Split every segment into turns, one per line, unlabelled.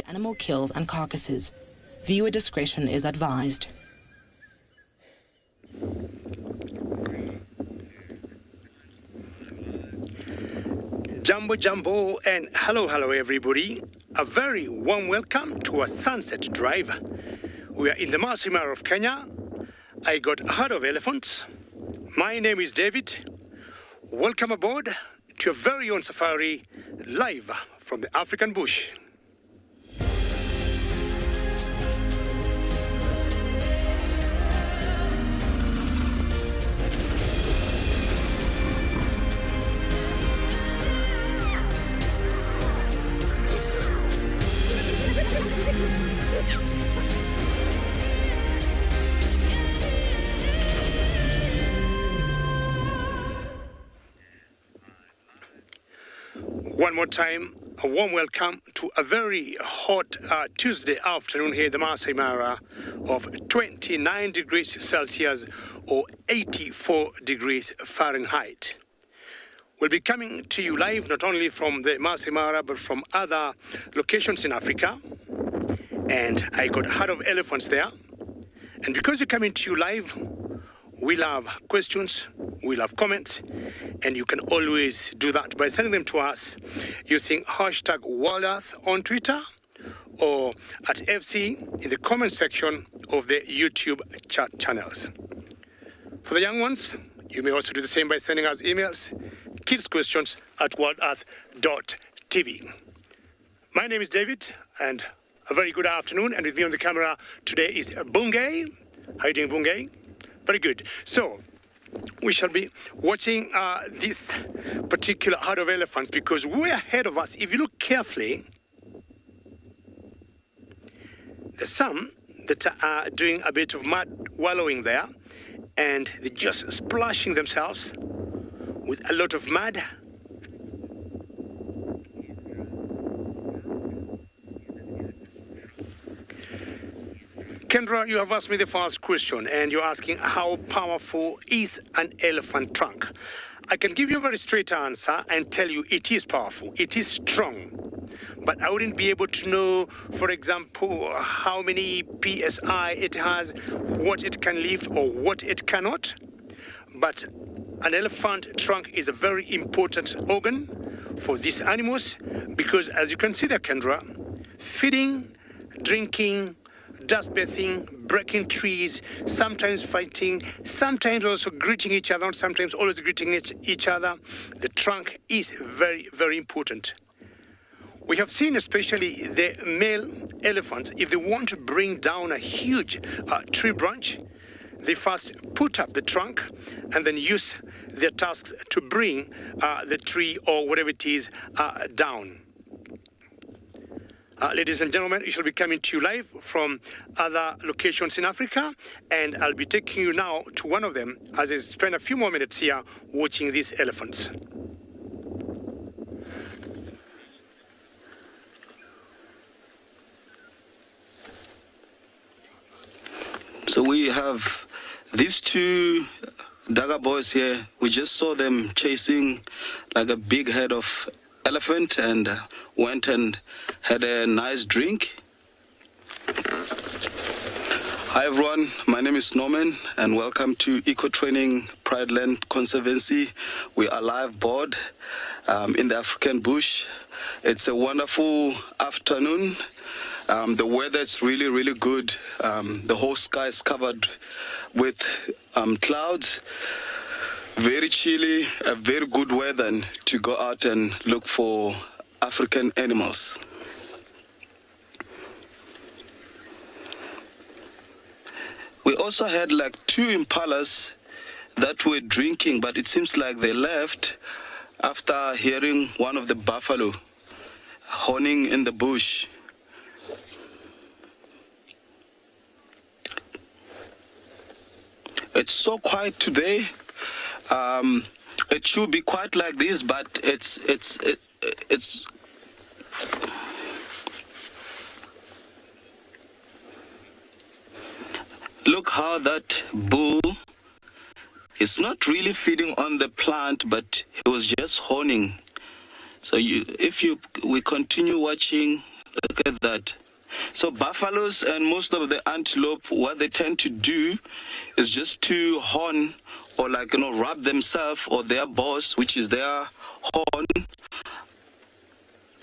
the animal kills and carcasses. Viewer discretion is advised.
Jumbo Jumbo and hello everybody. A very warm welcome to our sunset drive. We are in the Masai Mara of Kenya. I got a herd of elephants. My name is David. Welcome aboard to your very own safari live from the African bush. One more time, a warm welcome to a very hot Tuesday afternoon here in the Masai Mara of 29 degrees Celsius or 84 degrees Fahrenheit. We'll be coming to you live not only from the Masai Mara but from other locations in Africa. And I got a herd of elephants there. And because we're coming to you live, we'll have questions, we'll have comments, and you can always do that by sending them to us using hashtag #WorldEarth on Twitter or at FC in the comment section of the YouTube chat channels. For the young ones, you may also do the same by sending us emails, kidsquestions@worldearth.tv. My name is David, and a very good afternoon, and with me on the camera today is Bungay. How are you doing, Bungay? Very good. So, we shall be watching this particular herd of elephants because way ahead of us, if you look carefully, there's some that are doing a bit of mud wallowing there, and they're just splashing themselves with a lot of mud. Kendra, you have asked me the first question, and you're asking how powerful is an elephant trunk? I can give you a very straight answer and tell you it is powerful, it is strong. But I wouldn't be able to know, for example, how many PSI it has, what it can lift or what it cannot. But an elephant trunk is a very important organ for these animals because, as you can see there, Kendra, feeding, drinking, dust bathing, breaking trees, sometimes fighting, sometimes also greeting each other, sometimes always greeting each other. The trunk is very, very important. We have seen especially the male elephants, if they want to bring down a huge tree branch, they first put up the trunk and then use their tusks to bring the tree or whatever it is down. Ladies and gentlemen, we shall be coming to you live from other locations in Africa, and I'll be taking you now to one of them as I spend a few more minutes here watching these elephants.
So we have these two Daga boys here. We just saw them chasing like a big head of elephant and went and had a nice drink. Hi everyone, my name is Norman and welcome to Eco Training Pride Land Conservancy. We are live board in the African bush. It's a wonderful afternoon. The weather is really, really good. The whole sky is covered with clouds. Very chilly, a very good weather to go out and look for African animals. We also had like two impalas that were drinking, but it seems like they left after hearing one of the buffalo horning in the bush. It's so quiet today. It should be quiet like this, but it's look how that bull is not really feeding on the plant, but he was just horning. So we continue watching Look at that. So buffaloes and most of the antelope, what they tend to do is just to horn or rub themselves or their boss, which is their horn,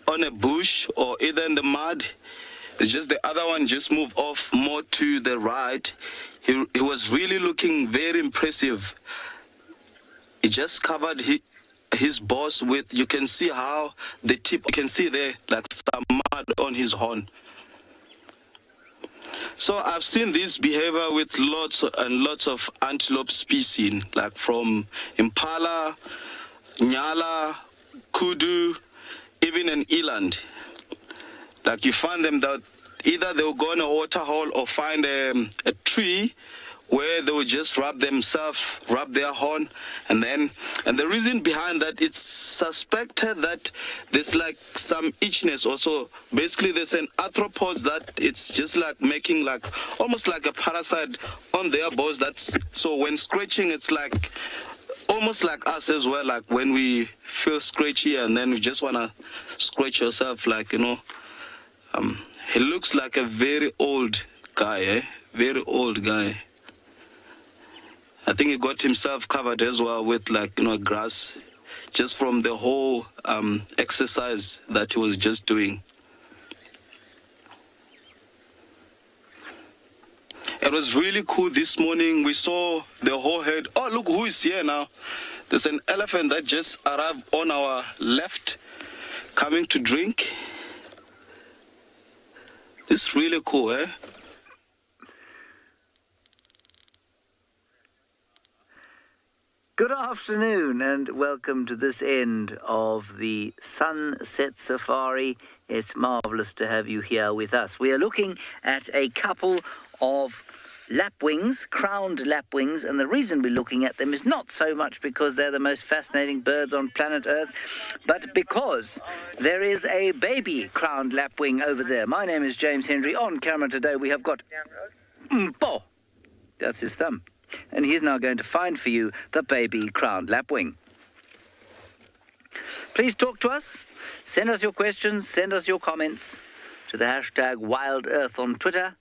on a bush or either in the mud. It's just the other one just move off more to the right. He was really looking very impressive. He just covered his boss with, you can see how the tip, you can see there like some mud on his horn. So I've seen this behavior with lots and lots of antelope species, like from impala, nyala, kudu, even in eland. Like you find them that either they'll go in a water hole or find a tree where they will just rub themselves, rub their horn, and the reason behind that, it's suspected that there's like some itchiness also. Basically, there's an arthropod that it's just like making like almost like a parasite on their bones. So when scratching, it's like almost like us as well. Like when we feel scratchy and then we just wanna scratch yourself, like he looks like a very old guy, very old guy. I think he got himself covered as well with grass, just from the whole exercise that he was just doing. It was really cool this morning. We saw the whole herd. Oh, look who is here now. There's an elephant that just arrived on our left, coming to drink. It's really cool, eh?
Good afternoon and welcome to this end of the Sunset Safari. It's marvellous to have you here with us. We are looking at a couple of lapwings, crowned lapwings, and the reason we're looking at them is not so much because they're the most fascinating birds on planet Earth, but because there is a baby crowned lapwing over there. My name is James Hendry. On camera today we have got Mpo. That's his thumb. And he's now going to find for you the baby crowned lapwing. Please talk to us. Send us your questions, send us your comments to the hashtag WildEarth on Twitter.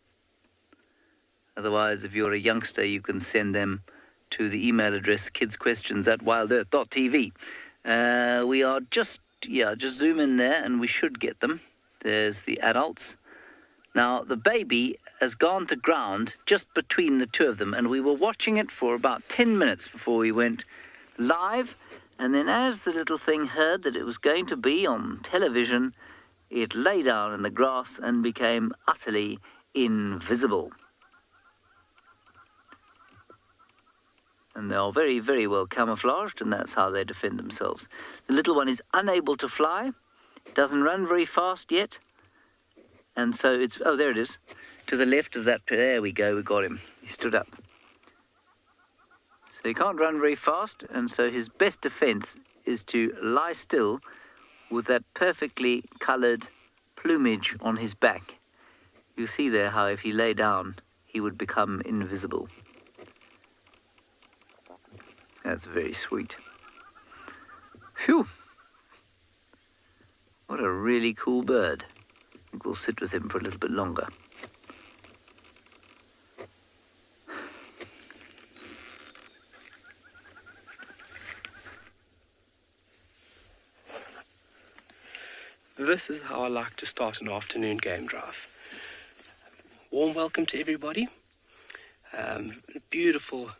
Otherwise, if you're a youngster, you can send them to the email address kidsquestions@wildearth.tv. We are just zoom in there and we should get them. There's the adults. Now, the baby has gone to ground just between the two of them, and we were watching it for about 10 minutes before we went live. And then as the little thing heard that it was going to be on television, it lay down in the grass and became utterly invisible. And they are very, very well camouflaged, and that's how they defend themselves. The little one is unable to fly, doesn't run very fast yet. And so it's, oh, there it is. To the left of that, there we go, we got him. He stood up. So he can't run very fast, and so his best defense is to lie still with that perfectly colored plumage on his back. You see there how if he lay down, he would become invisible. That's very sweet. Phew! What a really cool bird. I think we'll sit with him for a little bit longer.
This is how I like to start an afternoon game drive. Warm welcome to everybody. Beautiful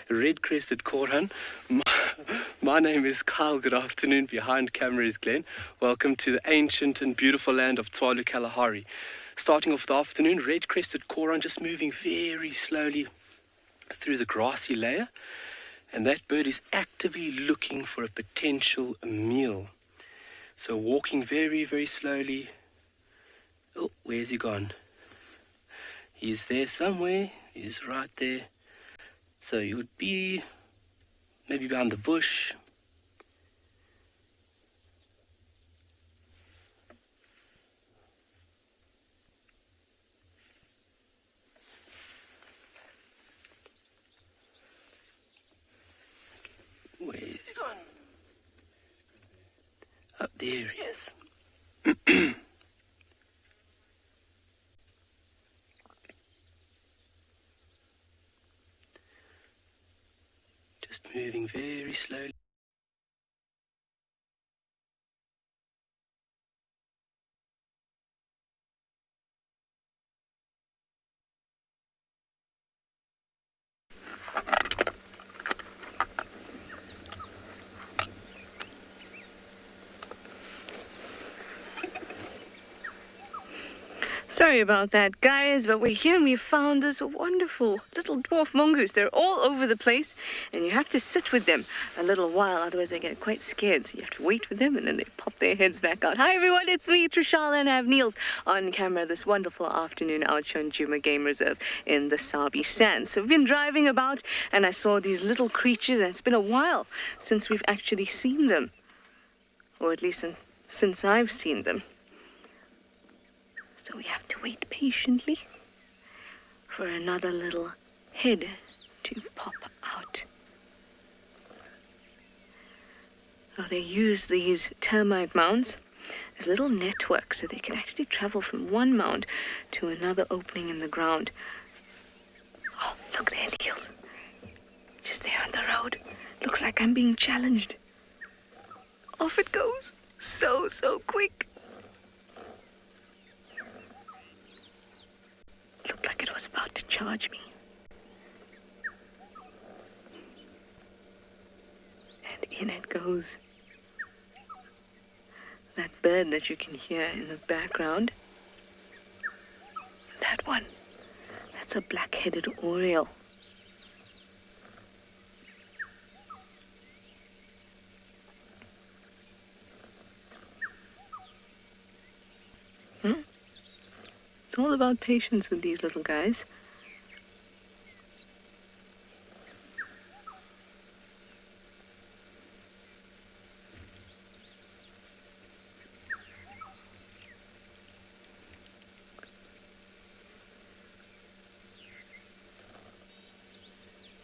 red-crested korhan. My name is Kyle. Good afternoon. Behind camera is Glenn. Welcome to the ancient and beautiful land of Tswalu Kalahari. Starting off the afternoon, red-crested korhan just moving very slowly through the grassy layer. And that bird is actively looking for a potential meal. So walking very, very slowly. Oh, where's he gone? He's there somewhere. He's right there. So he would be maybe behind the bush. Where is he gone? Up there he is. Just moving very slowly.
Sorry about that, guys, but we're here and we found this wonderful little dwarf mongoose. They're all over the place, and you have to sit with them a little while, otherwise they get quite scared. So you have to wait for them, and then they pop their heads back out. Hi, everyone, it's me, Trishala, and I have Niels on camera this wonderful afternoon out Tswalu Game Reserve in the Sabi Sands. So we've been driving about, and I saw these little creatures, and it's been a while since we've actually seen them, or at least since I've seen them. So we have to wait patiently for another little head to pop out. Oh, they use these termite mounds as little networks so they can actually travel from one mound to another opening in the ground. Oh, look there, Niels. Just there on the road. Looks like I'm being challenged. Off it goes. So quick. Looked like it was about to charge me. And in it goes. That bird that you can hear in the background. That one. That's a black-headed oriole. It's all about patience with these little guys.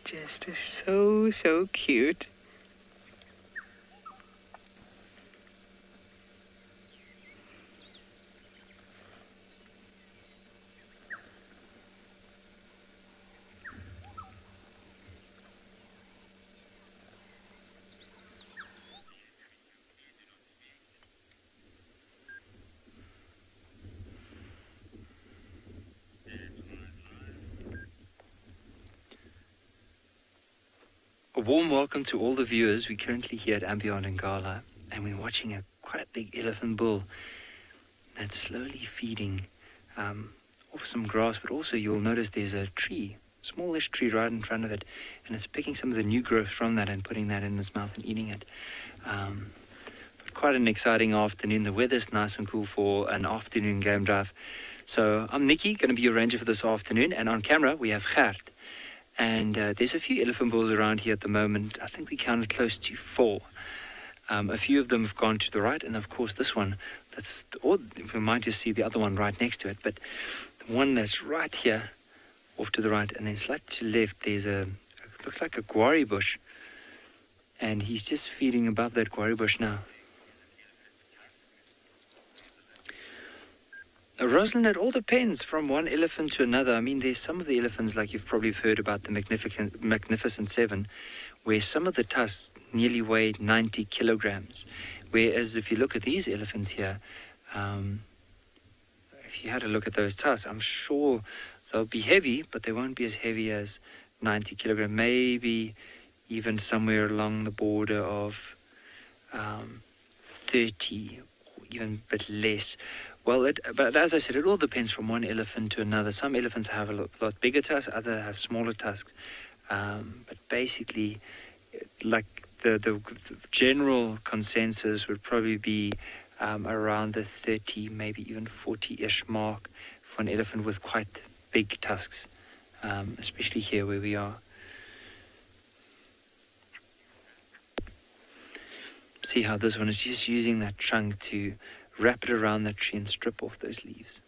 Just so cute.
A warm welcome to all the viewers. We're currently here at Ambient in Gala, and we're watching quite a big elephant bull that's slowly feeding off some grass, but also you'll notice there's a tree, smallish tree right in front of it, and it's picking some of the new growth from that and putting that in its mouth and eating it. But quite an exciting afternoon. The weather's nice and cool for an afternoon game drive. So I'm Nikki, going to be your ranger for this afternoon, and on camera we have Gert. And there's a few elephant bulls around here at the moment. I think we counted close to 4. A few of them have gone to the right, and of course this one, we might just see the other one right next to it, but the one that's right here, off to the right, and then slightly to the left, there's looks like a guari bush, and he's just feeding above that guari bush now. Rosalind, it all depends from one elephant to another. I mean, there's some of the elephants, like you've probably heard about the Magnificent 7, where some of the tusks nearly weigh 90 kilograms. Whereas if you look at these elephants here, if you had a look at those tusks, I'm sure they'll be heavy, but they won't be as heavy as 90 kilograms. Maybe even somewhere along the border of 30, or even a bit less. Well, but as I said, it all depends from one elephant to another. Some elephants have a lot bigger tusks, others have smaller tusks. But basically, like the general consensus would probably be around the 30, maybe even 40-ish mark for an elephant with quite big tusks, especially here where we are. See how this one is just using that trunk to wrap it around that tree and strip off those leaves.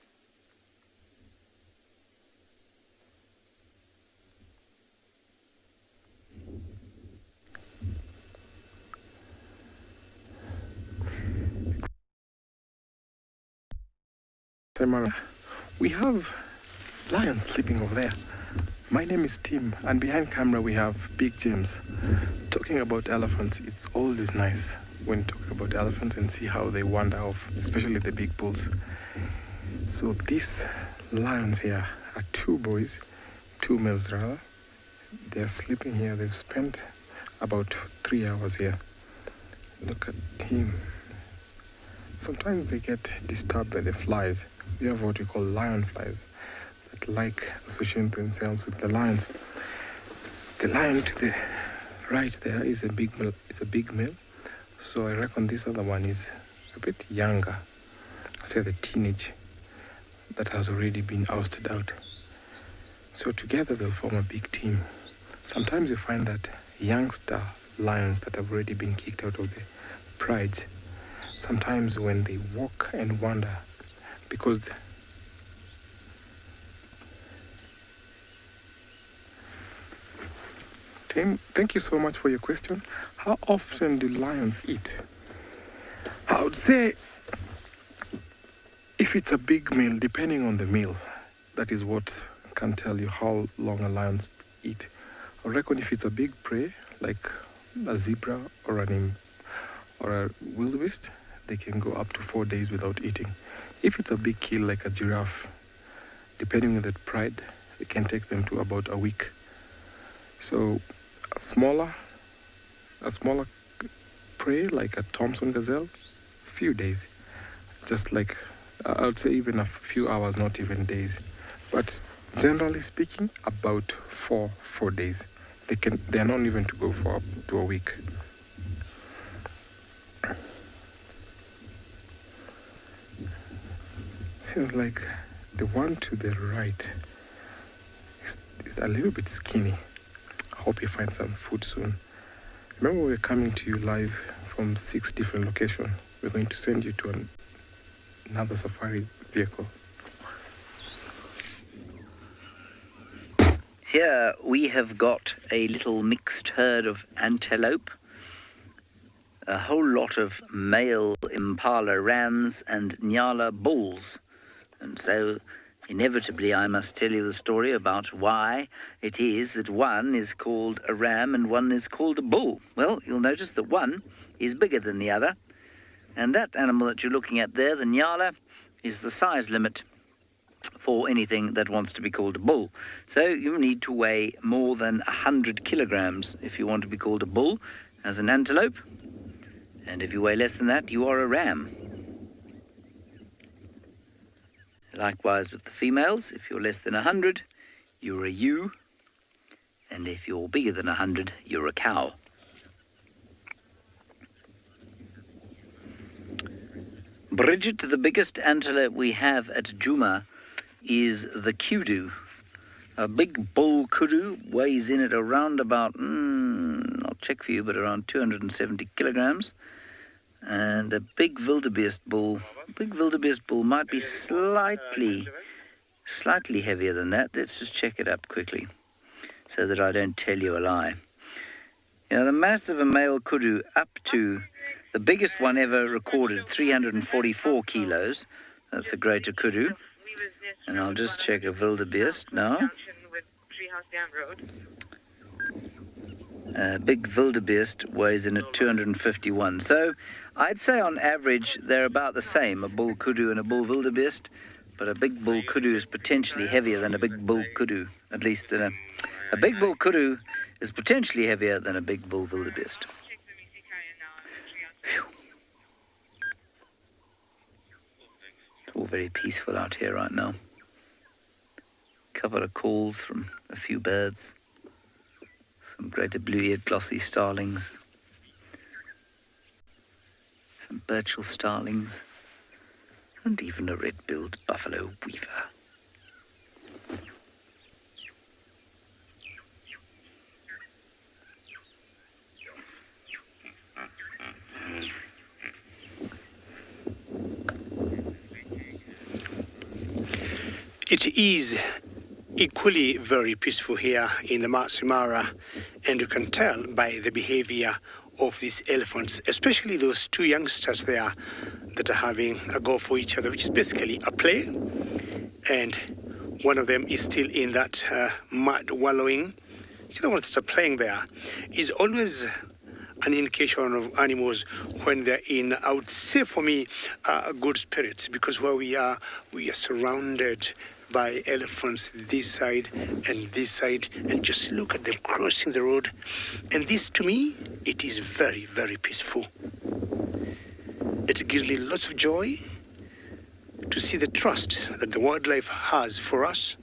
Tamara, we have lions sleeping over there. My name is Tim, and behind camera we have Big James. Talking about elephants, it's always nice when talking about elephants and see how they wander off, especially the big bulls. So these lions here are two boys, two males rather. They're sleeping here. They've spent about 3 hours here. Look at him. Sometimes they get disturbed by the flies. We have what we call lion flies that like associating themselves with the lions. The lion to the right there is a big male. It's a big male. So I reckon this other one is a bit younger. I say the teenage that has already been ousted out. So together they'll form a big team. Sometimes you find that youngster lions that have already been kicked out of the prides, sometimes when they walk and wander, because Tim, thank you so much for your question. How often do lions eat? I would say if it's a big meal, depending on the meal, that is what can tell you how long a lion eat. I reckon if it's a big prey, like a zebra or a wildebeest, they can go up to 4 days without eating. If it's a big kill like a giraffe, depending on the pride, it can take them to about a week. So a smaller prey like a Thompson gazelle, few days. Just like, I would say even a few hours, not even days. But generally speaking, about 4 days. They are not even to go for up to a week. Seems like the one to the right is a little bit skinny. I hope you find some food soon. Remember, we're coming to you live from 6 different locations. We're going to send you to another safari vehicle.
Here we have got a little mixed herd of antelope, a whole lot of male impala rams and nyala bulls. And so inevitably I must tell you the story about why it is that one is called a ram and one is called a bull. Well, you'll notice that one is bigger than the other, and that animal that you're looking at there, the nyala, is the size limit for anything that wants to be called a bull. So you need to weigh more than 100 kilograms if you want to be called a bull as an antelope. And if you weigh less than that, you are a ram. Likewise with the females, if you're less than 100, you're a ewe. And if you're bigger than 100, you're a cow. Bridget, the biggest antelope we have at Djuma is the kudu. A big bull kudu weighs in at around about, I'll check for you, but around 270 kilograms. And a big wildebeest bull might be slightly heavier than that. Let's just check it up quickly so that I don't tell you a lie. You know, the mass of a male kudu up to the biggest one ever recorded, 344 kilos. That's a greater kudu. And I'll just check a wildebeest now. Big wildebeest weighs in at 251. So I'd say on average they're about the same, a bull kudu and a bull wildebeest, but a big bull kudu is potentially heavier than a big bull kudu. At least a big bull kudu is potentially heavier than a big bull wildebeest. Whew. It's all very peaceful out here right now. Couple of calls from a few birds, some greater blue-eared glossy starlings, some Birchall starlings, and even a red-billed buffalo weaver.
It is equally very peaceful here in the Masai Mara, and you can tell by the behavior of these elephants, especially those two youngsters there that are having a go for each other, which is basically a play. And one of them is still in that mud wallowing. See, the ones that are playing there is always an indication of animals when they're in, I would say for me, good spirits, because where we are surrounded by elephants this side, and just look at them crossing the road. And this, to me, it is very, very peaceful. It gives me lots of joy to see the trust that the wildlife has for us.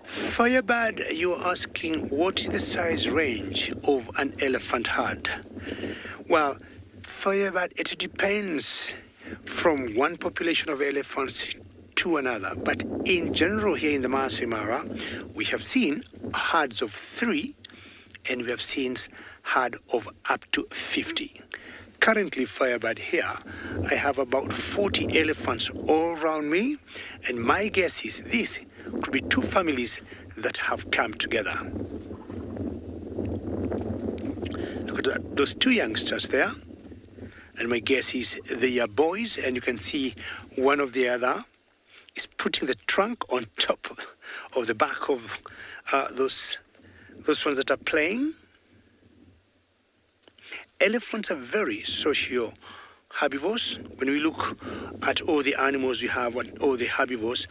Firebird, you're asking what is the size range of an elephant herd? Well, Firebird, it depends from one population of elephants to another. But in general, here in the Masai Mara, we have seen herds of 3, and we have seen herd of up to 50. Currently, Firebird, here, I have about 40 elephants all around me, and my guess is this could be 2 families that have come together. Look at that, those 2 youngsters there, and my guess is they are boys, and you can see one of the other is putting the trunk on top of the back of those ones that are playing. Elephants are very social herbivores. When we look at all the animals we have, all the herbivores,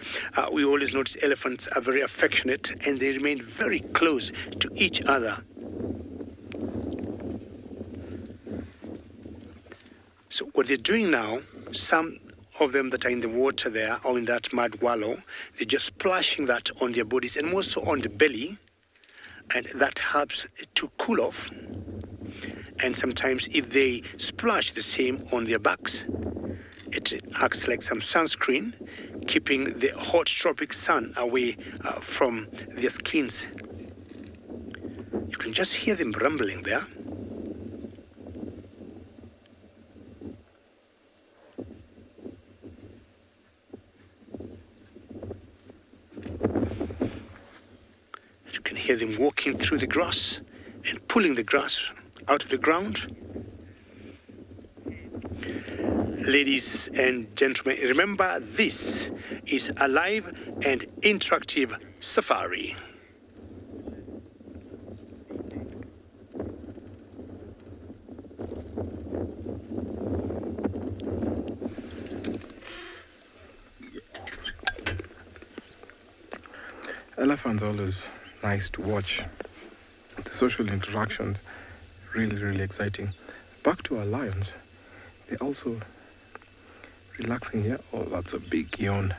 we always notice elephants are very affectionate and they remain very close to each other. So what they're doing now, some of them that are in the water there or in that mud wallow, they're just splashing that on their bodies and also on the belly, and that helps to cool off. And sometimes if they splash the same on their backs, it acts like some sunscreen, keeping the hot tropic sun away from their skins. You can just hear them rumbling there. You can hear them walking through the grass and pulling the grass out of the ground. Ladies and gentlemen, remember this is a live and interactive safari.
Elephants are always nice to watch. The social interaction, really exciting. Back to our lions. They're also relaxing here. Oh, that's a big yawn.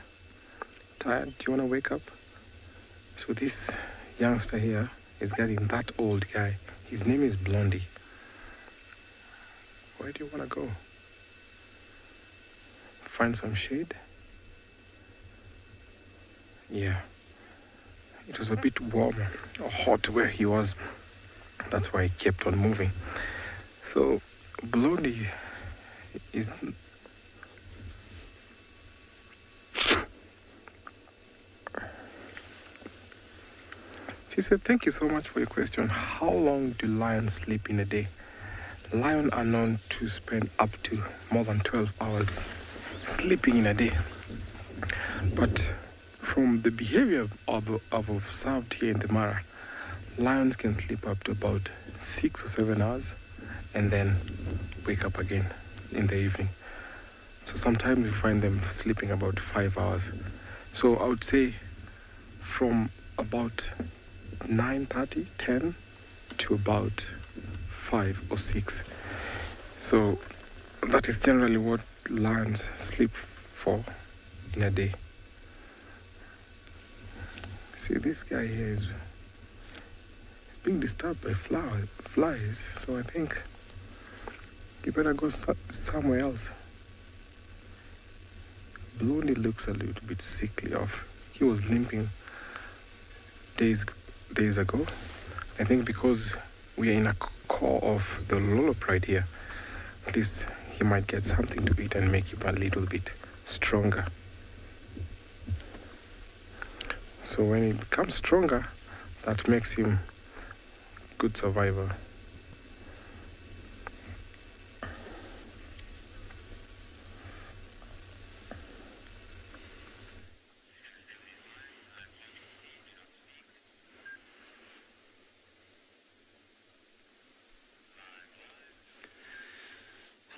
Tired? Do you want to wake up? So this youngster here is getting that old guy. His name is Blondie. Where do you want to go? Find some shade? Yeah. It was a bit warm or hot where he was. That's why he kept on moving. So Blondie is... She said, thank you so much for your question. How long do lions sleep in a day? Lions are known to spend up to more than 12 hours sleeping in a day. But from the behavior I've observed here in the Mara, lions can sleep up to about 6 or 7 hours and then wake up again in the evening. So sometimes we find them sleeping about 5 hours. So I would say from about 9:30, 10 to about 5 or 6. So that is generally what lions sleep for in a day. See, this guy here is being disturbed by flies, so I think you better go somewhere else. Blondie looks a little bit sickly off. He was limping days ago. I think because we are in a core of the LEPERES pride here, at least he might get something to eat and make him a little bit stronger. So when he becomes stronger, that makes him good survivor.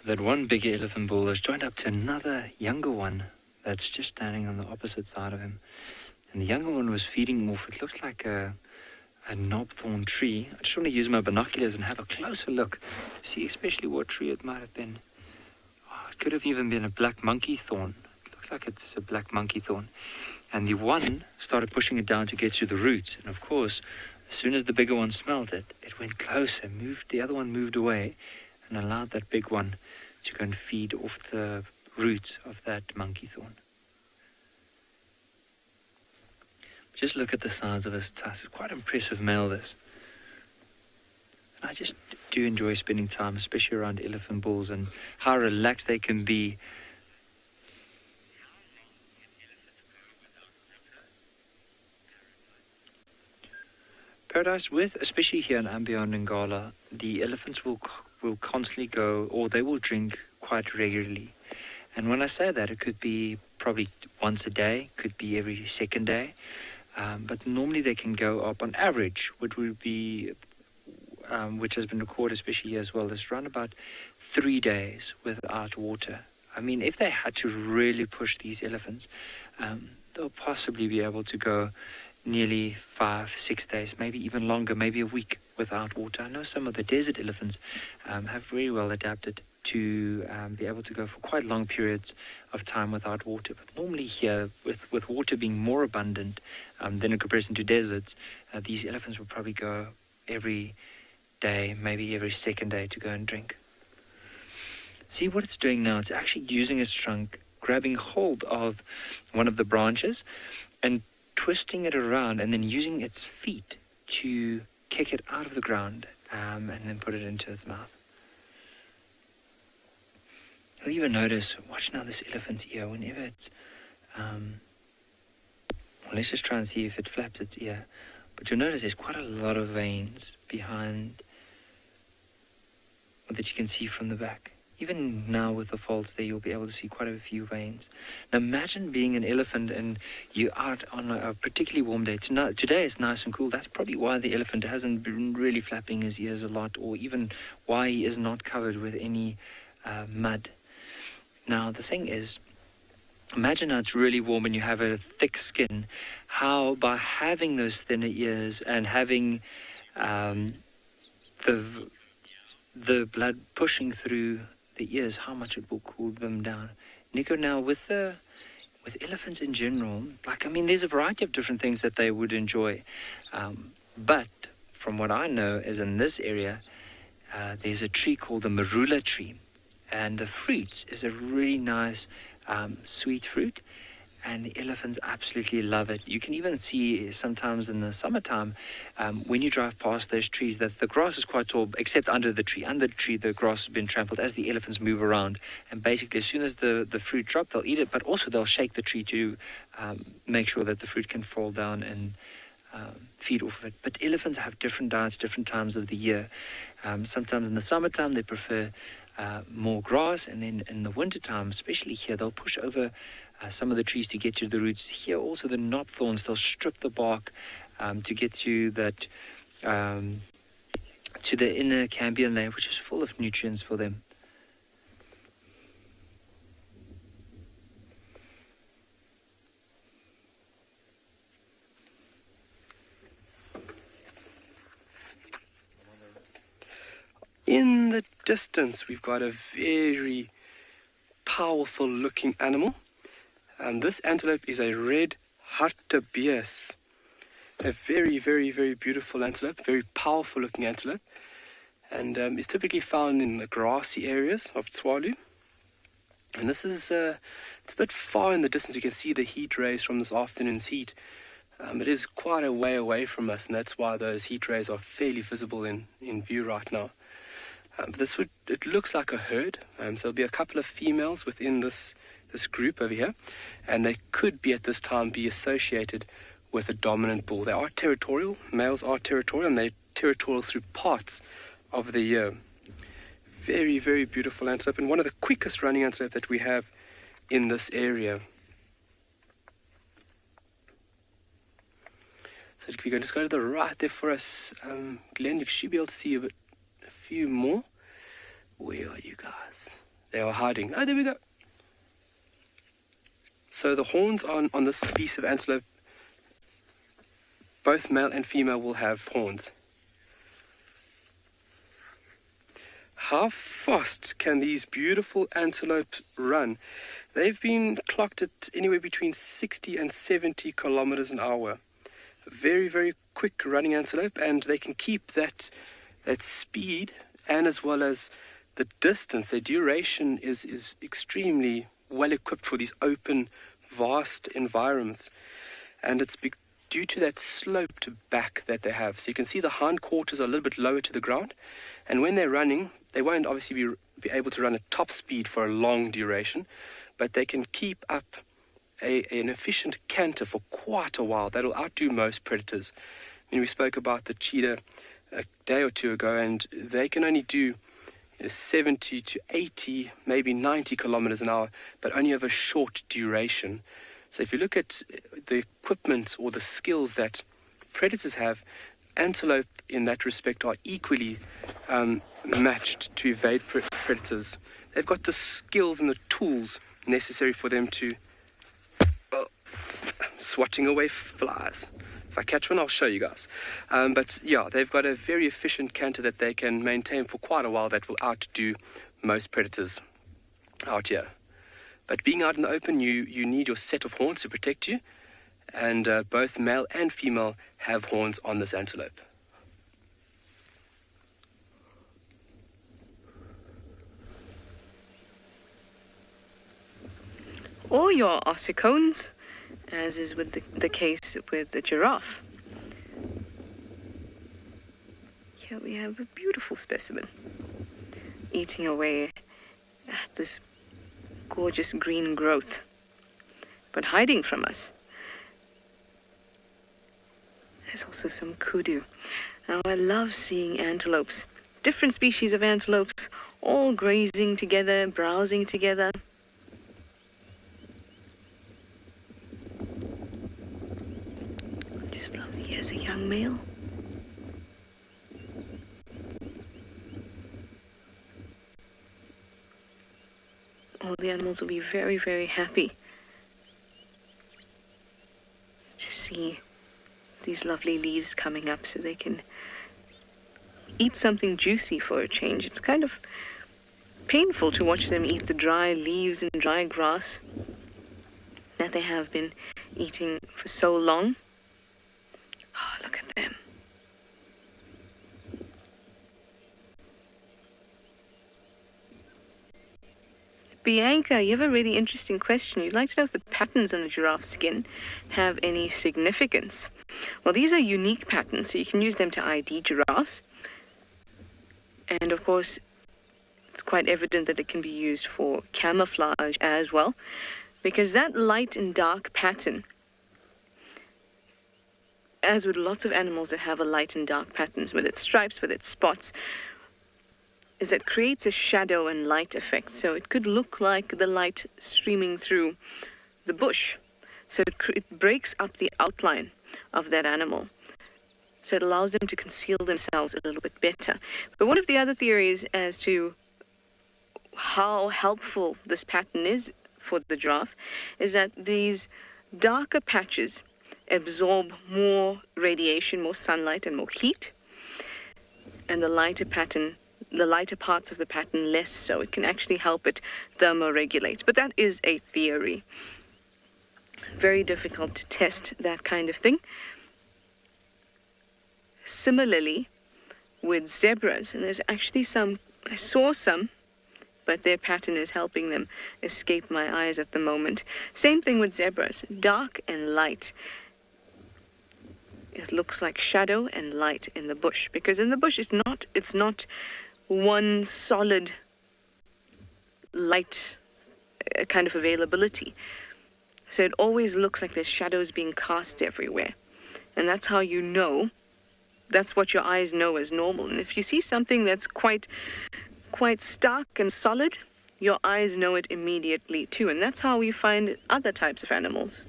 That one bigger elephant bull has joined up to another younger one that's just standing on the opposite side of him. And the younger one was feeding off, it looks like a knobthorn tree. I just want to use my binoculars and have a closer look, see especially what tree it might have been. Oh, it could have even been a black monkey thorn. It looks like it's a black monkey thorn. And the one started pushing it down to get to the roots. And of course, as soon as the bigger one smelled it, it went closer, the other one moved away, and allowed that big one to go and feed off the roots of that monkey thorn. Just look at the size of his tusk. Quite impressive male, this. And I just do enjoy spending time, especially around elephant bulls, and how relaxed they can be. Paradise, especially here in Ambia and Ngala, the elephants will constantly go, or they will drink quite regularly. And when I say that, it could be probably once a day, could be every second day. But normally they can go up on average, which would be, which has been recorded especially here as well, is around about 3 days without water. I mean, if they had to really push these elephants, they'll possibly be able to go nearly 5-6 days, maybe even longer, maybe a week without water. I know some of the desert elephants have very well adapted to be able to go for quite long periods of time without water. But normally here, with water being more abundant than in comparison to deserts, these elephants will probably go every day, maybe every second day to go and drink. See what it's doing now? It's actually using its trunk, grabbing hold of one of the branches and twisting it around, and then using its feet to kick it out of the ground and then put it into its mouth. You'll even notice, watch now this elephant's ear, whenever it's, well, let's just try and see if it flaps its ear. But you'll notice there's quite a lot of veins behind that you can see from the back. Even now with the folds there, you'll be able to see quite a few veins. Now imagine being an elephant and you're out on a particularly warm day. Today it's nice and cool. That's probably why the elephant hasn't been really flapping his ears a lot, or even why he is not covered with any mud. Now the thing is, imagine how it's really warm and you have a thick skin. How by having those thinner ears and having the blood pushing through the ears, how much it will cool them down. Nico, now with elephants in general, there's a variety of different things that they would enjoy. But from what I know is in this area, there's a tree called the marula tree. And the fruit is a really nice sweet fruit. And the elephants absolutely love it. You can even see sometimes in the summertime, when you drive past those trees, that the grass is quite tall, except under the tree. Under the tree, the grass has been trampled as the elephants move around. And basically, as soon as the fruit drops, they'll eat it, but also they'll shake the tree to make sure that the fruit can fall down and feed off of it. But elephants have different diets, different times of the year. Sometimes in the summertime, they prefer more grass, and then in the wintertime, especially here, they'll push over some of the trees to get to the roots. Here also the knot thorns, they'll strip the bark to get to that, to the inner cambium layer, which is full of nutrients for them.
In the distance, we've got a very powerful looking animal. This antelope is a red hartebeest. A very, very, very beautiful antelope, very powerful looking antelope. And is typically found in the grassy areas of Tswalu. And this is, it's a bit far in the distance. You can see the heat rays from this afternoon's heat. It is quite a way away from us, and that's why those heat rays are fairly visible in view right now. It looks like a herd, so there'll be a couple of females within this group over here, and they could be at this time be associated with a dominant bull. They are territorial. Males are territorial, and they're territorial through parts of the year. Very, very beautiful antelope, and one of the quickest running antelope that we have in this area. So if you can just go to the right there for us, Glenn, you should be able to see a few more. Where are you guys? They are hiding. Oh, there we go. So the horns on this piece of antelope, both male and female will have horns. How fast can these beautiful antelopes run? They've been clocked at anywhere between 60 and 70 kilometers an hour. Very, very quick running antelope, and they can keep that speed, and as well as the distance. Their duration is extremely well equipped for these open, vast environments, and it's due to that sloped back that they have. So you can see the hindquarters are a little bit lower to the ground, and when they're running, they won't obviously be able to run at top speed for a long duration, but they can keep up an efficient canter for quite a while. That'll outdo most predators. I mean, we spoke about the cheetah a day or two ago, and they can only do 70 to 80, maybe 90 kilometers an hour, but only of a short duration. So if you look at the equipment or the skills that predators have, antelope in that respect are equally matched to evade predators. They've got the skills and the tools necessary for them to swatting away flies. If I catch one, I'll show you guys. But yeah, they've got a very efficient canter that they can maintain for quite a while that will outdo most predators out here. But being out in the open, you need your set of horns to protect you, and both male and female have horns on this antelope.
Or your ossicones, as is with the case with the giraffe. Here we have a beautiful specimen eating away at this gorgeous green growth, but hiding from us. There's also some kudu. Now, I love seeing antelopes, different species of antelopes, all grazing together, browsing together. Just lovely. Here's a young male. All the animals will be very, very happy to see these lovely leaves coming up so they can eat something juicy for a change. It's kind of painful to watch them eat the dry leaves and dry grass that they have been eating for so long. Oh, look at them. Bianca, you have a really interesting question. You'd like to know if the patterns on a giraffe's skin have any significance. Well, these are unique patterns, so you can use them to ID giraffes. And of course, it's quite evident that it can be used for camouflage as well, because that light and dark pattern, as with lots of animals that have a light and dark patterns, with its stripes, with its spots, is that creates a shadow and light effect. So it could look like the light streaming through the bush. So it breaks up the outline of that animal. So it allows them to conceal themselves a little bit better. But one of the other theories as to how helpful this pattern is for the giraffe is that these darker patches absorb more radiation, more sunlight and more heat, and the lighter parts of the pattern less so. It can actually help it thermoregulate. But that is a theory. Very difficult to test that kind of thing. Similarly, with zebras, and there's actually some, I saw some, but their pattern is helping them escape my eyes at the moment. Same thing with zebras, dark and light. It looks like shadow and light in the bush, because in the bush it's not one solid light kind of availability. So it always looks like there's shadows being cast everywhere. And that's how you know, that's what your eyes know as normal. And if you see something that's quite stark and solid, your eyes know it immediately too. And that's how we find other types of animals.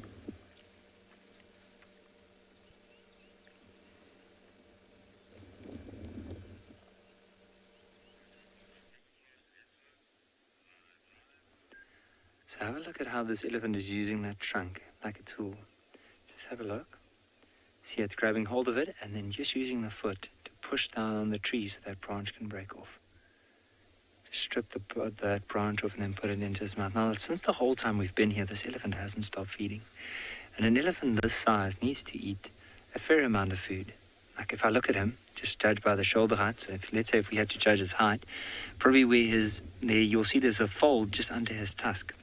So have a look at how this elephant is using that trunk like a tool. Just have a look. See, it's grabbing hold of it and then just using the foot to push down on the tree so that branch can break off. Just strip that branch off and then put it into his mouth. Now, since the whole time we've been here, this elephant hasn't stopped feeding. And an elephant this size needs to eat a fair amount of food. Like if I look at him, just judge by the shoulder height. So let's say if we had to judge his height, probably where you'll see there's a fold just under his tusk.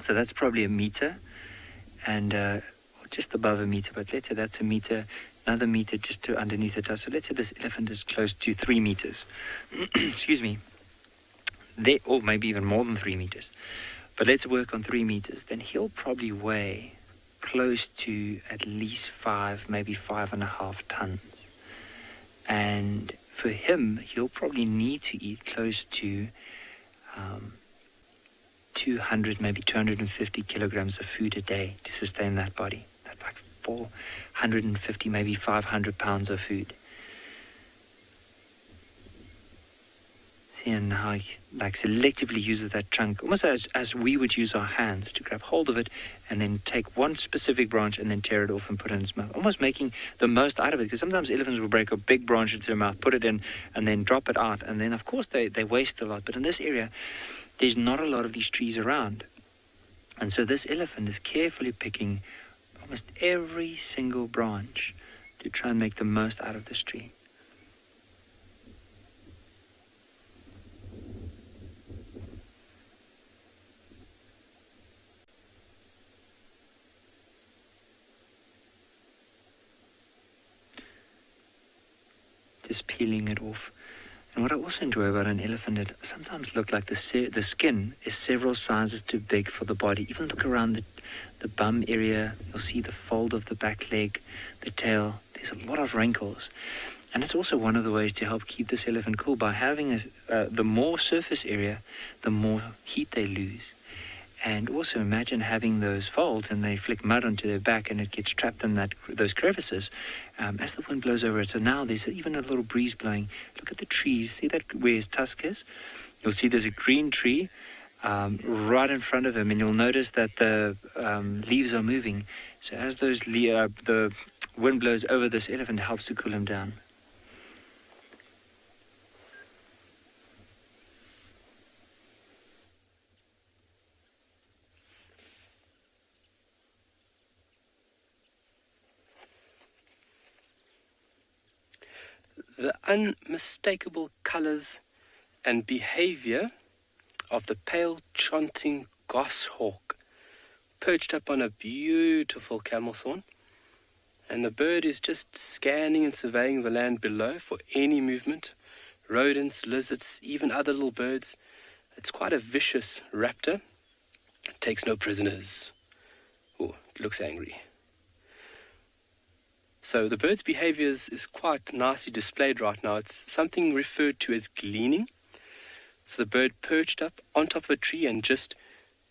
So that's probably 1 meter and just above 1 meter, but let's say that's 1 meter, another meter just to underneath the tusk. So let's say this elephant is close to 3 meters. Excuse me. Or maybe even more than 3 meters. But let's work on 3 meters. Then he'll probably weigh close to at least 5, maybe 5.5 tons. And for him, he'll probably need to eat close to 200, maybe 250 kilograms of food a day to sustain that body. That's like 450, maybe 500 pounds of food. See, and how he like selectively uses that trunk, almost as we would use our hands to grab hold of it and then take one specific branch and then tear it off and put it in his mouth, almost making the most out of it. Because sometimes elephants will break a big branch into their mouth, put it in, and then drop it out, and then of course they waste a lot. But in this area, there's not a lot of these trees around. And so this elephant is carefully picking almost every single branch to try and make the most out of this tree. Just peeling it off. And what I also enjoy about an elephant, it sometimes looks like the skin is several sizes too big for the body. Even look around the bum area, you'll see the fold of the back leg, the tail. There's a lot of wrinkles. And it's also one of the ways to help keep this elephant cool. By having the more surface area, the more heat they lose. And also imagine having those folds and they flick mud onto their back and it gets trapped in those crevices as the wind blows over it. So now there's even a little breeze blowing. Look at the trees. See that where his tusk is? You'll see there's a green tree right in front of him, and you'll notice that the leaves are moving. So as the wind blows over this elephant, it helps to cool him down.
The unmistakable colors and behavior of the pale chanting goshawk perched up on a beautiful camel thorn, and the bird is just scanning and surveying the land below for any movement, rodents, lizards, even other little birds. It's quite a vicious raptor. It takes no prisoners. Oh, it looks angry. So the bird's behavior is quite nicely displayed right now. It's something referred to as gleaning. So the bird perched up on top of a tree and just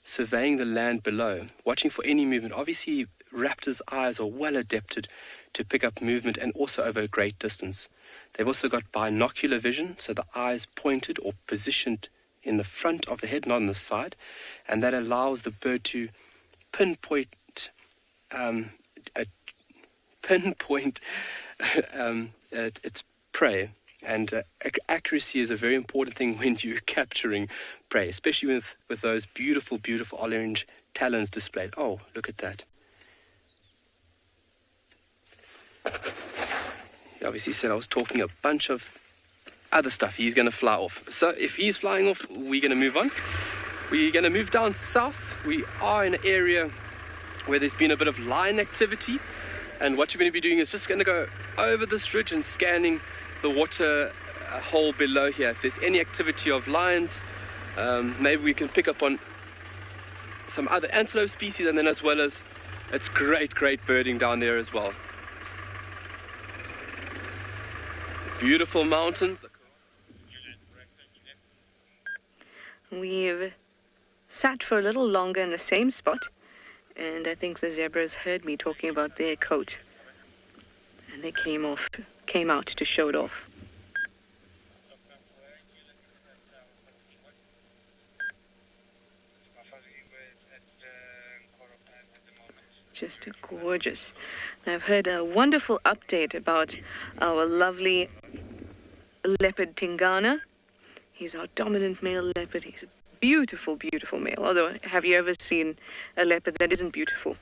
surveying the land below, watching for any movement. Obviously, raptors' eyes are well adapted to pick up movement and also over a great distance. They've also got binocular vision, so the eyes pointed or positioned in the front of the head, not on the side, and that allows the bird to pinpoint its prey. And accuracy is a very important thing when you're capturing prey, especially with those beautiful, beautiful orange talons displayed. Oh, look at that. He obviously said I was talking a bunch of other stuff. He's going to fly off. So if he's flying off, we're going to move on. We're going to move down south. We are in an area where there's been a bit of lion activity. And what you're going to be doing is just going to go over this ridge and scanning the water hole below here. If there's any activity of lions, maybe we can pick up on some other antelope species, and then as well as it's great birding down there as well. Beautiful mountains.
We've sat for a little longer in the same spot, and I think the zebras heard me talking about their coat, and they came out to show it off. Just gorgeous. I've heard a wonderful update about our lovely leopard Tingana. He's our dominant male leopard. He's a beautiful, beautiful male. Although, have you ever seen a leopard that isn't beautiful?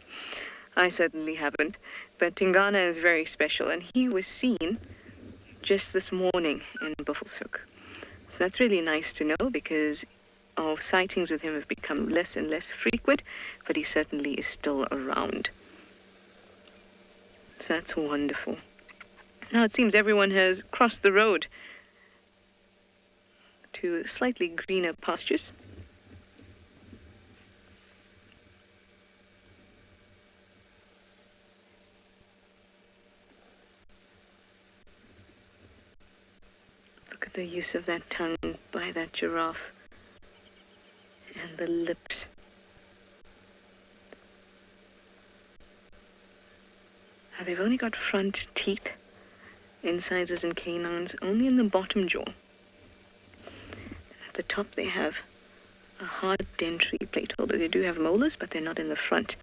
I certainly haven't. But Tingana is very special, and he was seen just this morning in Buffelshoek. So that's really nice to know, because our sightings with him have become less and less frequent, but he certainly is still around. So that's wonderful. Now it seems everyone has crossed the road to slightly greener pastures. Look at the use of that tongue by that giraffe. And the lips. Now they've only got front teeth, incisors and canines, only in the bottom jaw. At the top they have a hard dentary plate, although they do have molars, but they're not in the front.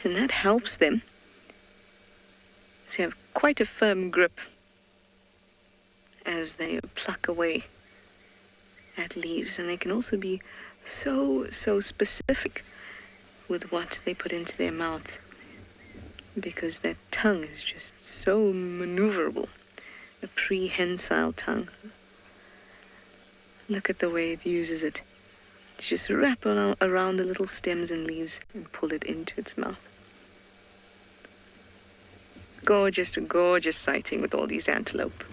And that helps them to have quite a firm grip as they pluck away at leaves. And they can also be so specific with what they put into their mouths, because their tongue is just so maneuverable. A prehensile tongue. Look at the way it uses it. To just wrap around the little stems and leaves and pull it into its mouth. Gorgeous, gorgeous sighting with all these antelope.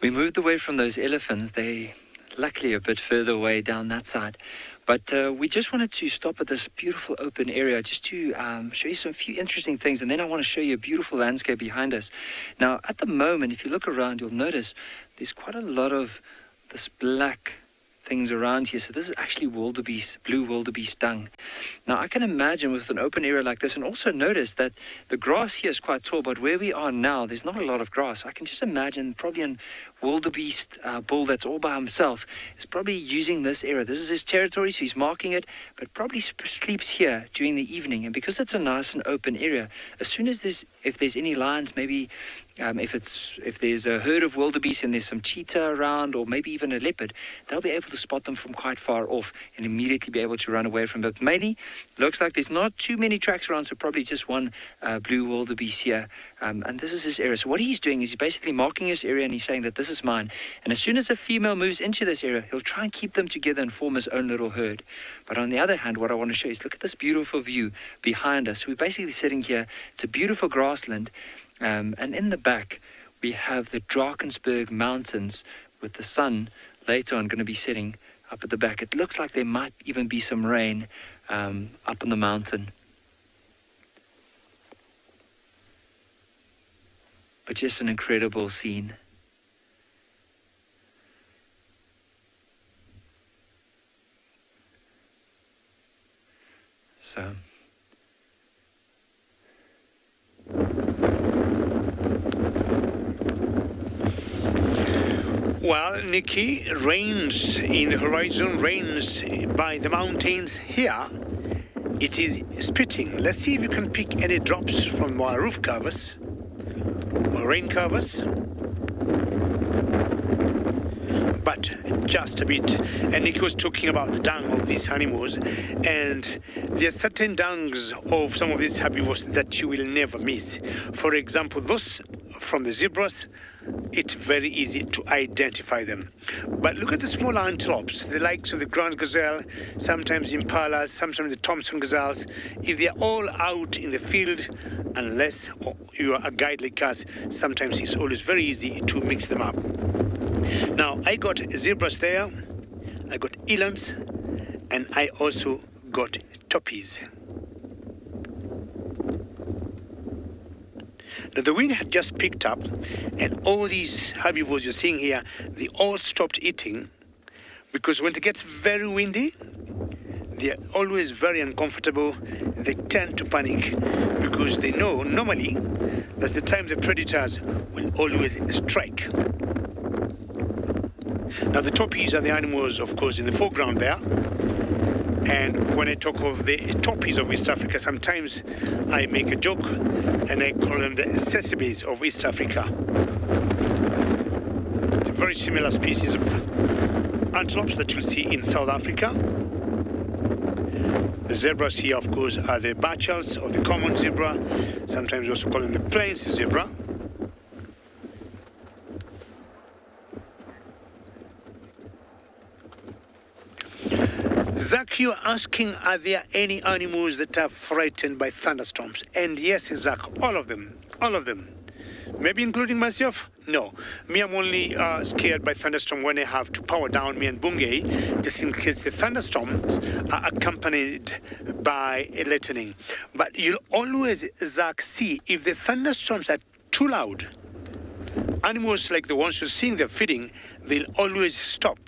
We moved away from those elephants. They luckily a bit further away down that side. But we just wanted to stop at this beautiful open area just to show you some few interesting things. And then I want to show you a beautiful landscape behind us. Now, at the moment, if you look around, you'll notice there's quite a lot of this black things around here. So this is actually wildebeest, blue wildebeest dung. Now I can imagine with an open area like this, and also notice that the grass here is quite tall, but where we are now, there's not a lot of grass. I can just imagine probably a wildebeest bull that's all by himself is probably using this area. This is his territory, so he's marking it, but probably sleeps here during the evening. And because it's a nice and open area, as soon as if there's any lions, maybe if there's a herd of wildebeest and there's some cheetah around, or maybe even a leopard, they'll be able to spot them from quite far off and immediately be able to run away from them. But mainly, looks like there's not too many tracks around, so probably just one blue wildebeest here. And this is his area. So what he's doing is he's basically marking his area, and he's saying that this is mine. And as soon as a female moves into this area, he'll try and keep them together and form his own little herd. But on the other hand, what I want to show you is look at this beautiful view behind us. So we're basically sitting here. It's a beautiful grassland. And in the back, we have the Drakensberg Mountains with the sun later on going to be setting up at the back. It looks like there might even be some rain up on the mountain. But just an incredible scene. So...
Well, Nikki, rains in the horizon, rains by the mountains here. It is spitting. Let's see if you can pick any drops from our roof covers or rain covers. But just a bit. And Nikki was talking about the dung of these animals, and there are certain dungs of some of these herbivores that you will never miss. For example, those from the zebras, it's very easy to identify them. But look at the smaller antelopes, the likes of the ground gazelle, sometimes impalas, sometimes the Thompson gazelles. If they're all out in the field, unless you are a guide like us, sometimes it's always very easy to mix them up. Now, I got zebras there, I got elands, and I also got toppies. Now, the wind had just picked up, and all these herbivores you're seeing here, they all stopped eating, because when it gets very windy, they're always very uncomfortable. They tend to panic, because they know normally that's the time the predators will always strike. Now, the toppies are the animals, of course, in the foreground there. And when I talk of the toppies of East Africa, sometimes I make a joke and I call them the sesebes of East Africa. It's a very similar species of antelopes that you'll see in South Africa. The zebras here, of course, are the bachels or the common zebra. Sometimes we also call them the plains zebra. Zach, you're asking, are there any animals that are frightened by thunderstorms? And yes, Zach, all of them. Maybe including myself? No. Me, I'm only scared by thunderstorm when I have to power down me and Bungay, just in case the thunderstorms are accompanied by a lightning. But you'll always, Zach, see if the thunderstorms are too loud, animals like the ones you're seeing they're feeding, they'll always stop.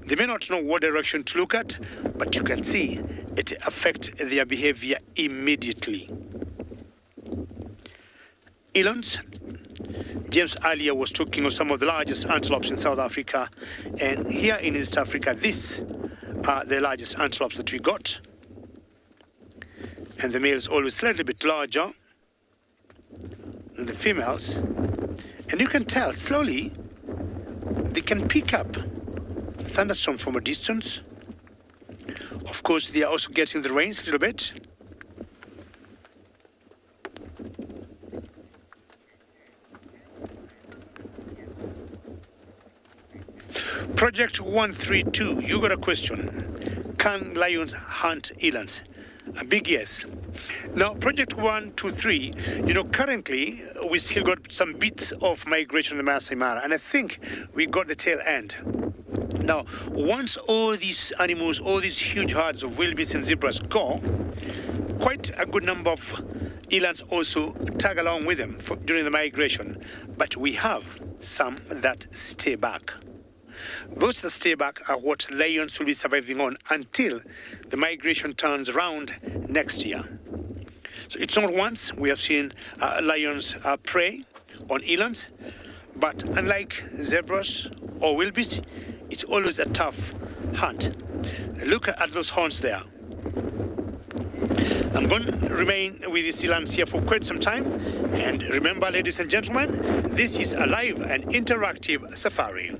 They may not know what direction to look at, but you can see it affects their behavior immediately. Elands. James earlier was talking of some of the largest antelopes in South Africa, and here in East Africa, these are the largest antelopes that we got. And the males always slightly bit larger than the females. And you can tell slowly they can pick up thunderstorm from a distance. Of course, they are also getting the rains a little bit. Project 132, you got a question. Can lions hunt elands? A big yes. Now, Project 123, currently we still got some bits of migration in the Masai Mara, and I think we got the tail end. Now, once all these animals, all these huge herds of wildebeest and zebras go, quite a good number of elands also tag along with them during the migration. But we have some that stay back. Those that stay back are what lions will be surviving on until the migration turns around next year. So it's not once we have seen lions prey on elands, but unlike zebras or wildebeest, it's always a tough hunt. Look at those horns there. I'm going to remain with these elands here for quite some time. And remember, ladies and gentlemen, this is a live and interactive safari.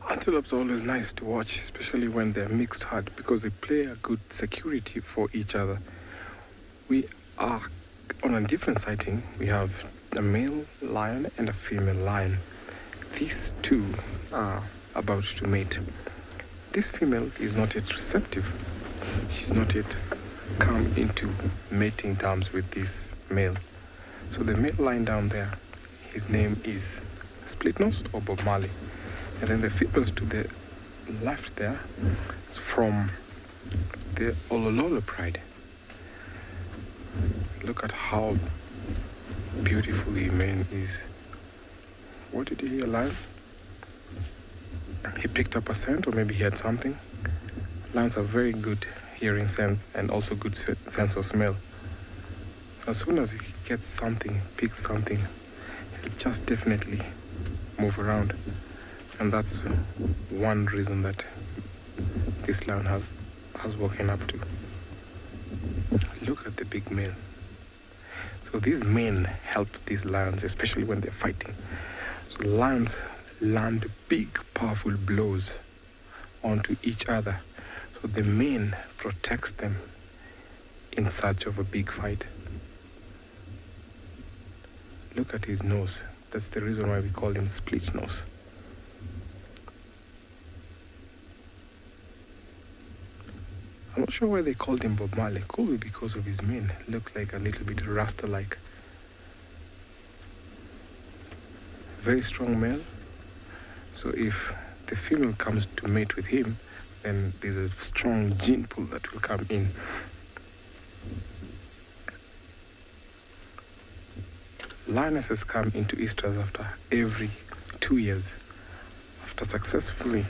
Antelopes are always nice to watch, especially when they're mixed herd, because they play a good security for each other. We are on a different sighting. We have a male lion and a female lion. These two are about to mate. This female is not yet receptive. She's not yet come into mating terms with this male. So the male lion down there, his name is Splitnose or Bob Marley. And then the females to the left there is from the Olololo pride. Look at how beautiful the mane is. What did he hear, lion? He picked up a scent, or maybe he had something. Lions have very good hearing sense and also good sense of smell. As soon as he gets something, picks something, he'll just definitely move around. And that's one reason that this lion has woken up to. Look at the big male. So these men help these lions, especially when they're fighting. So lions land big, powerful blows onto each other. So the mane protects them in search of a big fight. Look at his nose. That's the reason why we call him split nose. I'm not sure why they called him Bob Marley. Could be because of his mane. Looked like a little bit Rasta-like. Very strong male. So if the female comes to mate with him, then there's a strong gene pool that will come in. Lionesses come into estrus after every 2 years, after successfully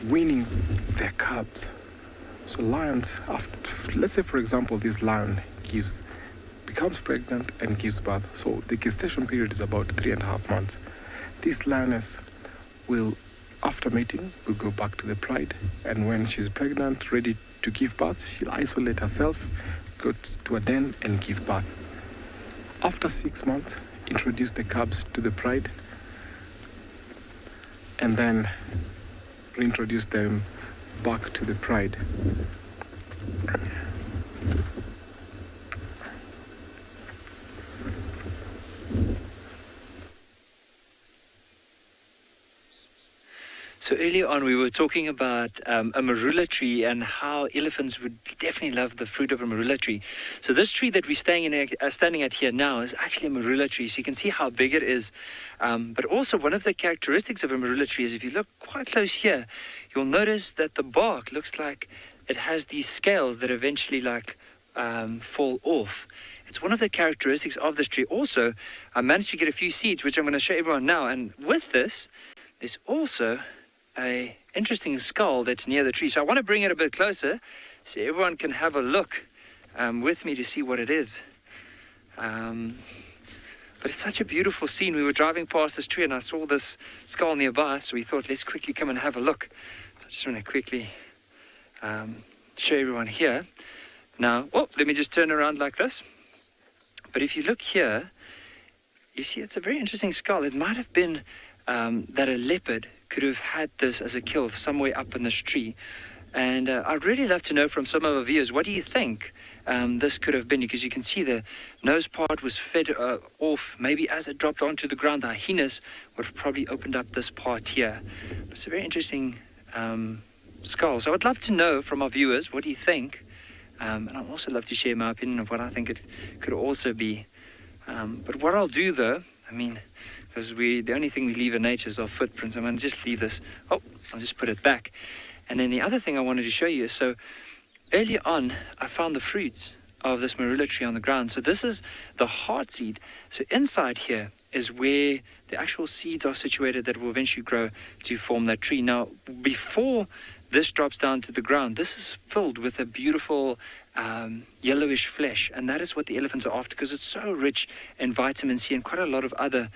weaning their cubs. So lions, after, let's say for example, this lion becomes pregnant and gives birth. So the gestation period is about 3.5 months. This lioness will, after mating, will go back to the pride. And when she's pregnant, ready to give birth, she'll isolate herself, go to a den and give birth. After 6 months, introduce the cubs to the pride and then reintroduce them back to the pride.
So earlier on we were talking about a marula tree and how elephants would definitely love the fruit of a marula tree. So this tree that we're standing at here now is actually a marula tree. So you can see how big it is. But also one of the characteristics of a marula tree is if you look quite close here, you'll notice that the bark looks like it has these scales that eventually fall off. It's one of the characteristics of this tree. Also, I managed to get a few seeds, which I'm going to show everyone now. And with this, there's also a interesting skull that's near the tree. So I want to bring it a bit closer so everyone can have a look with me to see what it is. But it's such a beautiful scene. We were driving past this tree and I saw this skull nearby, so we thought, let's quickly come and have a look. I just want to quickly show everyone here. Now, let me just turn around like this. But if you look here, you see it's a very interesting skull. It might have been that a leopard could have had this as a kill somewhere up in this tree. And I'd really love to know from some of our viewers, what do you think this could have been? Because you can see the nose part was fed off. Maybe as it dropped onto the ground, the hyenas would have probably opened up this part here. But it's a very interesting skull. So I'd love to know from our viewers, what do you think? And I'd also love to share my opinion of what I think it could also be. But what I'll do though, because the only thing we leave in nature is our footprints. I'm going to just leave this. I'll just put it back. And then the other thing I wanted to show you is, so earlier on, I found the fruits of this marula tree on the ground. So this is the heart seed. So inside here is where the actual seeds are situated that will eventually grow to form that tree. Now, before this drops down to the ground, this is filled with a beautiful yellowish flesh. And that is what the elephants are after, because it's so rich in vitamin C and quite a lot of other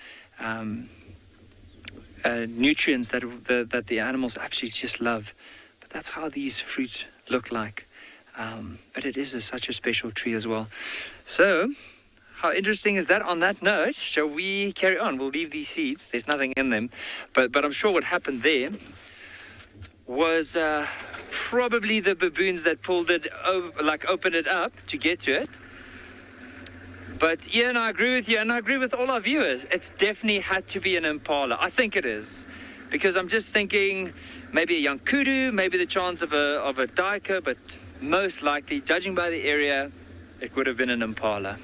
nutrients that the animals absolutely just love. But that's how these fruits look like. But it is such a special tree as well. So, how interesting is that? On that note, shall we carry on? We'll leave these seeds. There's nothing in them. But I'm sure what happened there was probably the baboons that pulled it over, opened it up to get to it. But Ian, I agree with you, and I agree with all our viewers. It's definitely had to be an impala. I think it is. Because I'm just thinking maybe a young kudu, maybe the chance of a duiker, but most likely, judging by the area, it would have been an impala.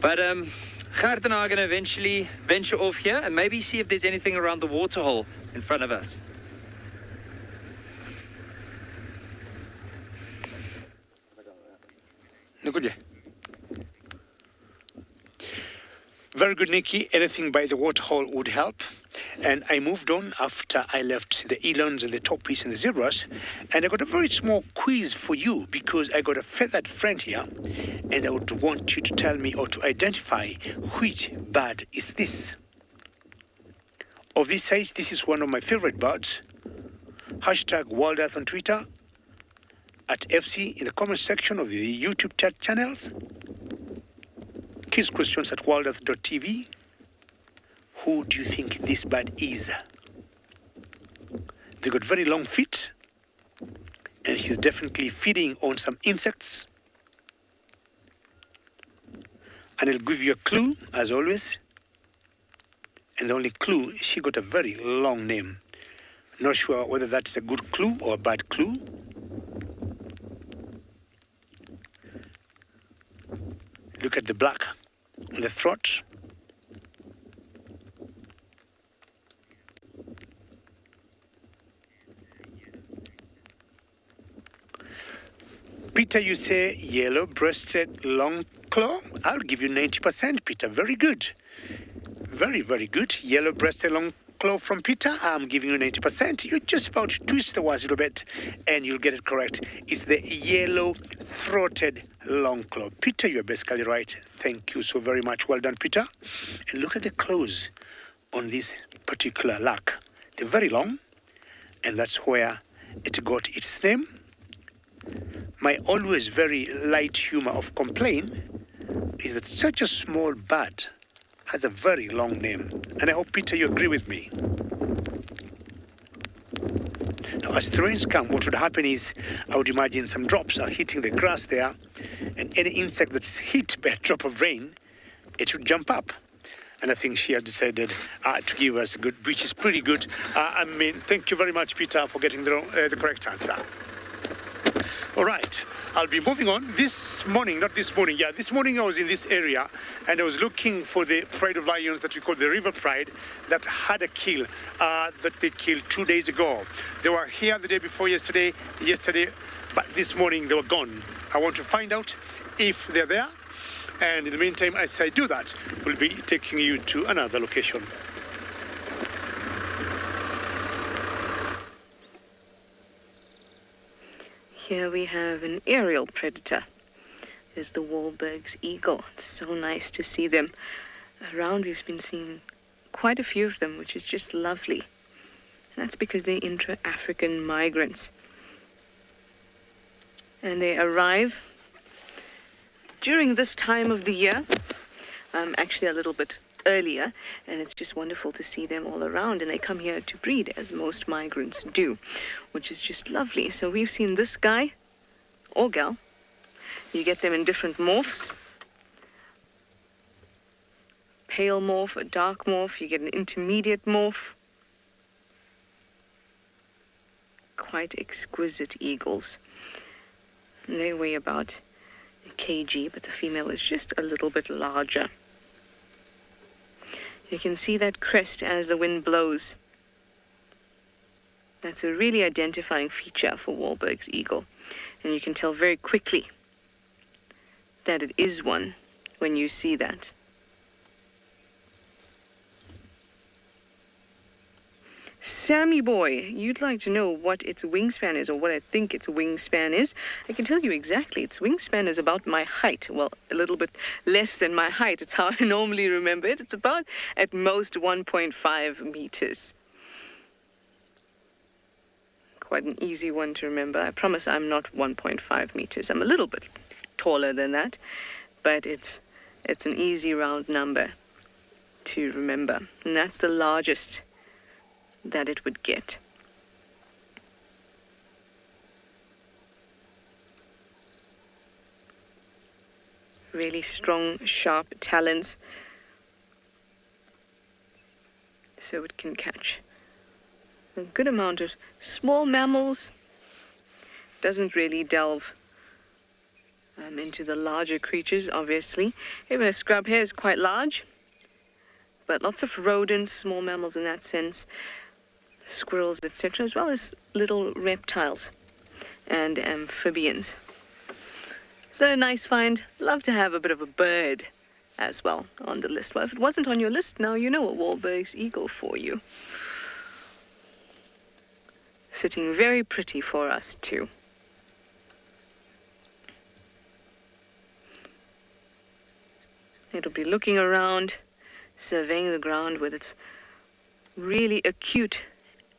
But Gert and I are going to eventually venture off here and maybe see if there's anything around the waterhole in front of us.
Very good, Nikki. Anything by the waterhole would help. And I moved on after I left the elands and the tortoise and the zebras. And I got a very small quiz for you because I got a feathered friend here. And I would want you to tell me or to identify which bird is this. Of this size, this is one of my favorite birds. Hashtag World Earth on Twitter. At FC in the comment section of the YouTube chat channels. Kids questions at worldearth.tv. Who do you think this bird is? They got very long feet, and she's definitely feeding on some insects. And I'll give you a clue, as always. And the only clue, she got a very long name. Not sure whether that's a good clue or a bad clue. Look at the black on the throat. Peter, you say yellow-breasted long claw? I'll give you 90%, Peter. Very good. Very, very good. Yellow-breasted long claw from Peter. I'm giving you 90%. You're just about to twist the words a little bit, and you'll get it correct. It's the yellow-throated long claw. Peter, you're basically right. Thank you so very much. Well done, Peter. And look at the claws on this particular lark. They're very long, and that's where it got its name. My always very light humor of complaint is that such a small bird has a very long name. And I hope, Peter, you agree with me. Now, as the rains come, what would happen is, I would imagine some drops are hitting the grass there, and any insect that's hit by a drop of rain, it should jump up. And I think she has decided to give us a good, which is pretty good. Thank you very much, Peter, for getting the correct answer. All right, I'll be moving on. This morning I was in this area and I was looking for the pride of lions that we call the river pride that had a kill that they killed 2 days ago. They were here the day before yesterday, but this morning they were gone. I want to find out if they're there, and in the meantime, as I do that, we'll be taking you to another location.
Here we have an aerial predator. There's the Wahlberg's eagle. It's so nice to see them around. We've been seeing quite a few of them, which is just lovely. And that's because they're intra-African migrants. And they arrive during this time of the year, actually a little bit earlier, and it's just wonderful to see them all around, and they come here to breed, as most migrants do, which is just lovely. So we've seen this guy or gal. You get them in different morphs. Pale morph, a dark morph, you get an intermediate morph. Quite exquisite eagles. And they weigh about a kg, but the female is just a little bit larger. You can see that crest as the wind blows. That's a really identifying feature for Wahlberg's eagle. And you can tell very quickly that it is one when you see that. Sammy boy, you'd like to know what its wingspan is, or what I think its wingspan is. I can tell you exactly. Its wingspan is about my height. Well, a little bit less than my height. It's how I normally remember it. It's about, at most, 1.5 meters. Quite an easy one to remember. I promise I'm not 1.5 meters. I'm a little bit taller than that, but it's an easy round number to remember. And that's the largest that it would get. Really strong, sharp talons, so it can catch a good amount of small mammals. Doesn't really delve into the larger creatures, obviously. Even a scrub hare is quite large, but lots of rodents, small mammals in that sense, squirrels, etc., as well as little reptiles and amphibians. Is that a nice find? Love to have a bit of a bird as well on the list. Well, if it wasn't on your list, now you know a Wahlberg's eagle for you. Sitting very pretty for us too. It'll be looking around, surveying the ground with its really acute,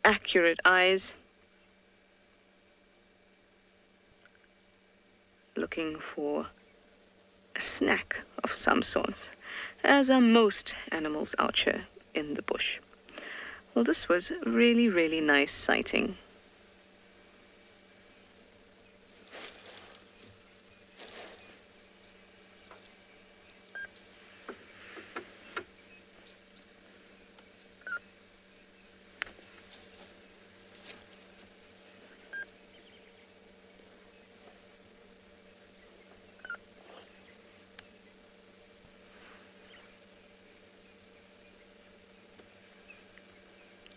accurate eyes, looking for a snack of some sort, as are most animals out here in the bush. Well, this was a really, really nice sighting.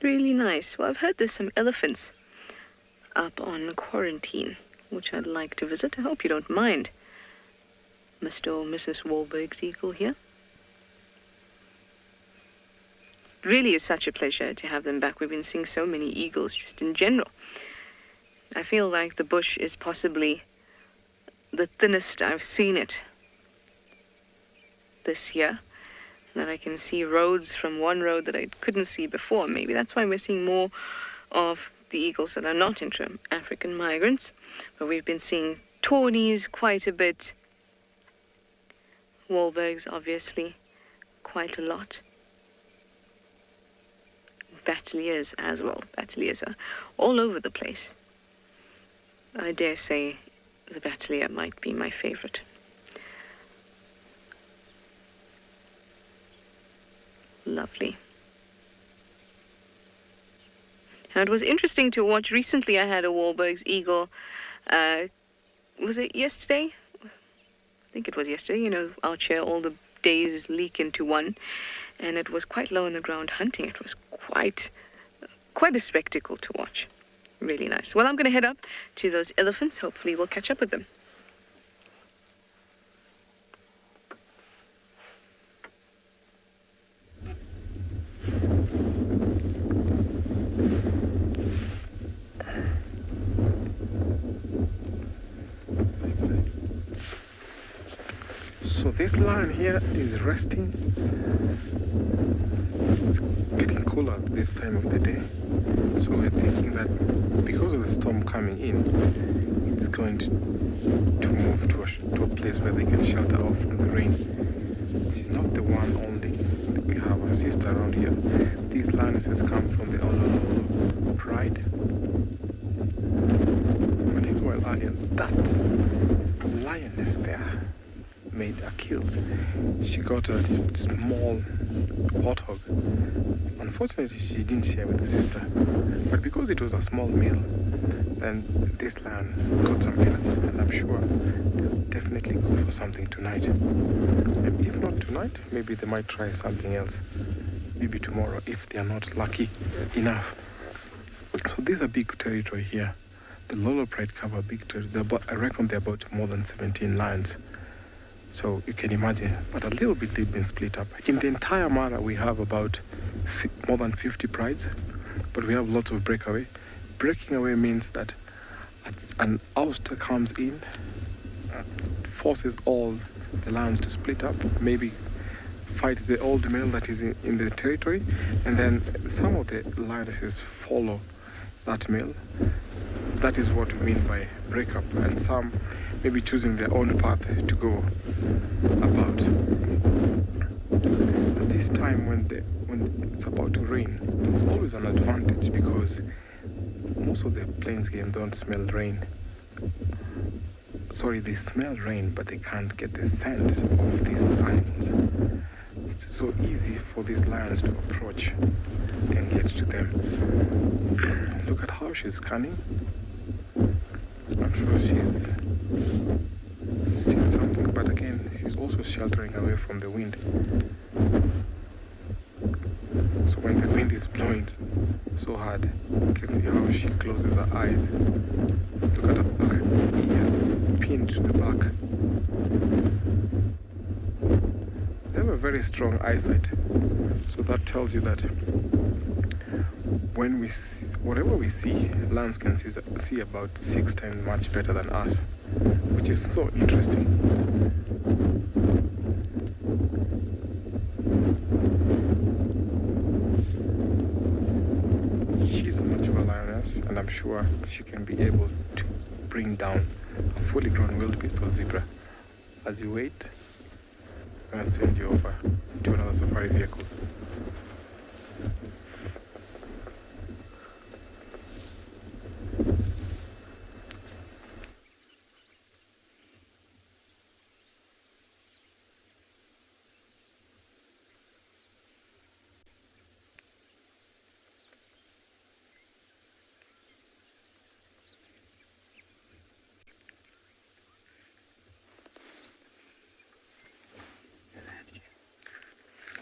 Really nice. Well, I've heard there's some elephants up on quarantine, which I'd like to visit. I hope you don't mind, Mr. or Mrs. Wahlberg's eagle here. It really is such a pleasure to have them back. We've been seeing so many eagles just in general. I feel like the bush is possibly the thinnest I've seen it this year. That I can see roads from one road that I couldn't see before. Maybe that's why we're seeing more of the eagles that are not intra-African migrants. But we've been seeing tawnies quite a bit. Wahlbergs, obviously, quite a lot. Batteliers as well. Batteliers are all over the place. I dare say the battelier might be my favorite. Lovely. And it was interesting to watch. Recently I had a Wahlberg's eagle. Was it yesterday? I think it was yesterday. You know, out here all the days leak into one. And it was quite low on the ground hunting. It was quite a spectacle to watch. Really nice. Well, I'm going to head up to those elephants. Hopefully we'll catch up with them.
So this lion here is resting. It's getting cooler this time of the day. So we're thinking that because of the storm coming in, it's going to move to a place where they can shelter off from the rain. She's not the one only. We have a sister around here. These lionesses come from the Olo pride. When I go earlier, that lioness there made a kill. She got a small warthog. Unfortunately, she didn't share with the sister. But because it was a small meal, then this lion got some energy, and I'm sure they'll definitely go for something tonight. And if not tonight, maybe they might try something else. Maybe tomorrow, if they are not lucky enough. So this is a big territory here. The Lolo Pride cover a big territory. I reckon they're about more than 17 lions. So you can imagine, but a little bit they've been split up. In the entire Mara, we have about more than 50 prides, but we have lots of breakaway. Breaking away means that an ouster comes in, forces all the lions to split up, maybe fight the old male that is in the territory, and then some of the lionesses follow that male. That is what we mean by breakup, and some maybe choosing their own path to go about. At this time when it's about to rain, it's always an advantage because most of the plains game don't smell rain. Sorry, they smell rain, but they can't get the scent of these animals. It's so easy for these lions to approach and get to them. Look at how she's scanning. I'm sure she's seen something, but again, she's also sheltering away from the wind. So when the wind is blowing so hard, you can see how she closes her eyes. Look at her ears pinned to the back. They have a very strong eyesight. So that tells you that when whatever we see, lions can see about 6 times much better than us, which is so interesting. She's a mature lioness, and I'm sure she can be able to bring down a fully grown wildebeest or zebra. As you wait, I'm going to send you over to another safari vehicle.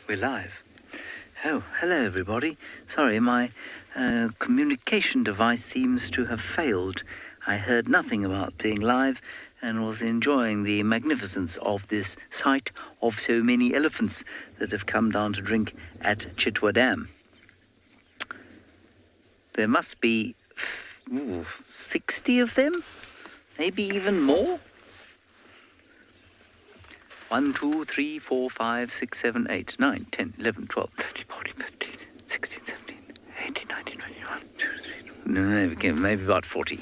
We're live. Oh, hello everybody. Sorry, my communication device seems to have failed. I heard nothing about being live and was enjoying the magnificence of this sight of so many elephants that have come down to drink at Chitwa Dam. There must be 60 of them, maybe even more. 1, 2, 3, 4, 5, 6, 7, 8, 9, 10, 11, 12, 13, 14, 15, 16, 17, 18, 19, 21, 2, 3, maybe about 40,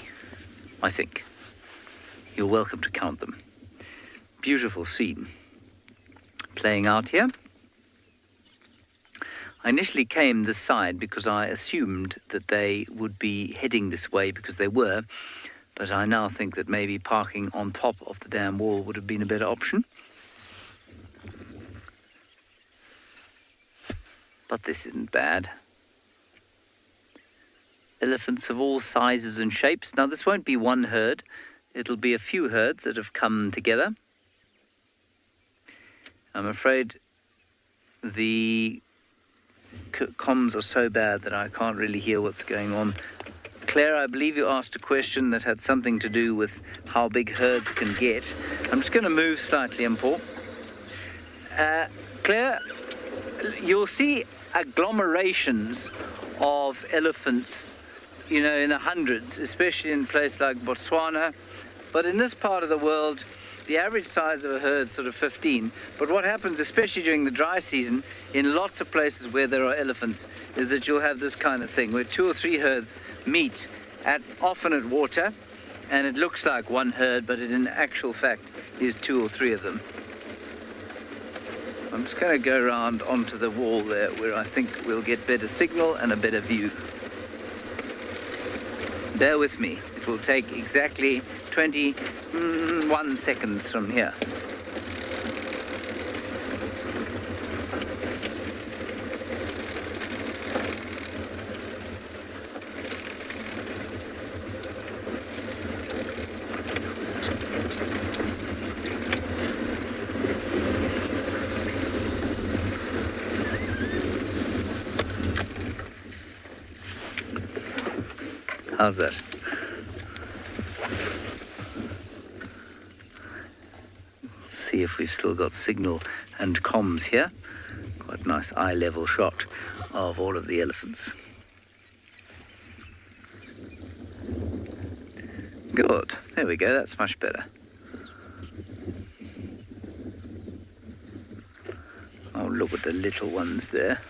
I think. You're welcome to count them. Beautiful scene playing out here. I initially came this side because I assumed that they would be heading this way because they were, but I now think that maybe parking on top of the dam wall would have been a better option. But this isn't bad. Elephants of all sizes and shapes. Now this won't be one herd, it'll be a few herds that have come together. I'm afraid the comms are so bad that I can't really hear what's going on. Claire, I believe you asked a question that had something to do with how big herds can get. I'm just going to move slightly, Paul. Claire, you'll see agglomerations of elephants, you know, in the hundreds, especially in places like Botswana. But in this part of the world, the average size of a herd is sort of 15. But what happens, especially during the dry season, in lots of places where there are elephants, is that you'll have this kind of thing, where 2 or 3 herds meet, often at water, and it looks like one herd, but it in actual fact is 2 or 3 of them. I'm just going to go around onto the wall there, where I think we'll get better signal and a better view. Bear with me. It will take exactly 21 seconds from here. How's that? See if we've still got signal and comms here. Quite a nice eye-level shot of all of the elephants. Good. There we go. That's much better. Oh, look at the little ones there.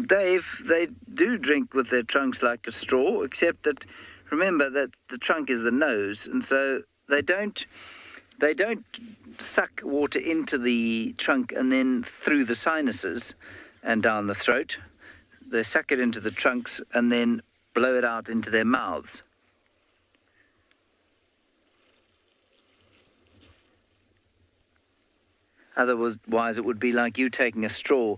Dave, they do drink with their trunks like a straw, except that, remember that the trunk is the nose, and so they don't suck water into the trunk and then through the sinuses and down the throat. They suck it into the trunks and then blow it out into their mouths. Otherwise, it would be like you taking a straw,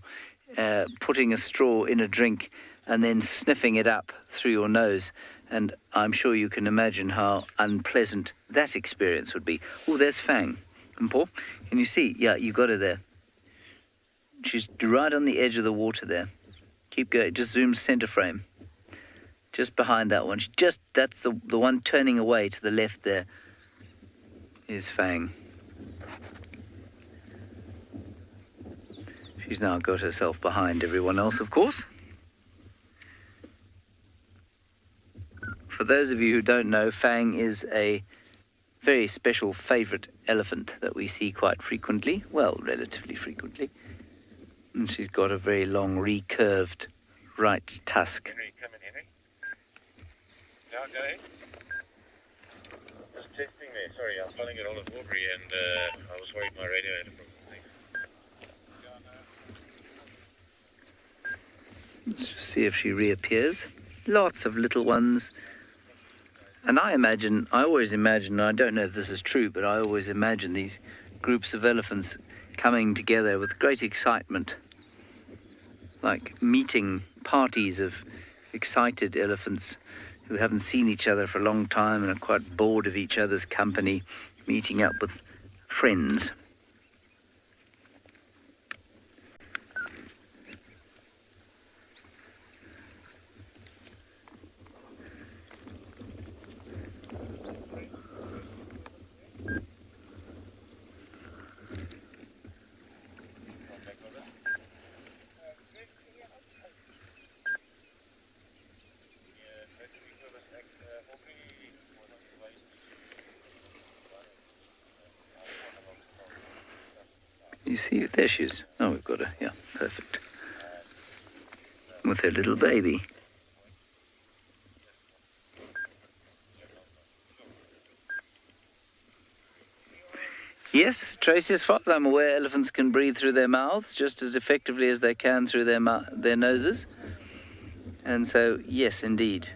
putting a straw in a drink and then sniffing it up through your nose. And I'm sure you can imagine how unpleasant that experience would be. Oh, there's Fang. And Paul, can you see? Yeah, you got her there. She's right on the edge of the water there. Keep going. Just zoom center frame. Just behind that one. That's the one turning away to the left there is Fang. She's now got herself behind everyone else, of course. For those of you who don't know, Fang is a very special favourite elephant that we see quite frequently. Well, relatively frequently. And she's got a very long, recurved right tusk.
Henry, come in, Henry. Now, go ahead. Just testing there. Sorry, I was calling it all of Aubrey and I was worried my radio had a problem.
Let's just see if she reappears. Lots of little ones. And I always imagine, I don't know if this is true, but I always imagine these groups of elephants coming together with great excitement. Like meeting parties of excited elephants who haven't seen each other for a long time and are quite bored of each other's company, meeting up with friends. You see, there she is. Oh, we've got her. Yeah, perfect. With her little baby. Yes, Tracy, as far as I'm aware, elephants can breathe through their mouths just as effectively as they can through their noses. And so, yes, indeed,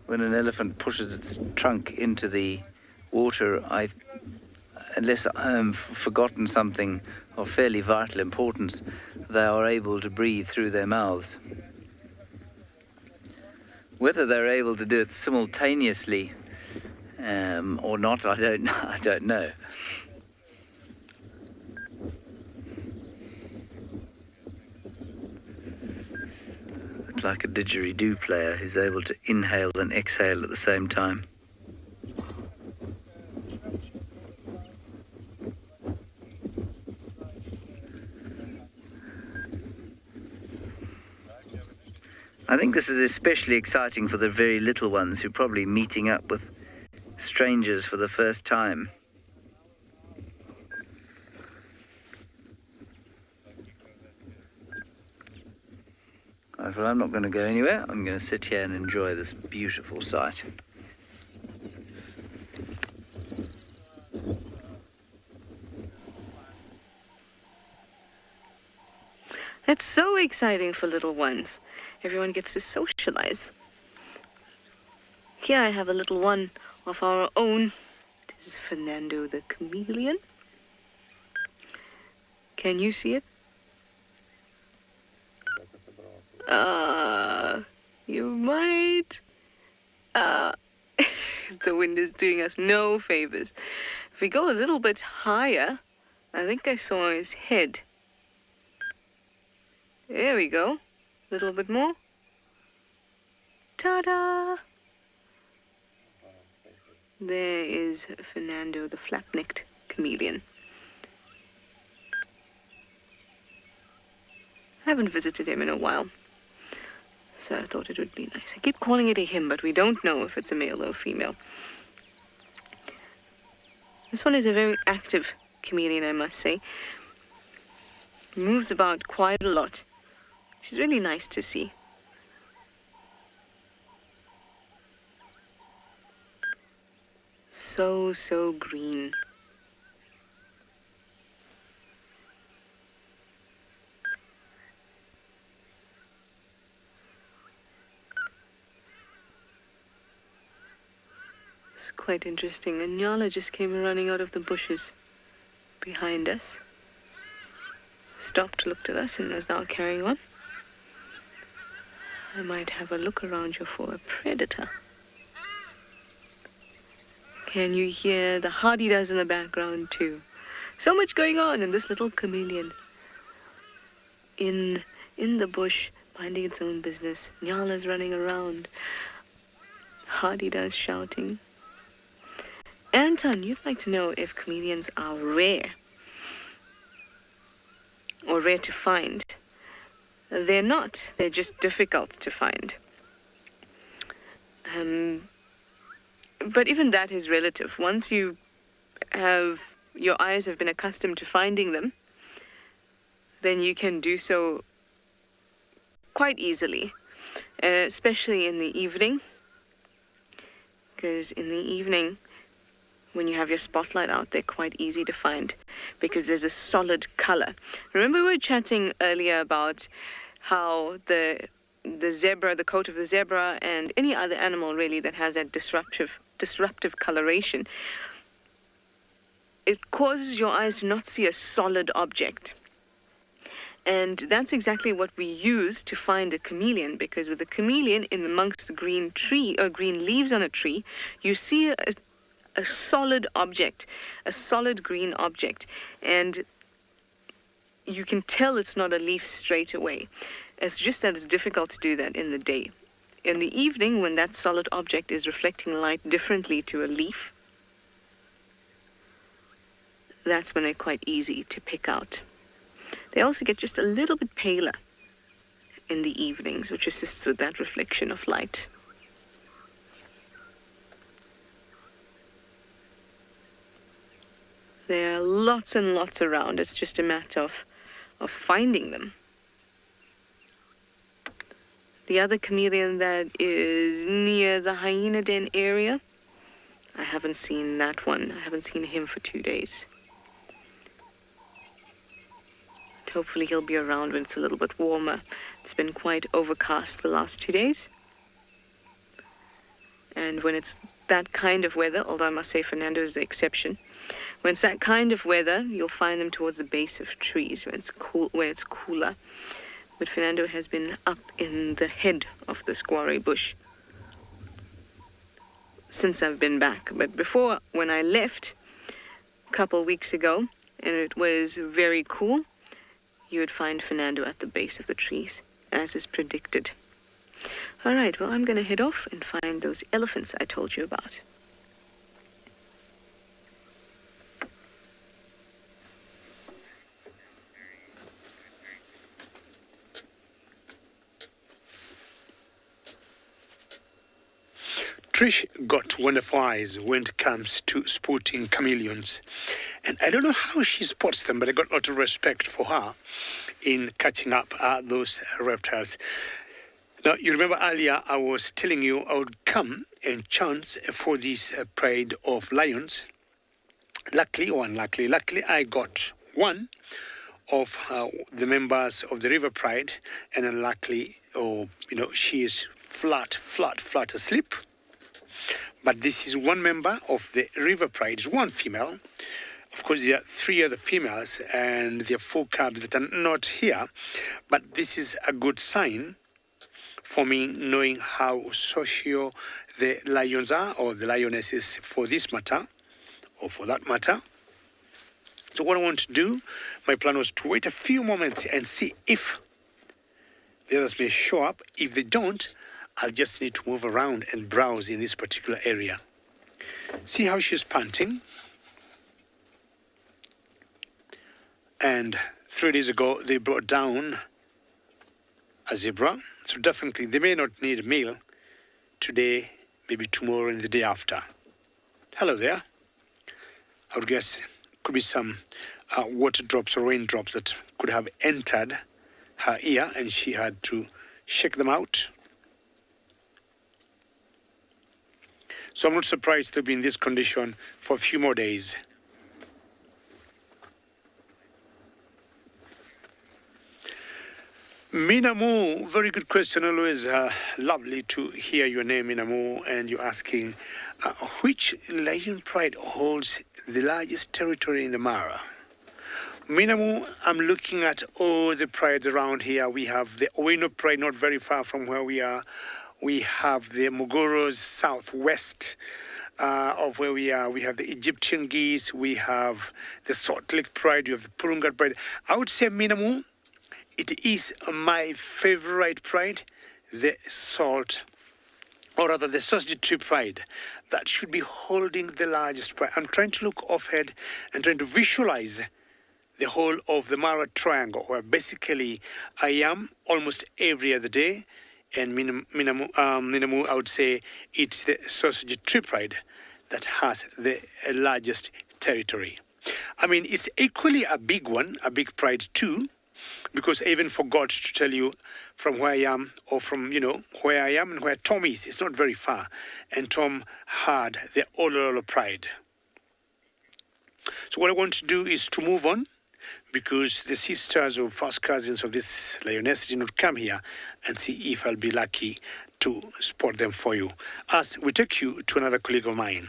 when an elephant pushes its trunk into the water, unless I've forgotten something of fairly vital importance, they are able to breathe through their mouths. Whether they're able to do it simultaneously or not, I don't know. It's like a didgeridoo player who's able to inhale and exhale at the same time. I think this is especially exciting for the very little ones who are probably meeting up with strangers for the first time. Well, I'm not going to go anywhere. I'm going to sit here and enjoy this beautiful sight.
It's so exciting for little ones. Everyone gets to socialize. Here I have a little one of our own. This is Fernando the chameleon. Can you see it? You might. The wind is doing us no favors. If we go a little bit higher, I think I saw his head. There we go. A little bit more. Ta-da! There is Fernando, the flap-necked chameleon. I haven't visited him in a while, so I thought it would be nice. I keep calling it a him, but we don't know if it's a male or female. This one is a very active chameleon, I must say. He moves about quite a lot. She's really nice to see. So green. It's quite interesting. And Nyala just came running out of the bushes behind us. Stopped, looked at us, and is now carrying on. I might have a look around you for a predator. Can you hear the hardy-does in the background too? So much going on in this little chameleon. In the bush, minding its own business. Nyala's running around. Hardy-does shouting. Anton, you'd like to know if chameleons are rare. Or rare to find. They're not. They're just difficult to find. But even that is relative. Once your eyes have been accustomed to finding them, then you can do so quite easily, especially in the evening. Because in the evening, when you have your spotlight out, they're quite easy to find because there's a solid color. Remember we were chatting earlier about how the zebra, the coat of the zebra, and any other animal really that has that disruptive coloration, it causes your eyes to not see a solid object. And that's exactly what we use to find a chameleon, because with the chameleon in amongst the green tree or green leaves on a tree, you see a solid object, a solid green object, and you can tell it's not a leaf straight away. It's just that it's difficult to do that in the day. In the evening, when that solid object is reflecting light differently to a leaf, that's when they're quite easy to pick out. They also get just a little bit paler in the evenings, which assists with that reflection of light. There are lots and lots around. It's just a matter of finding them. The other chameleon that is near the hyena den area, I haven't seen that one. I haven't seen him for 2 days. But hopefully he'll be around when it's a little bit warmer. It's been quite overcast the last 2 days. And when it's that kind of weather, although I must say Fernando is the exception, when it's that kind of weather, you'll find them towards the base of trees when it's cool, where it's cooler. But Fernando has been up in the head of the square bush since I've been back. But before, when I left a couple of weeks ago, and it was very cool, you would find Fernando at the base of the trees, as is predicted. All right, well, I'm going to head off and find those elephants I told you about.
Trish got wonderful eyes when it comes to spotting chameleons. And I don't know how she spots them, but I got a lot of respect for her in catching up those reptiles. Now, you remember earlier I was telling you I would come and chance for this pride of lions. Luckily, I got one of the members of the River Pride, and unluckily, she is flat asleep. But this is one member of the River Pride, it's one female. Of course, there are 3 other females, and there are 4 cubs that are not here. But this is a good sign for me, knowing how social the lions are, or the lionesses for this matter, or for that matter. So what I want to do, my plan was to wait a few moments and see if the others may show up. If they don't, I'll just need to move around and browse in this particular area. See how she's panting. And 3 days ago, they brought down a zebra. So definitely, they may not need a meal today, maybe tomorrow and the day after. Hello there. I would guess could be some water drops or raindrops that could have entered her ear, and she had to shake them out. So I'm not surprised to be in this condition for a few more days. Minamu, very good question. Always lovely to hear your name, Minamu, and you're asking which lion pride holds the largest territory in the Mara? Minamu, I'm looking at all the prides around here. We have the Owino pride not very far from where we are. We have the Muguros southwest of where we are. We have the Egyptian geese. We have the Salt Lake pride. You have the Purungat pride. I would say, Minamu, it is my favorite pride, the salt, or rather the sausage tree pride. That should be holding the largest pride. I'm trying to look offhead and trying to visualize the whole of the Mara Triangle, where basically I am almost every other day. And Minamu, I would say it's the sausage tree pride that has the largest territory. I mean, it's equally a big one, a big pride too, because I even forgot to tell you from where I am, or from, where I am and where Tom is. It's not very far. And Tom had the Ololo pride. So what I want to do is to move on, because the sisters or first cousins of this lioness did not come here, and see if I'll be lucky to spot them for you, as we take you to another colleague of mine.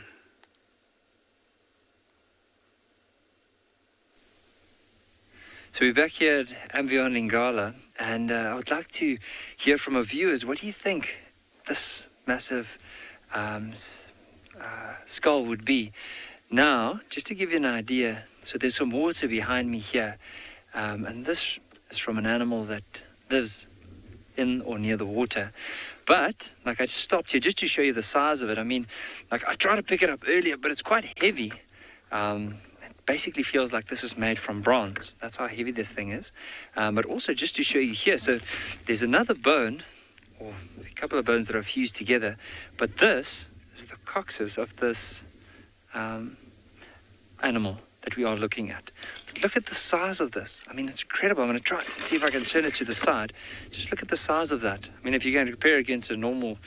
So we're back here at Ambion Lingala, and I would like to hear from our viewers. What do you think this massive skull would be. Now, just to give you an idea, so there's some water behind me here, and this is from an animal that lives in or near the water. But, like, I stopped here just to show you the size of it. I mean, like, I tried to pick it up earlier, but it's quite heavy. It basically feels like this is made from bronze. That's how heavy this thing is. But also, just to show you here, so there's another bone, or a couple of bones that are fused together, but this is the coccyx of this animal that we are looking at. But look at the size of this. I mean, it's incredible. I'm going to try and see if I can turn it to the side. Just look at the size of that. I mean, if you're going to compare it against a normal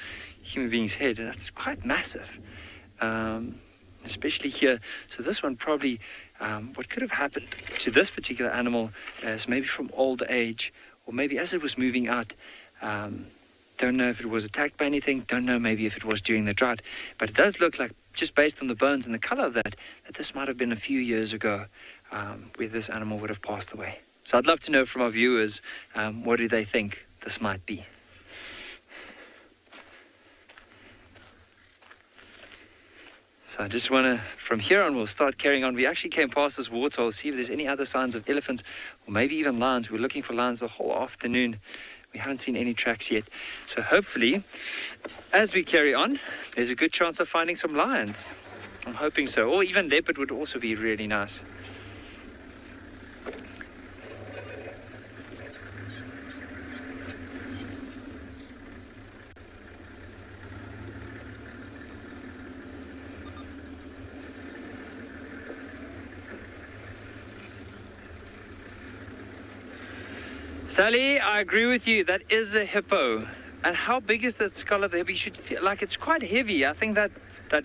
human being's head, that's quite massive. Especially here. So this one probably, what could have happened to this particular animal is maybe from old age, or maybe as it was moving out, don't know if it was attacked by anything, don't know maybe if it was during the drought, but it does look like, just based on the bones and the color of that this might have been a few years ago where this animal would have passed away. So I'd love to know from our viewers, what do they think this might be? So I just want to, from here on, we'll start carrying on. We actually came past this waterhole, see if there's any other signs of elephants, or maybe even lions. We're looking for lions the whole afternoon. We haven't seen any tracks yet. So hopefully, as we carry on, there's a good chance of finding some lions. I'm hoping so. Or even leopard would also be really nice. Sally, I agree with you. That is a hippo. And how big is that skull of the hippo? You should feel like it's quite heavy. I think that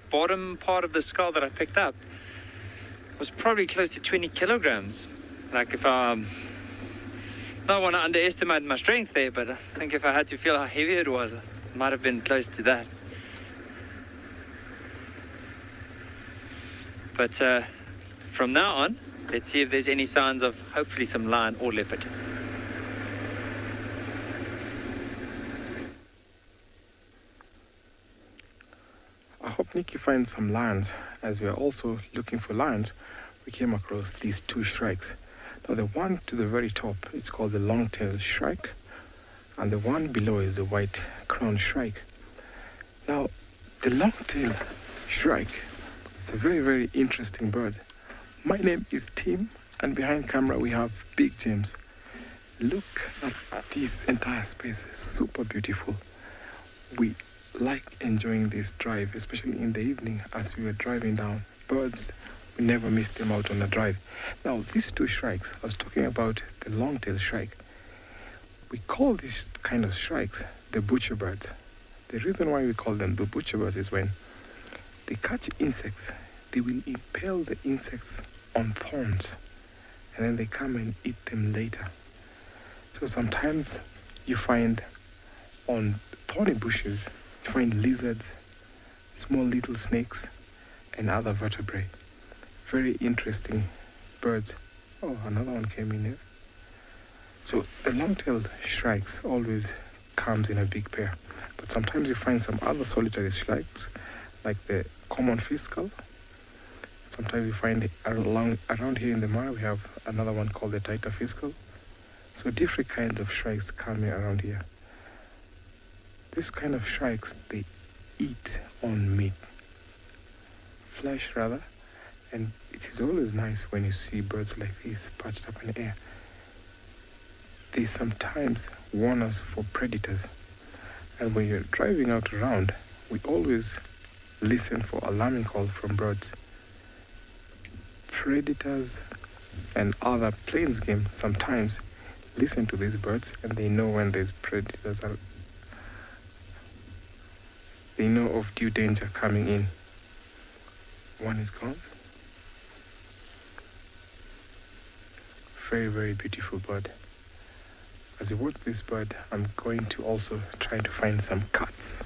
bottom part of the skull that I picked up was probably close to 20 kilograms. Like if I don't want to underestimate my strength there, but I think if I had to feel how heavy it was, it might have been close to that. But from now on, let's see if there's any signs of hopefully some lion or leopard.
I hope Nikki finds some lions. As we are also looking for lions, we came across these two shrikes. Now the one to the very top, it's called the long-tailed shrike, and the one below is the white-crowned shrike. Now the long-tailed shrike, it's a very, very interesting bird. My name is Tim, and behind camera we have Big James. Look at this entire space, super beautiful. We like enjoying this drive, especially in the evening as we were driving down. Birds, we never miss them out on a drive. Now, these two shrikes, I was talking about the long-tailed shrike. We call these kind of shrikes the butcher birds. The reason why we call them the butcher birds is when they catch insects, they will impale the insects on thorns, and then they come and eat them later. So sometimes you find on thorny bushes, you find lizards, small little snakes, and other vertebrae. Very interesting birds. Oh, another one came in here. So the long-tailed shrikes always comes in a big pair. But sometimes you find some other solitary shrikes, like the common fish skull. Sometimes you find around here in the Mara, we have another one called the tighter fish skull. So different kinds of shrikes come around here. This kind of shrikes, they eat on meat, flesh rather, and it is always nice when you see birds like this perched up in the air. They sometimes warn us for predators, and when you're driving out around, we always listen for alarming calls from birds. Predators and other plains game sometimes listen to these birds, and they know when these predators are. They know of due danger coming in. One is gone. Very, very beautiful bird. As I watch this bird, I'm going to also try to find some cats.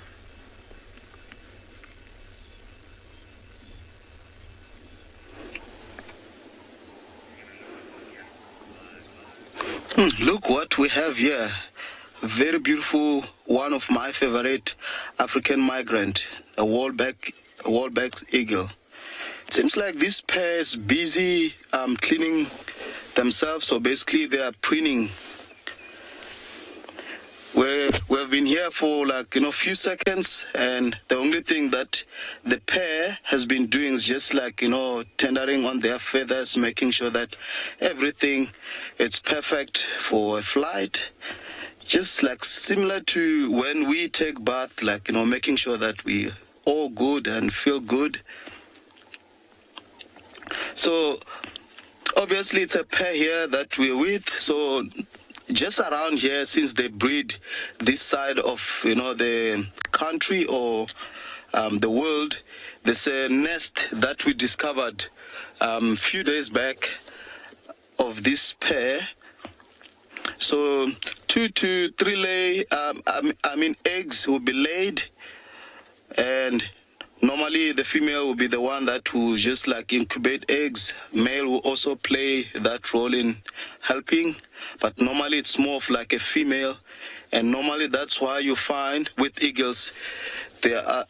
Look what we have here. Very beautiful, one of my favorite African migrant, a wallback wallback eagle. It seems like this pair is busy cleaning themselves, so basically they are preening. We've been here for few seconds, and the only thing that the pair has been doing is just tendering on their feathers, making sure that everything is perfect for a flight. Just similar to when we take bath, making sure that we all good and feel good. So obviously it's a pair here that we're with, so just around here, since they breed this side of the country or the world, there's a nest that we discovered a few days back of this pair. So 2 to 3 eggs will be laid, and normally the female will be the one that will just incubate eggs. Male will also play that role in helping, but normally it's more of a female, and normally that's why you find with eagles there are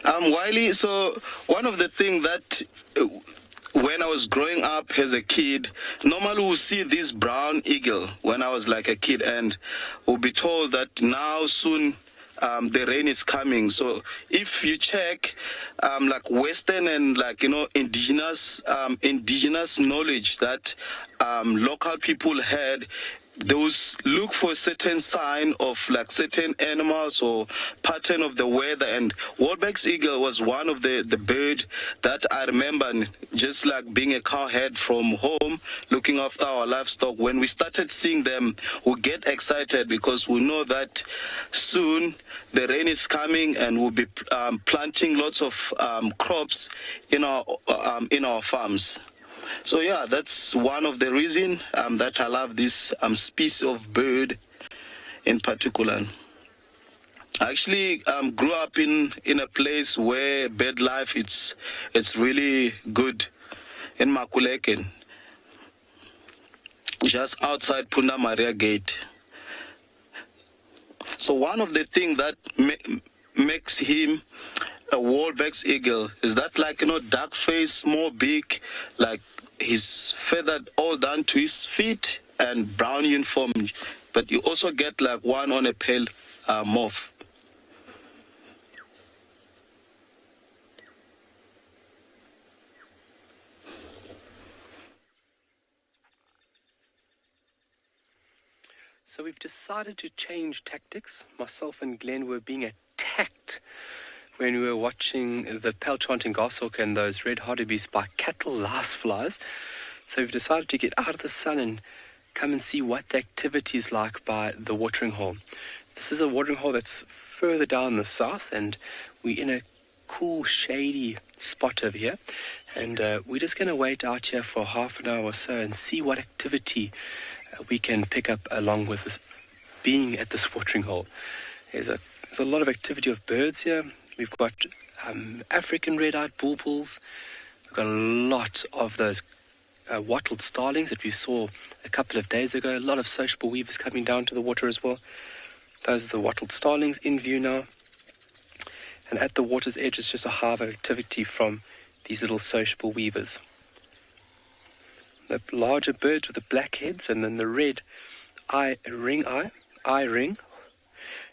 Wiley, so one of the things that when I was growing up as a kid, normally we'll see this brown eagle when I was a kid, and we'll be told that now soon the rain is coming. So if you check Western and indigenous knowledge that local people had, those look for a certain sign of certain animals or pattern of the weather, and wallback eagle was one of the bird that I remember just being a cowhead from home, looking after our livestock. When we started seeing them, we get excited because we know that soon the rain is coming and we'll be planting lots of crops in our farms. So yeah, that's one of the reasons that I love this species of bird in particular. I actually grew up in a place where bird life it's really good, in Makuleke, just outside Punda Maria Gate. So one of the things that makes him a wallback eagle is that dark face, more big, he's feathered all down to his feet and brown uniform, but you also get one on a pale mauve.
So we've decided to change tactics. Myself and Glenn were being attacked when we were watching the pale chanting goshawk and those red hartebeest by cattle louse flies. So we've decided to get out of the sun and come and see what the activity is like by the watering hole. This is a watering hole that's further down the south, and we're in a cool, shady spot over here. And we're just going to wait out here for half an hour or so and see what activity we can pick up along with this, being at this watering hole. There's a lot of activity of birds here. We've got African red-eyed bulbuls. We've got a lot of those wattled starlings that we saw a couple of days ago. A lot of sociable weavers coming down to the water as well. Those are the wattled starlings in view now. And at the water's edge is just a hive of activity from these little sociable weavers. The larger birds with the black heads, and then the red eye ring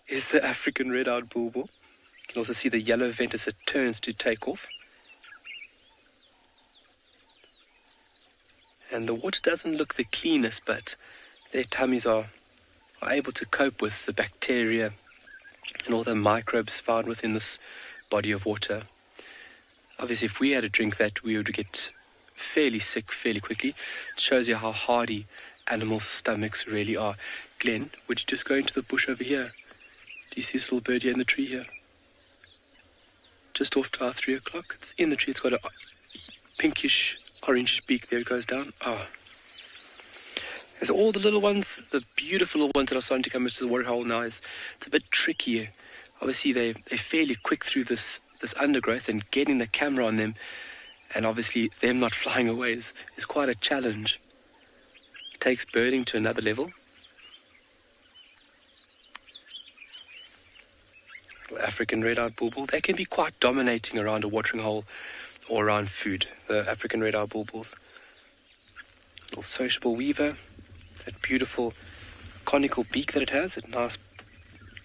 is the African red-eyed bulbul. You can also see the yellow vent as it turns to take off. And the water doesn't look the cleanest, but their tummies are able to cope with the bacteria and all the microbes found within this body of water. Obviously, if we had to drink that, we would get fairly sick fairly quickly. It shows you how hardy animals' stomachs really are. Glenn, would you just go into the bush over here? Do you see this little bird here in the tree here? Just off to our 3 o'clock. It's in the tree. It's got a pinkish, orangish beak. There it goes down. Oh. There's all the little ones, the beautiful little ones that are starting to come into the water hole now. It's a bit tricky. Obviously, they're fairly quick through this undergrowth, and getting the camera on them, and obviously them not flying away is quite a challenge. It takes birding to another level. African red-eyed bulbul. They can be quite dominating around a watering hole or around food, the African red-eyed bulbuls. Little sociable weaver, that beautiful conical beak that it has, a nice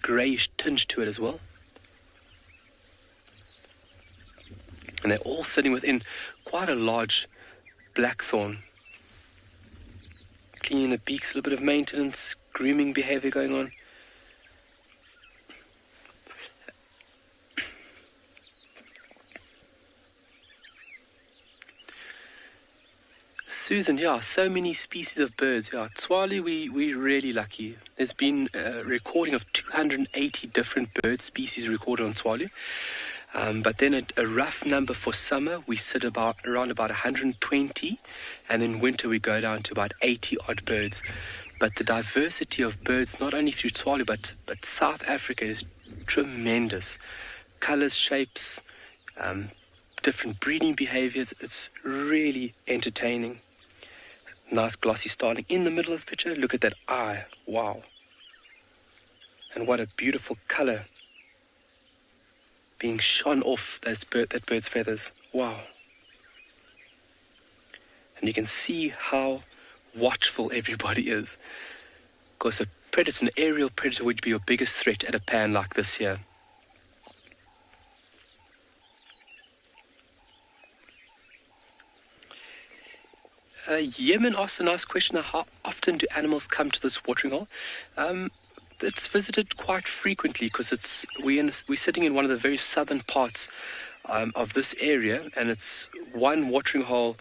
greyish tinge to it as well. And they're all sitting within quite a large blackthorn. Cleaning the beaks, a little bit of maintenance, grooming behavior going on. Susan, yeah, so many species of birds. Yeah, Tswalu, we're really lucky. There's been a recording of 280 different bird species recorded on Tswalu. But then a rough number for summer, we sit around about 120, and in winter we go down to about 80 odd birds. But the diversity of birds, not only through Tswalu, but South Africa is tremendous. Colors, shapes, different breeding behaviors. It's really entertaining. Nice glossy starling in the middle of the picture. Look at that eye. Wow. And what a beautiful color being shone off that bird's feathers. Wow. And you can see how watchful everybody is. Of course, a predator, an aerial predator, would be your biggest threat at a pan like this here. Yemen asked a nice question: how often do animals come to this watering hole? It's visited quite frequently because we're sitting in one of the very southern parts of this area, and it's one watering hole,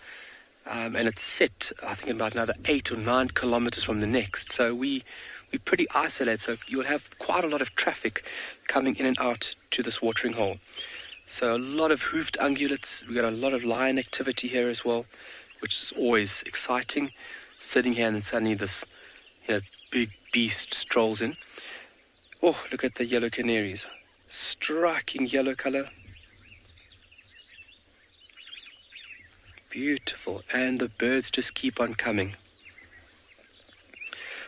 and it's set, I think, about another 8 or 9 kilometers from the next. So we're pretty isolated. So you'll have quite a lot of traffic coming in and out to this watering hole. So a lot of hoofed ungulates. We've got a lot of lion activity here as well, which is always exciting. Sitting here and then suddenly this, big beast strolls in. Oh, look at the yellow canaries. Striking yellow color. Beautiful. And the birds just keep on coming.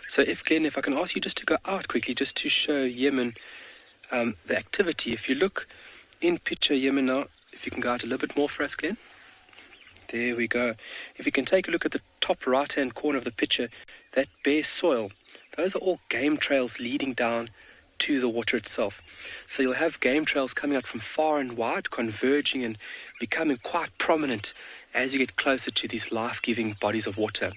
So Glenn, if I can ask you just to go out quickly, just to show Yemen the activity. If you look in picture Yemen now, if you can go out a little bit more for us, Glenn. There we go. If you can take a look at the top right-hand corner of the picture, that bare soil, those are all game trails leading down to the water itself. So you'll have game trails coming out from far and wide, converging and becoming quite prominent as you get closer to these life-giving bodies of water.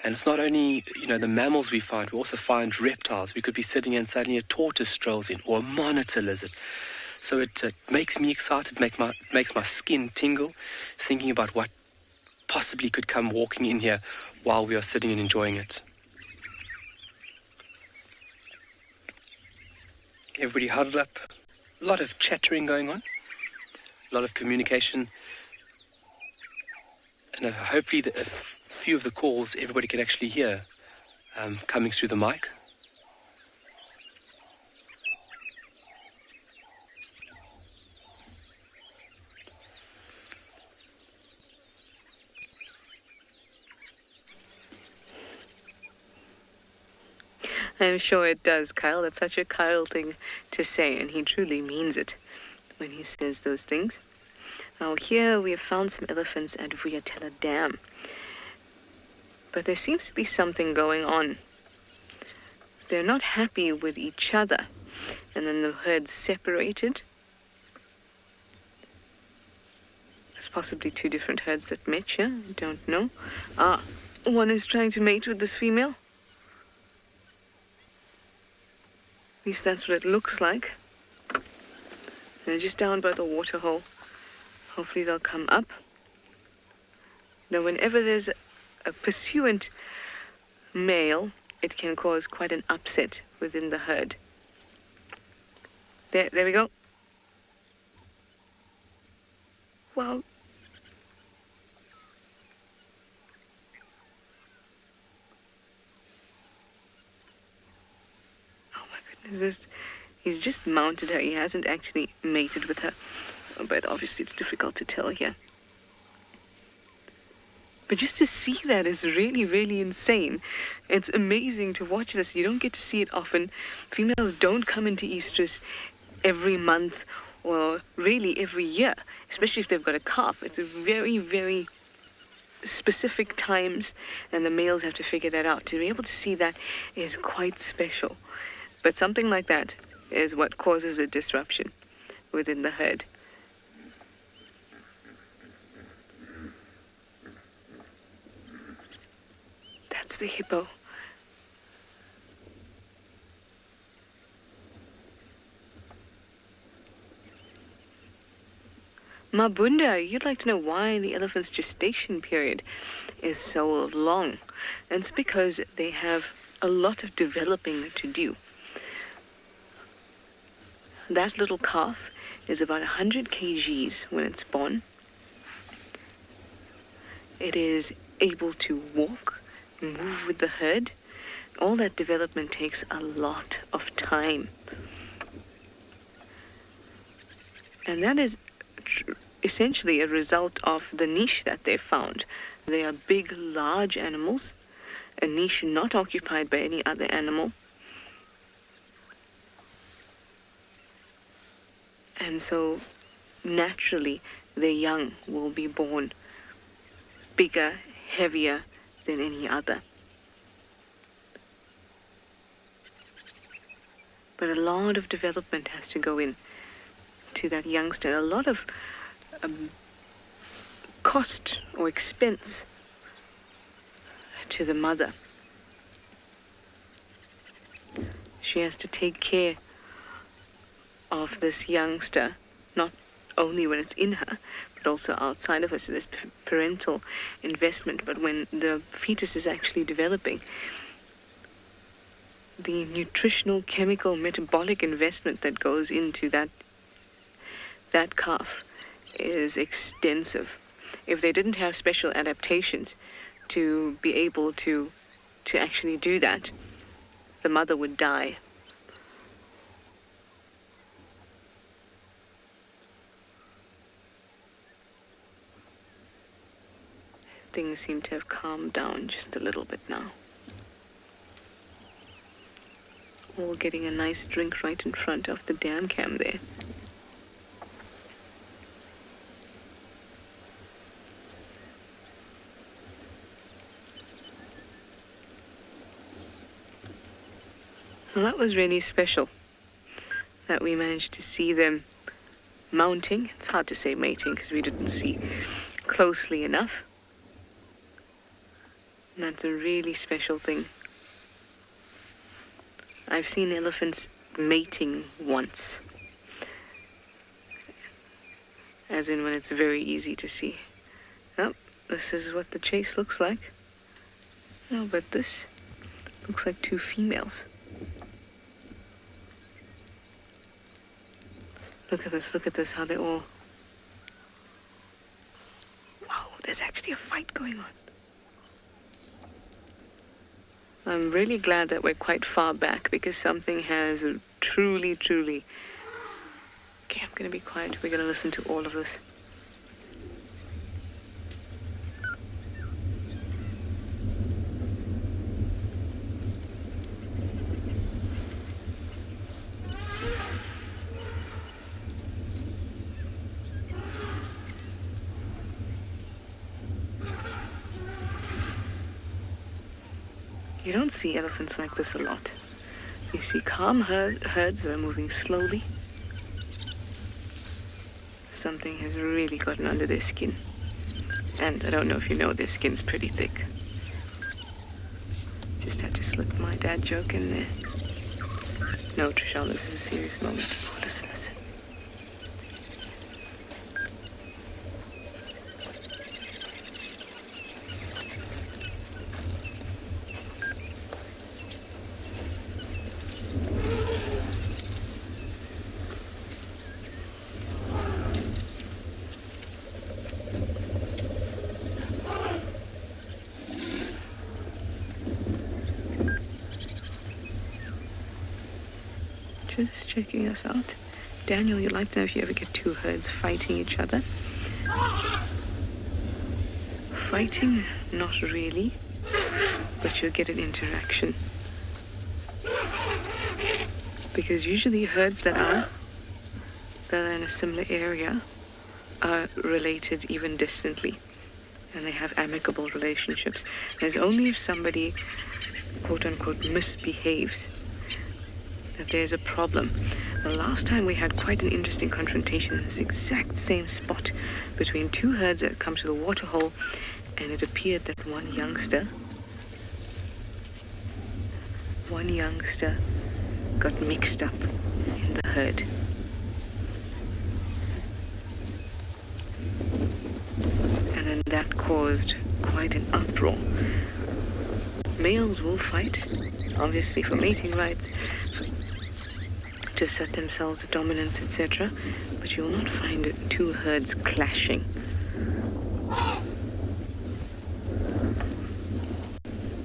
And it's not only, the mammals we find, we also find reptiles. We could be sitting here and suddenly a tortoise strolls in, or a monitor lizard. So it makes me excited, makes my skin tingle, thinking about what possibly could come walking in here while we are sitting and enjoying it. Everybody huddled up, a lot of chattering going on, a lot of communication, and hopefully a few of the calls everybody can actually hear coming through the mic.
I'm sure it does, Kyle. That's such a Kyle thing to say, and he truly means it when he says those things. Now here we have found some elephants at Vuyatela Dam. But there seems to be something going on. They're not happy with each other. And then the herd's separated. There's possibly 2 different herds that met here. I don't know. One is trying to mate with this female. At least that's what it looks like. And they're just down by the water hole. Hopefully they'll come up. Now, whenever there's a pursuant male, it can cause quite an upset within the herd. There we go. Well, oh my goodness, he's just mounted her. He hasn't actually mated with her, but obviously it's difficult to tell here. But just to see that is really, really insane. It's amazing to watch this. You don't get to see it often. Females don't come into estrus every month or really every year, especially if they've got a calf. It's a very, very specific times, and the males have to figure that out. To be able to see that is quite special. But something like that is what causes a disruption within the herd. That's the hippo. Mabunda, you'd like to know why the elephant's gestation period is so long. And it's because they have a lot of developing to do. That little calf is about 100 kgs when it's born. It is able to walk, move with the herd. All that development takes a lot of time. And that is essentially a result of the niche that they found. They are big, large animals, a niche not occupied by any other animal. And so, naturally, their young will be born bigger, heavier than any other. But a lot of development has to go in to that youngster. A lot of cost or expense to the mother. She has to take care of this youngster, not only when it's in her, but also outside of her. So there's parental investment. But when the fetus is actually developing, the nutritional, chemical, metabolic investment that goes into that calf is extensive. If they didn't have special adaptations to be able to actually do that, the mother would die. Things seem to have calmed down just a little bit now. All getting a nice drink right in front of the dam cam there. Well, that was really special that we managed to see them mounting. It's hard to say mating because we didn't see closely enough. And that's a really special thing. I've seen elephants mating once. As in when it's very easy to see. Oh, this is what the chase looks like. Oh, but this looks like two females. Look at this, how they all... Wow, there's actually a fight going on. I'm really glad that we're quite far back because something has truly... Okay, I'm going to be quiet. We're going to listen to all of this. You don't see elephants like this a lot. You see calm herds that are moving slowly. Something has really gotten under their skin. And I don't know if you know, their skin's pretty thick. Just had to slip my dad joke in there. No, Trishala, this is a serious moment. Listen. Just checking us out. Daniel, you'd like to know if you ever get two herds fighting each other? Fighting? Not really. But you'll get an interaction. Because usually herds that are that are in a similar area are related even distantly, and they have amicable relationships. There's only if somebody, quote-unquote, misbehaves that there's a problem. The last time we had quite an interesting confrontation in this exact same spot between two herds that had come to the waterhole, and it appeared that one youngster got mixed up in the herd. And then that caused quite an uproar. Males will fight, obviously, for mating rights, to assert themselves dominance, etc. But you will not find two herds clashing.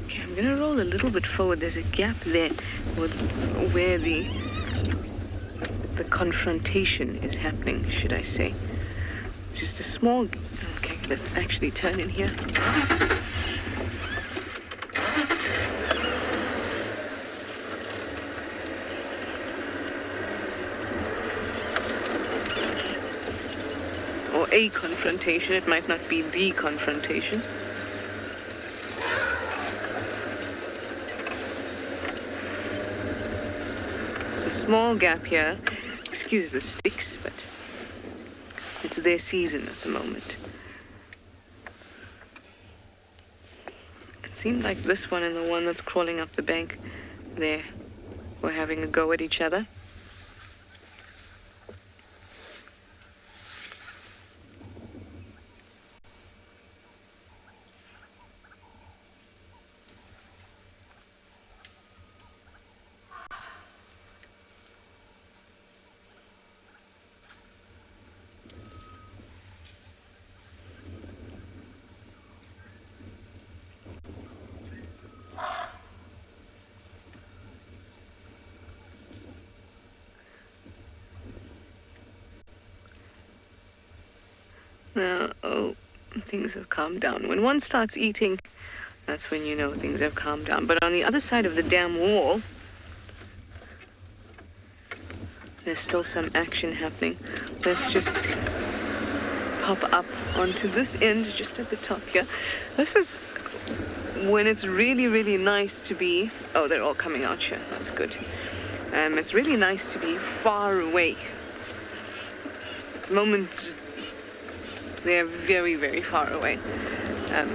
Okay, I'm going to roll a little bit forward. There's a gap there where the confrontation is happening, should I say. Just a small... Okay, let's actually turn in here. Or a confrontation. It might not be the confrontation. There's a small gap here. Excuse the sticks, but it's their season at the moment. It seemed like this one and the one that's crawling up the bank there were having a go at each other. Now, things have calmed down. When one starts eating, that's when you know things have calmed down. But on the other side of the dam wall, there's still some action happening. Let's just pop up onto this end, just at the top here. This is when it's really, really nice to be... Oh, they're all coming out here. That's good. It's really nice to be far away. At the moment... They're very, very far away.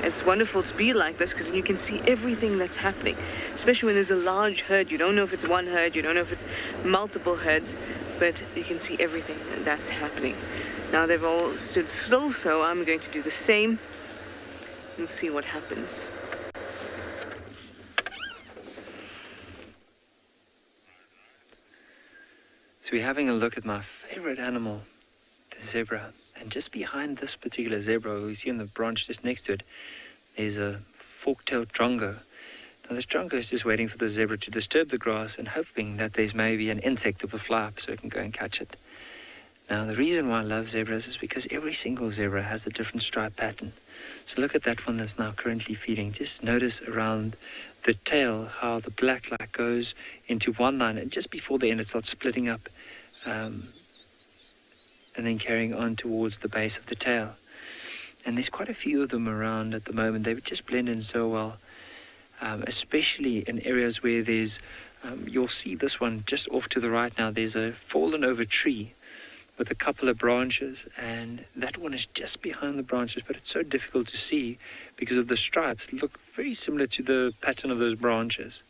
It's wonderful to be like this because you can see everything that's happening, especially when there's a large herd. You don't know if it's one herd, you don't know if it's multiple herds, but you can see everything that's happening. Now they've all stood still, so I'm going to do the same and see what happens.
So we're having a look at my favorite animal, the zebra. And just behind this particular zebra, we see on the branch just next to it, there's a fork-tailed drongo. Now this drongo is just waiting for the zebra to disturb the grass and hoping that there's maybe an insect that will fly up so it can go and catch it. Now the reason why I love zebras is because every single zebra has a different stripe pattern. So look at that one that's now currently feeding. Just notice around the tail how the black light goes into one line, and just before the end it starts splitting up. And then carrying on towards the base of the tail. And there's quite a few of them around at the moment. They would just blend in so well, especially in areas where there's, you'll see this one just off to the right now, there's a fallen over tree with a couple of branches, and that one is just behind the branches, but it's so difficult to see because of the stripes look very similar to the pattern of those branches.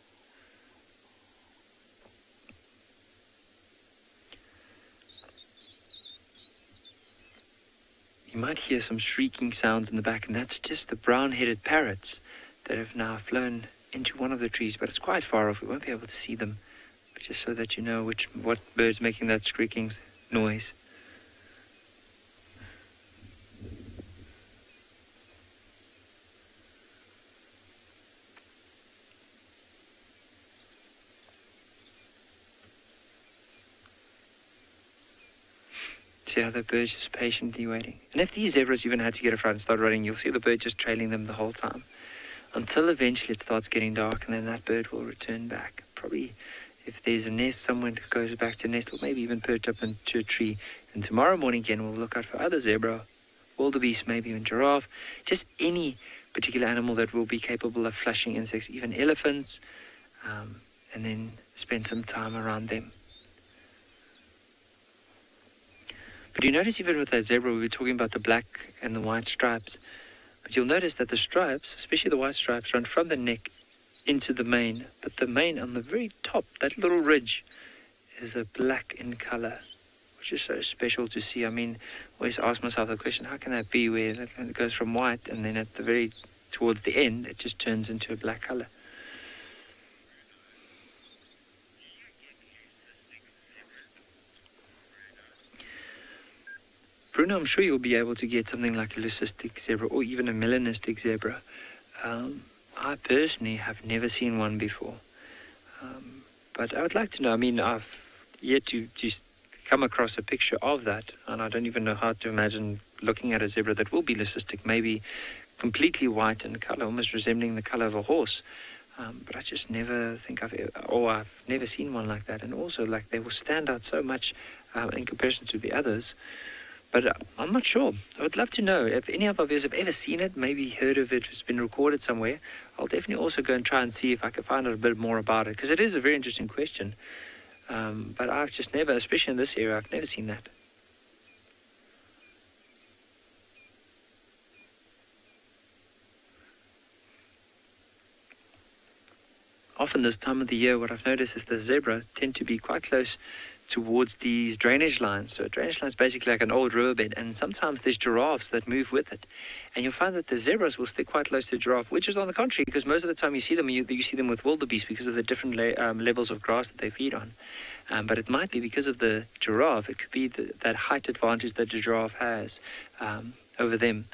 You might hear some shrieking sounds in the back, and that's just the brown-headed parrots that have now flown into one of the trees, but it's quite far off. We won't be able to see them, but just so that you know what bird's making that squeaking noise. See how the bird's just patiently waiting. And if these zebras even had to get a front and start running, you'll see the bird just trailing them the whole time. Until eventually it starts getting dark, and then that bird will return back. Probably if there's a nest, someone goes back to nest, or maybe even perch up into a tree. And tomorrow morning again, we'll look out for other zebra, wildebeest, maybe even giraffe, just any particular animal that will be capable of flushing insects, even elephants, and then spend some time around them. But you notice even with that zebra, we were talking about the black and the white stripes, but you'll notice that the stripes, especially the white stripes, run from the neck into the mane, but the mane on the very top, that little ridge, is a black in color, which is so special to see. I mean, I always ask myself the question, how can that be, where it goes from white and then at the very, towards the end, it just turns into a black color. Bruno, I'm sure you'll be able to get something like a leucistic zebra or even a melanistic zebra. I personally have never seen one before. But I would like to know, I mean, I've yet to just come across a picture of that, and I don't even know how to imagine looking at a zebra that will be leucistic, maybe completely white in color, almost resembling the color of a horse. But I just never think I've never seen one like that. And also, like, they will stand out so much in comparison to the others. But I'm not sure. I would love to know if any of our viewers have ever seen it, maybe heard of it, it's been recorded somewhere. I'll definitely also go and try and see if I can find out a bit more about it, because it is a very interesting question. But I've just never, especially in this area, I've never seen that. Often this time of the year, what I've noticed is the zebra tend to be quite close towards these drainage lines. So a drainage line is basically like an old riverbed, and sometimes there's giraffes that move with it. And you'll find that the zebras will stick quite close to the giraffe, which is on the contrary, because most of the time you see them with wildebeest because of the different levels of grass that they feed on. But it might be because of the giraffe. It could be that height advantage that the giraffe has over them.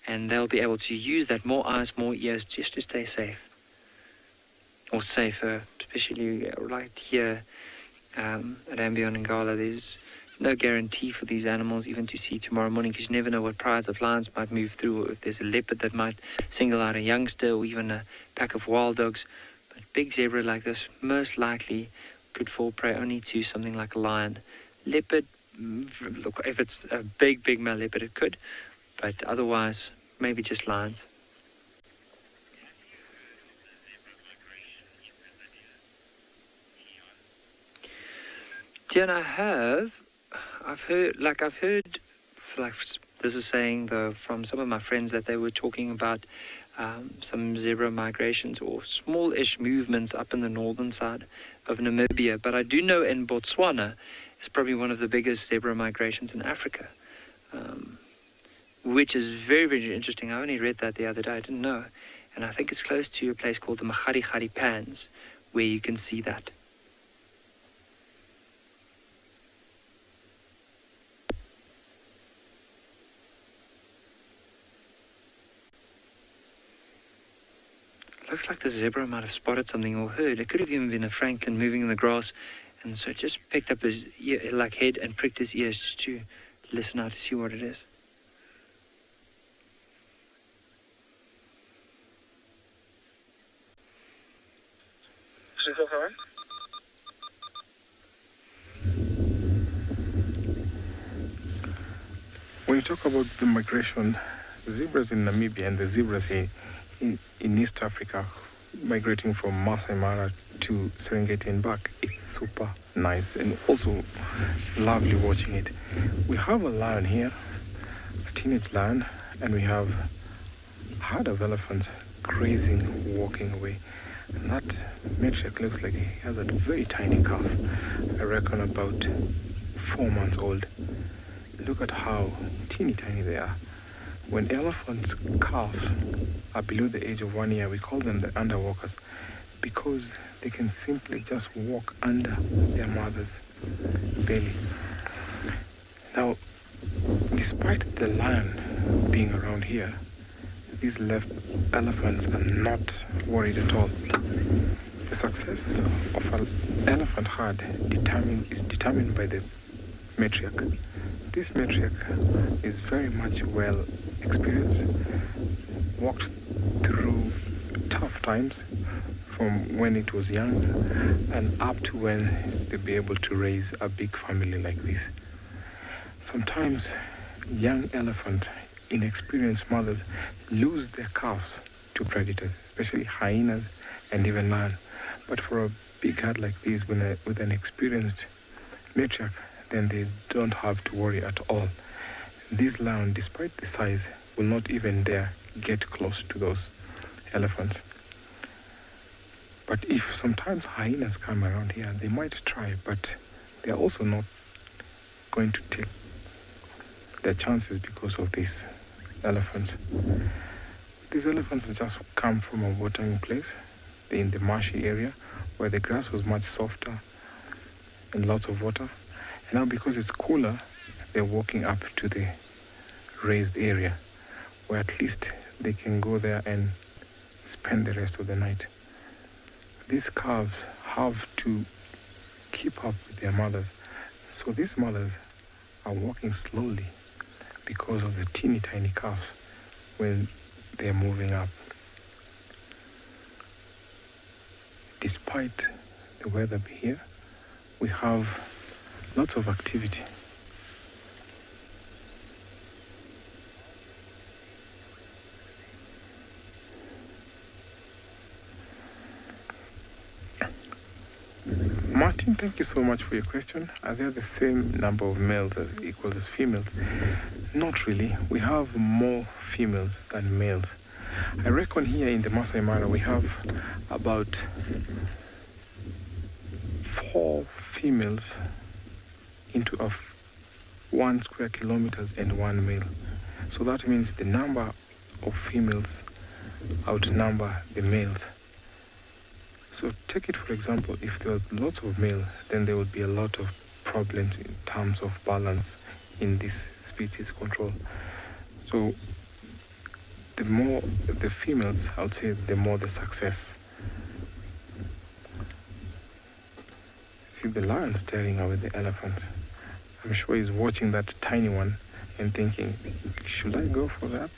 And they'll be able to use that more eyes, more ears, just to stay safe. Or safer, especially right here at Ambion and Gala. There's no guarantee for these animals even to see tomorrow morning, because you never know what prides of lions might move through, or if there's a leopard that might single out a youngster, or even a pack of wild dogs. But big zebra like this most likely could fall prey only to something like a lion. Leopard, look, if it's a big male leopard, it could, but otherwise maybe just lions. Dion, I've heard, this is saying though from some of my friends that they were talking about some zebra migrations or small-ish movements up in the northern side of Namibia. But I do know in Botswana is probably one of the biggest zebra migrations in Africa, which is very, very interesting. I only read that the other day, I didn't know. And I think it's close to a place called the Magadi Pans, where you can see that. Looks like the zebra might have spotted something or heard. It could have even been a francolin moving in the grass, and so it just picked up his ear, like head, and pricked his ears just to listen out to see what it is.
When you talk about the migration, zebras in Namibia and the zebras in East Africa migrating from Masai Mara to Serengeti and back, it's super nice and also lovely watching it. We have a lion here, a teenage lion, and we have a herd of elephants grazing, walking away. And that matriarch looks like he has a very tiny calf, I reckon about 4 months old. Look at how teeny tiny they are. When elephants' calves are below the age of 1 year, we call them the underwalkers, because they can simply just walk under their mother's belly. Now, despite the lion being around here, these elephants are not worried at all. The success of an elephant herd is determined by the matriarch. This matriarch is very much well experienced, walked through tough times from when it was young and up to when they'll be able to raise a big family like this. Sometimes young elephant, inexperienced mothers lose their calves to predators, especially hyenas and even lion. But for a big herd like this, with an experienced matriarch, then they don't have to worry at all. This lion, despite the size, will not even dare get close to those elephants. But if sometimes hyenas come around here, they might try, but they're also not going to take their chances because of these elephants. These elephants just come from a watering place. They're in the marshy area where the grass was much softer and lots of water. And now because it's cooler, they're walking up to the raised area where at least they can go there and spend the rest of the night. These calves have to keep up with their mothers. So these mothers are walking slowly because of the teeny tiny calves when they're moving up. Despite the weather here, we have lots of activity. Martin, thank you so much for your question. Are there the same number of males as equal as females? Not really. We have more females than males. I reckon here in the Masai Mara we have about 4 females into 1 square kilometers and 1 male. So that means the number of females outnumber the males. So take it for example, if there was lots of male, then there would be a lot of problems in terms of balance in this species control. So the more the females, I would say the more the success. See the lion staring away the elephant. I'm sure he's watching that tiny one and thinking, should I go for that?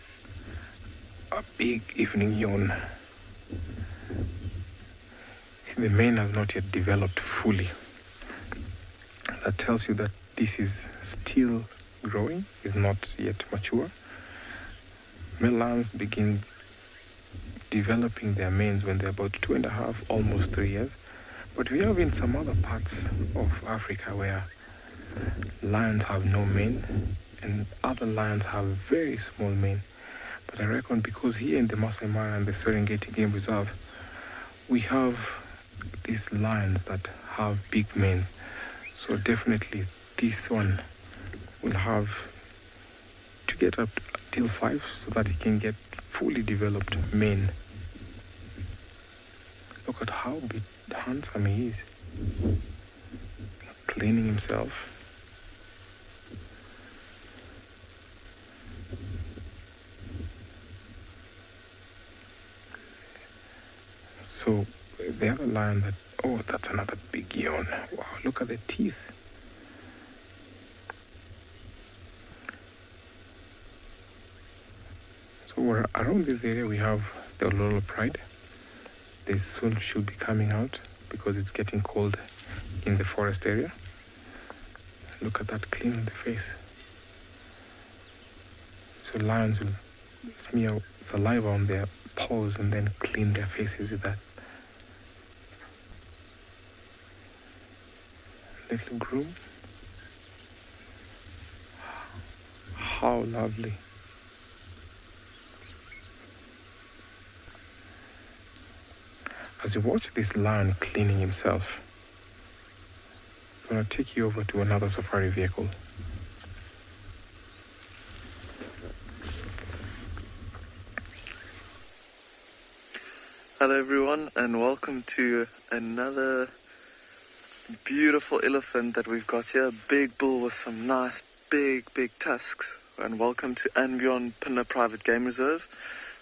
A big evening yawn. See, the mane has not yet developed fully. That tells you that this is still growing, is not yet mature. Male lions begin developing their manes when they're about 2.5, almost 3 years. But we have in some other parts of Africa where lions have no mane and other lions have very small mane. But I reckon because here in the Masai Mara and the Serengeti Game Reserve, we have these lions that have big manes. So definitely this one will have to get up till 5 so that he can get fully developed mane. Look at how big handsome he is. Cleaning himself. So the other lion that, oh, that's another big yawn. Wow, look at the teeth. So we're around this area we have the Ulolo Pride. They soon should be coming out because it's getting cold in the forest area. Look at that clean on the face. So lions will smear saliva on their paws and then clean their faces with that. Little groom. How lovely. As you watch this lion cleaning himself, I'm going to take you over to another safari vehicle.
Hello everyone and welcome to another beautiful elephant that we've got here. Big bull with some nice big tusks. And welcome to Anbion Pinner Private Game Reserve.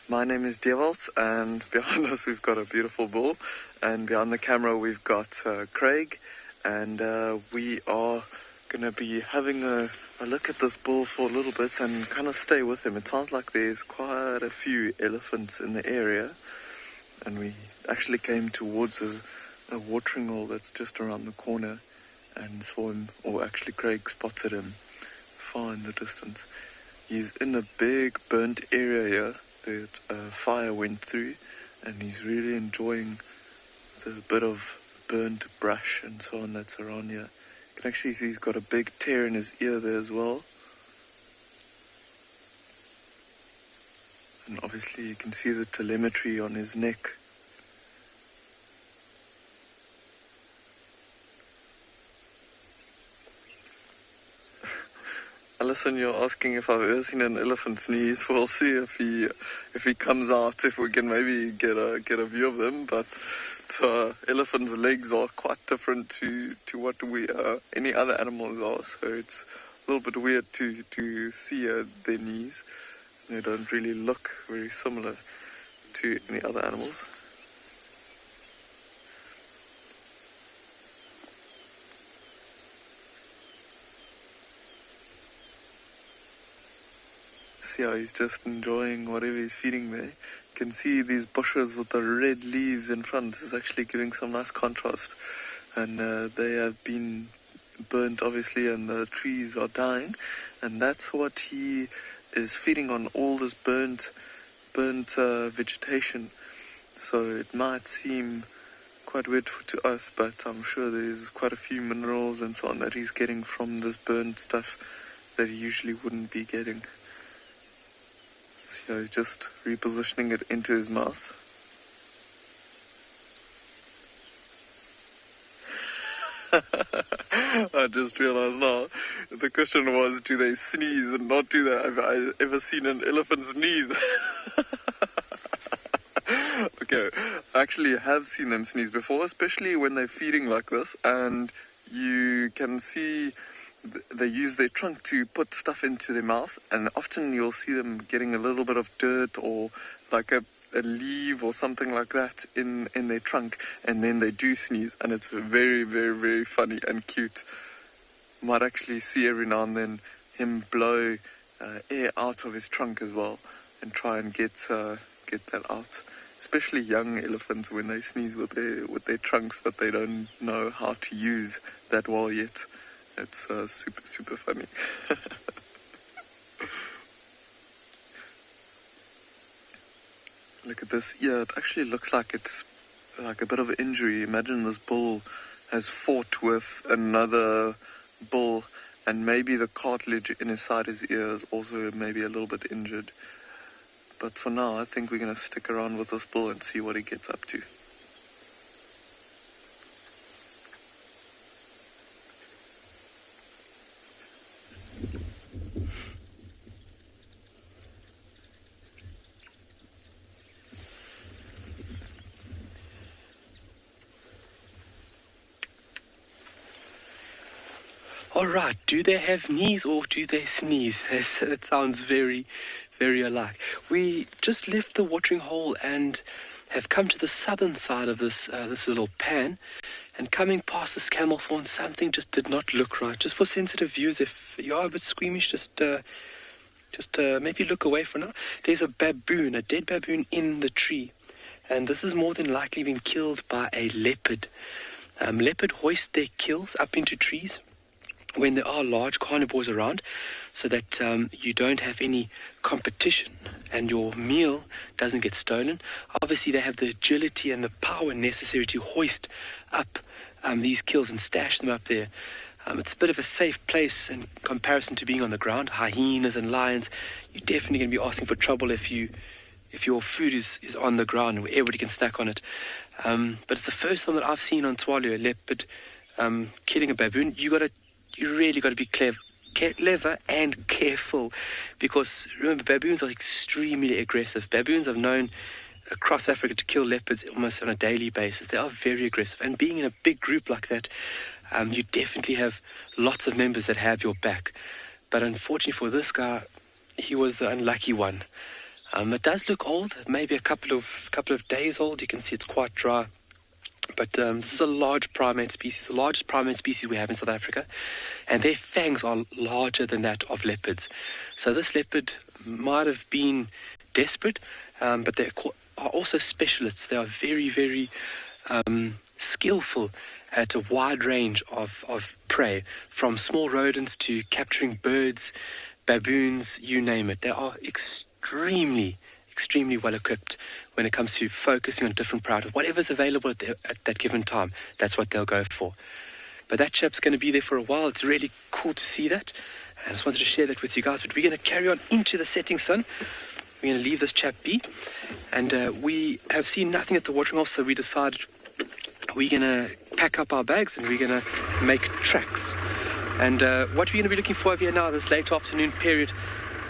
My name is Dewald and behind us we've got a beautiful bull. And behind the camera we've got Craig. And we are going to be having a look at this bull for a little bit and kind of stay with him. It sounds like there's quite a few elephants in the area. And we actually came towards a watering hole that's just around the corner and saw him, or actually Craig spotted him far in the distance. He's in a big burnt area here that fire went through, and he's really enjoying the bit of burnt brush and so on that's around here. You can actually see he's got a big tear in his ear there as well. And obviously you can see the telemetry on his neck. Alison, you're asking if I've ever seen an elephant sneeze. We'll see if he comes out, if we can maybe get a view of them. But elephants' legs are quite different to what any other animals are. So it's a little bit weird to see their knees. They don't really look very similar to any other animals. See how he's just enjoying whatever he's feeding there. You can see these bushes with the red leaves in front is actually giving some nice contrast. And they have been burnt, obviously, and the trees are dying. And that's what he is feeding on, all this burnt vegetation. So it might seem quite weird to us, but I'm sure there's quite a few minerals and so on that he's getting from this burnt stuff that he usually wouldn't be getting. So he's just repositioning it into his mouth. I just realized now, the question was, do they sneeze and not do that? Have I ever seen an elephant sneeze? Okay, I actually have seen them sneeze before, especially when they're feeding like this, and you can see they use their trunk to put stuff into their mouth, and often you'll see them getting a little bit of dirt or like a leaf or something like that in their trunk, and then they do sneeze, and it's very, very, very funny and cute. You might actually see every now and then him blow air out of his trunk as well and try and get that out. Especially young elephants, when they sneeze with their trunks that they don't know how to use that well yet. It's super, super funny. Look at this. Yeah, it actually looks like it's like a bit of an injury. Imagine this bull has fought with another bull, and maybe the cartilage in his side, his ear, is also maybe a little bit injured. But for now, I think we're going to stick around with this bull and see what he gets up to.
All right, do they have knees or do they sneeze? It sounds very, very alike. We just left the watering hole and have come to the southern side of this little pan. And coming past this camel thorn, something just did not look right. Just for sensitive viewers, if you are a bit squeamish, just maybe look away for now. There's a baboon, a dead baboon in the tree. And this is more than likely been killed by a leopard. Leopard hoist their kills up into trees when there are large carnivores around, so that you don't have any competition and your meal doesn't get stolen. Obviously, they have the agility and the power necessary to hoist up these kills and stash them up there. It's a bit of a safe place in comparison to being on the ground. Hyenas and lions, you're definitely going to be asking for trouble if your food is on the ground where everybody can snack on it. But it's the first time that I've seen on Tswalu a leopard killing a baboon. You really got to be clever and careful, because remember, baboons are extremely aggressive. Baboons are known across Africa to kill leopards almost on a daily basis. They are very aggressive, and being in a big group like that, you definitely have lots of members that have your back. But unfortunately for this guy, he was the unlucky one. It does look old, maybe a couple of days old. You can see it's quite dry. But this is a large primate species, the largest primate species we have in South Africa, and their fangs are larger than that of leopards. So this leopard might have been desperate, but are also specialists. They are very, very skillful at a wide range of prey, from small rodents to capturing birds, baboons, you name it. They are extremely well equipped when it comes to focusing on different prey. Whatever's available at that given time, that's what they'll go for. But that chap's going to be there for a while. It's really cool to see that. I just wanted to share that with you guys. But we're going to carry on into the setting sun. We're going to leave this chap be. And we have seen nothing at the watering hole, so we decided we're going to pack up our bags and we're going to make tracks. And what we're going to be looking for over here now, this late afternoon period,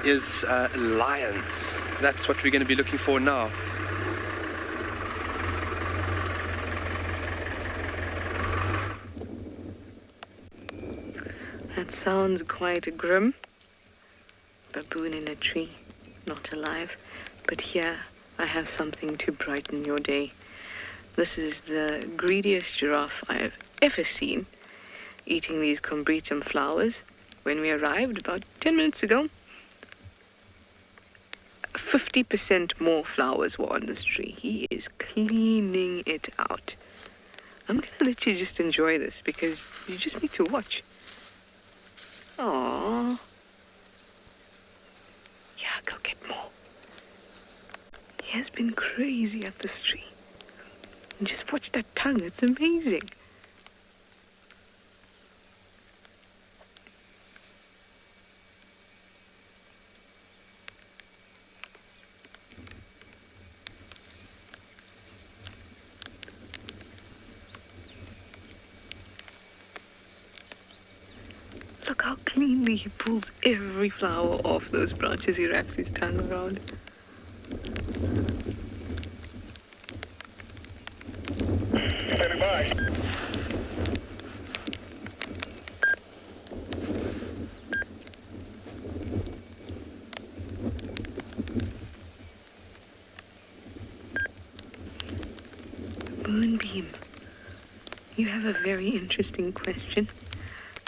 is lions. That's what we're going to be looking for now.
That sounds quite grim. Baboon in a tree, not alive. But here, I have something to brighten your day. This is the greediest giraffe I have ever seen, eating these combretum flowers. When we arrived about 10 minutes ago, 50% more flowers were on this tree. He is cleaning it out. I'm going to let you just enjoy this because you just need to watch. Aww. Yeah, go get more. He has been crazy at this tree. And just watch that tongue, it's amazing. Look how cleanly he pulls every flower off those branches. He wraps his tongue around.
Standing by.
Moonbeam, you have a very interesting question.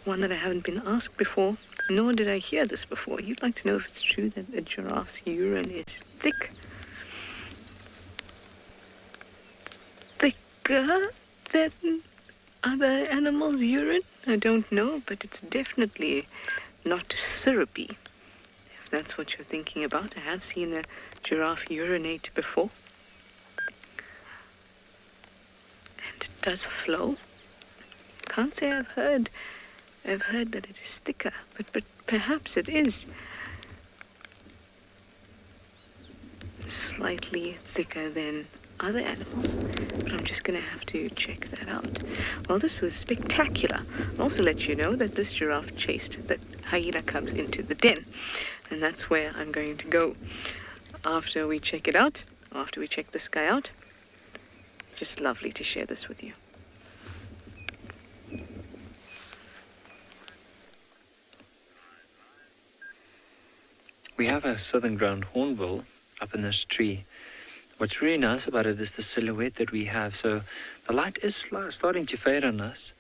One that I haven't been asked before, nor did I hear this before. You'd like to know if it's true that a giraffe's urine is thick. Thicker than other animals' urine? I don't know, but it's definitely not syrupy. If that's what you're thinking about, I have seen a giraffe urinate before. And it does flow. Can't say I've heard that it is thicker, but perhaps it is slightly thicker than other animals. But I'm just going to have to check that out. Well, this was spectacular. I'll also let you know that this giraffe chased that hyena cubs into the den. And that's where I'm going to go after we check it out, after we check this guy out. Just lovely to share this with you.
We have a southern ground hornbill up in this tree. What's really nice about it is the silhouette that we have. So the light is starting to fade on us.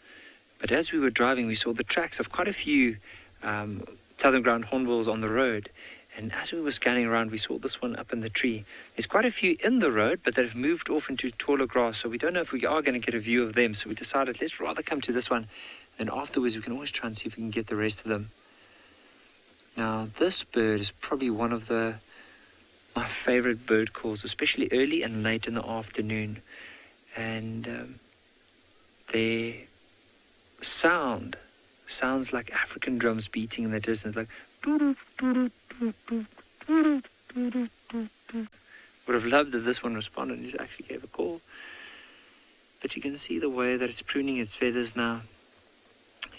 But as we were driving, we saw the tracks of quite a few southern ground hornbills on the road. And as we were scanning around, we saw this one up in the tree. There's quite a few in the road, but they've moved off into taller grass. So we don't know if we are going to get a view of them. So we decided, let's rather come to this one. And afterwards, we can always try and see if we can get the rest of them. Now, this bird is probably one of my favorite bird calls, especially early and late in the afternoon. And their sounds like African drums beating in the distance, like would have loved if this one responded and actually gave a call. But you can see the way that it's pruning its feathers now.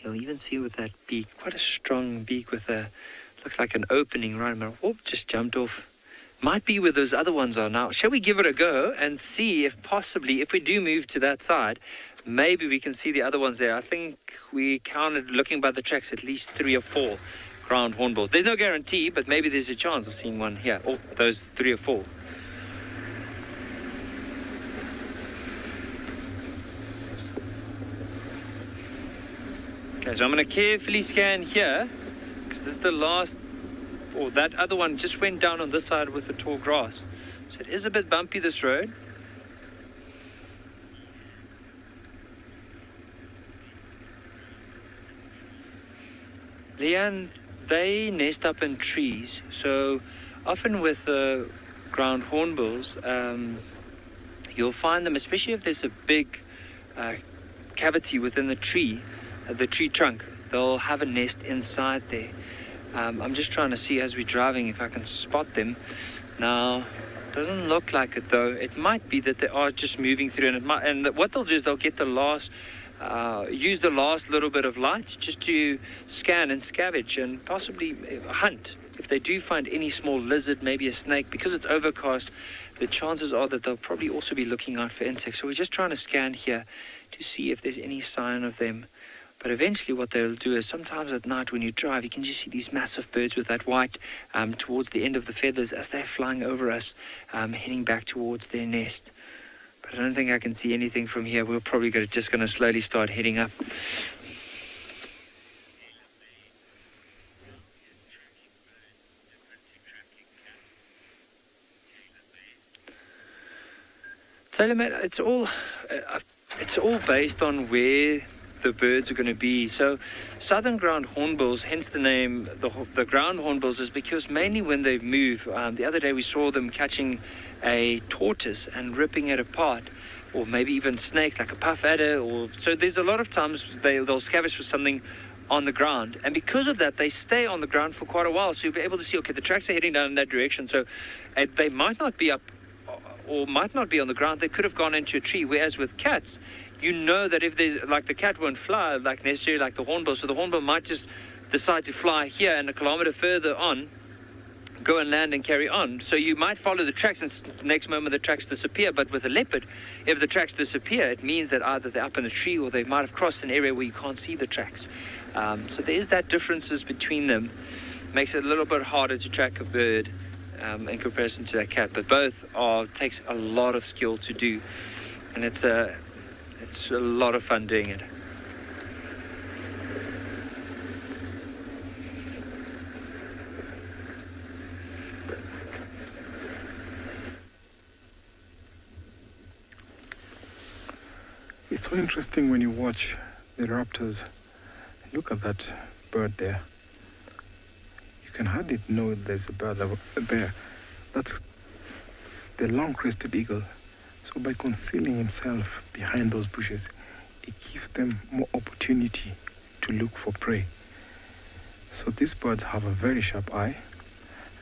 You'll even see with that beak, quite a strong beak with looks like an opening right in the middle. Whoop, just jumped off. Might be where those other ones are now. Shall we give it a go and see if possibly, if we do move to that side, maybe we can see the other ones there. I think we counted, looking by the tracks, at least 3 or 4 ground hornbills. There's no guarantee, but maybe there's a chance of seeing one here. Oh, those 3 or 4. Okay, so I'm going to carefully scan here, because this is the last, or that other one just went down on this side with the tall grass. So it is a bit bumpy, this road. Leanne, they nest up in trees, so often with ground hornbills, you'll find them, especially if there's a big cavity within the tree trunk, they'll have a nest inside there. I'm just trying to see as we're driving if I can spot them. Now, doesn't look like it though. It might be that they are just moving through, and what they'll do is they'll get the last, use the last little bit of light just to scan and scavenge and possibly hunt. If they do find any small lizard, maybe a snake, because it's overcast, the chances are that they'll probably also be looking out for insects. So we're just trying to scan here to see if there's any sign of them. But eventually what they'll do is sometimes at night when you drive, you can just see these massive birds with that white towards the end of the feathers as they're flying over us, heading back towards their nest. But I don't think I can see anything from here. We're probably just going to slowly start heading up. Taylor, mate, it's all based on where the birds are going to be. So southern ground hornbills, hence the name, the ground hornbills, is because mainly when they move, the other day we saw them catching a tortoise and ripping it apart, or maybe even snakes like a puff adder, so there's a lot of times they'll scavenge for something on the ground, and because of that they stay on the ground for quite a while, so you'll be able to see, okay, the tracks are heading down in that direction, so they might not be up or might not be on the ground. They could have gone into a tree, whereas with cats, you know that if there's, like, the cat won't fly like necessarily like the hornbill, so the hornbill might just decide to fly here and a kilometer further on, go and land and carry on. So you might follow the tracks and next moment the tracks disappear. But with a leopard, if the tracks disappear, it means that either they're up in a tree or they might have crossed an area where you can't see the tracks. So there is that differences between them. Makes it a little bit harder to track a bird in comparison to a cat, but both takes a lot of skill to do, and it's a lot of fun doing it.
It's so interesting when you watch the raptors. Look at that bird there. You can hardly know there's a bird there. That's the long-crested eagle. So by concealing himself behind those bushes, it gives them more opportunity to look for prey. So these birds have a very sharp eye,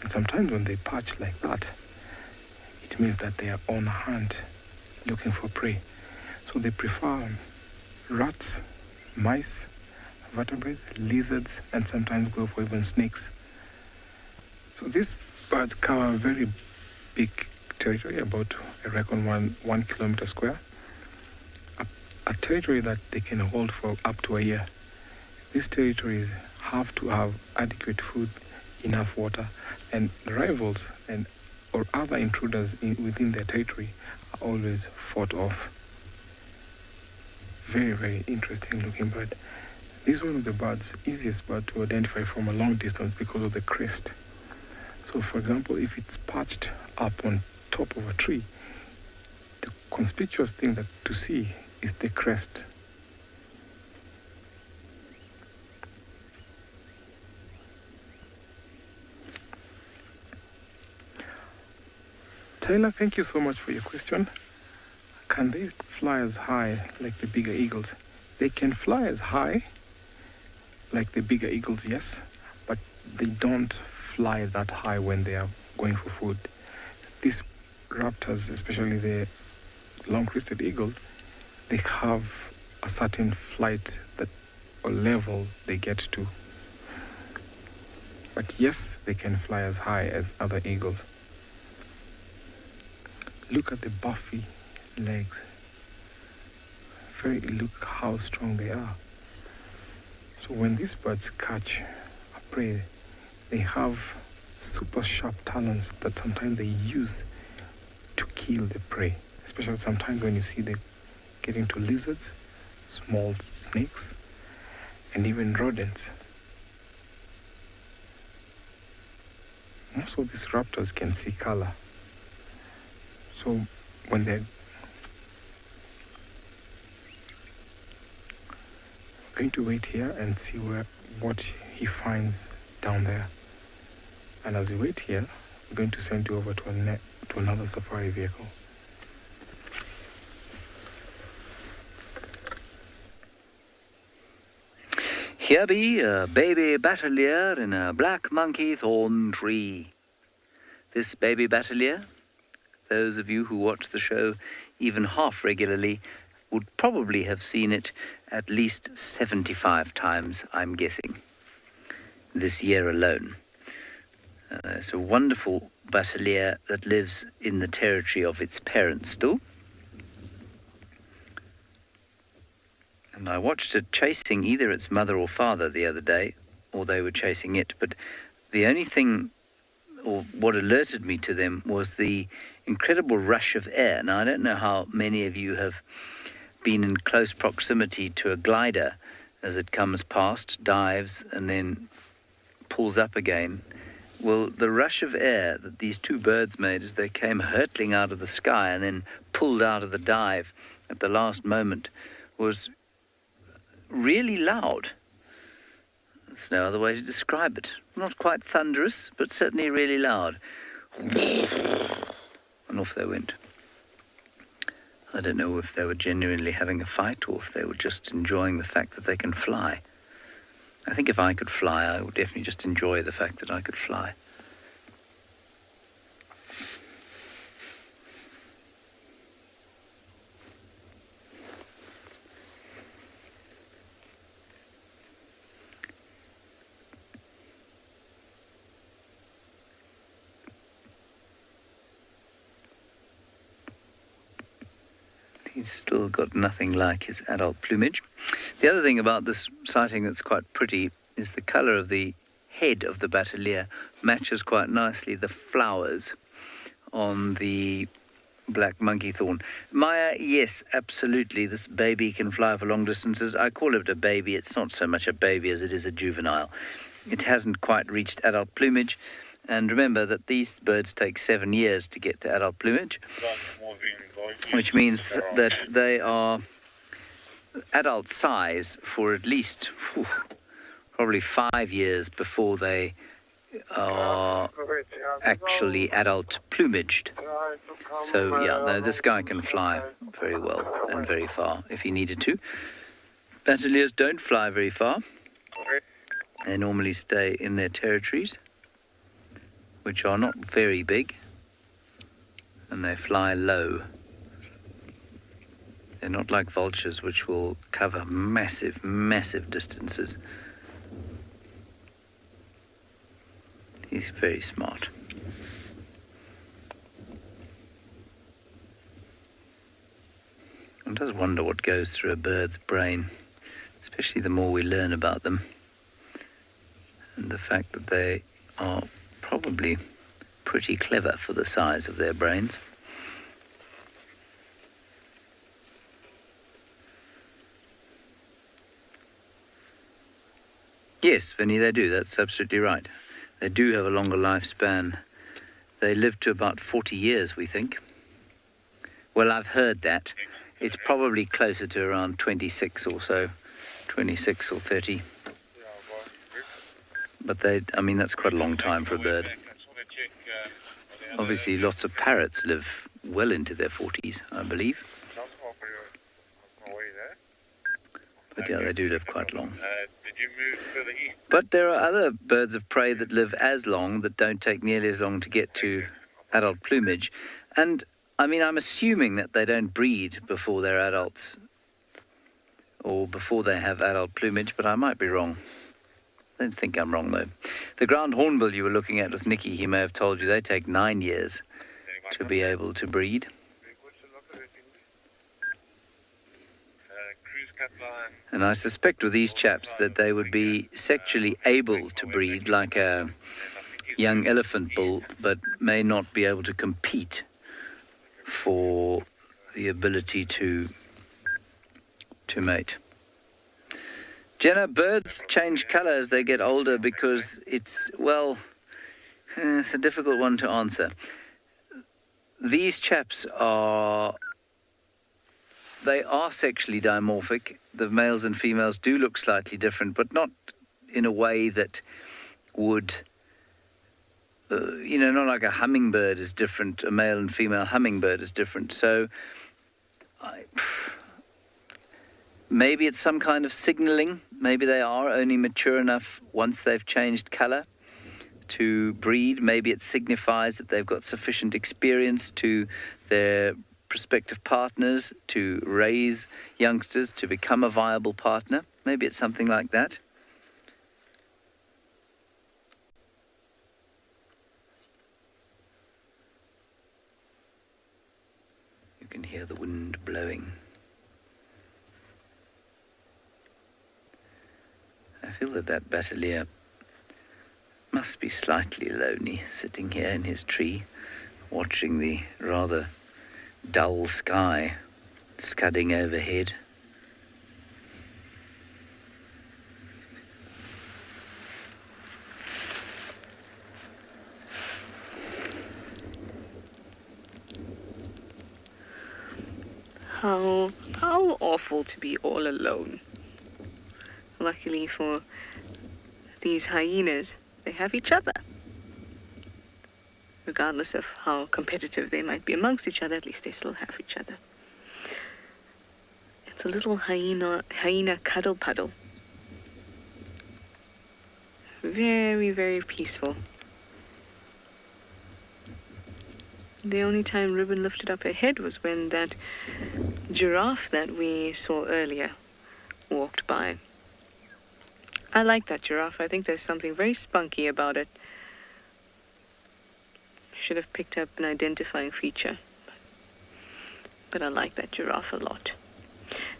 and sometimes when they perch like that, it means that they are on a hunt looking for prey. So they prefer rats, mice, vertebrates, lizards, and sometimes go for even snakes. So these birds cover a very big territory, about, I reckon, one kilometer square. A territory that they can hold for up to a year. These territories have to have adequate food, enough water, and rivals or other intruders within their territory are always fought off. Very, very interesting looking bird. This is one of the birds, easiest bird to identify from a long distance because of the crest. So for example, if it's perched up on top of a tree, the conspicuous thing to see is the crest. Taylor, thank you so much for your question. Can they fly as high like the bigger eagles? They can fly as high like the bigger eagles, yes, but they don't fly that high when they are going for food. These raptors, especially the long-crested eagle, they have a certain flight or level they get to. But yes, they can fly as high as other eagles. Look at the buffy legs. Look how strong they are. So when these birds catch a prey, they have super sharp talons that sometimes they use to kill the prey. Especially sometimes when you see them getting to lizards, small snakes, and even rodents. Most of these raptors can see color. So when they're going to wait here and see what he finds down there. And as we wait here, we're going to send you over to another safari vehicle.
Here be a baby batelier in a black monkey thorn tree. This baby batelier, those of you who watch the show even half regularly, would probably have seen it at least 75 times, I'm guessing, this year alone. It's a wonderful batelier that lives in the territory of its parents still. And I watched it chasing either its mother or father the other day, or they were chasing it. But the only thing, or what alerted me to them, was the incredible rush of air. Now, I don't know how many of you have been in close proximity to a glider as it comes past, dives, and then pulls up again. Well, the rush of air that these two birds made as they came hurtling out of the sky and then pulled out of the dive at the last moment was really loud. There's no other way to describe it. Not quite thunderous, but certainly really loud. And off they went. I don't know if they were genuinely having a fight or if they were just enjoying the fact that they can fly. I think if I could fly, I would definitely just enjoy the fact that I could fly. He's still got nothing like his adult plumage. The other thing about this sighting that's quite pretty is the colour of the head of the batelier matches quite nicely the flowers on the black monkey thorn. Maya, yes, absolutely, this baby can fly for long distances. I call it a baby. It's not so much a baby as it is a juvenile. It hasn't quite reached adult plumage. And remember that these birds take 7 years to get to adult plumage, which means that they are adult size for at least probably 5 years before they are actually adult plumaged. So yeah, no, this guy can fly very well and very far if he needed to. Bateliers don't fly very far. They normally stay in their territories, which are not very big, and they fly low. They're not like vultures, which will cover massive, massive distances. He's very smart. One does wonder what goes through a bird's brain, especially the more we learn about them, and the fact that they are probably pretty clever for the size of their brains. Yes, Vinny, they do. That's absolutely right. They do have a longer lifespan. They live to about 40 years, we think. Well, I've heard that. It's probably closer to around 26 or so, 26 or 30. But that's quite a long time for a bird. Obviously, lots of parrots live well into their 40s, I believe. But yeah, they do live quite long. But there are other birds of prey that live as long, that don't take nearly as long to get to adult plumage. And, I'm assuming that they don't breed before they're adults, or before they have adult plumage, but I might be wrong. I don't think I'm wrong, though. The ground hornbill you were looking at with NIKKI, he may have told you they take 9 years to be able to breed. And I suspect with these chaps that they would be sexually able to breed like a young elephant bull, but may not be able to compete for the ability to mate. Jenna, birds change colour as they get older because it's a difficult one to answer. these chaps are sexually dimorphic. The males and females do look slightly different, but not in a way that would, not like a hummingbird is different, a male and female hummingbird is different. So maybe it's some kind of signaling. Maybe they are only mature enough once they've changed colour to breed. Maybe it signifies that they've got sufficient experience to their prospective partners to raise youngsters to become a viable partner. Maybe it's something like that. You can hear the wind blowing. I feel that Battalier must be slightly lonely, sitting here in his tree, watching the rather dull sky scudding overhead.
How awful to be all alone. Luckily for these hyenas, they have each other. Regardless of how competitive they might be amongst each other, at least they still have each other. It's a little hyena cuddle puddle. Very, very peaceful. The only time Ribbon lifted up her head was when that giraffe that we saw earlier walked by. I like that giraffe. I think there's something very spunky about it. Should have picked up an identifying feature. But I like that giraffe a lot.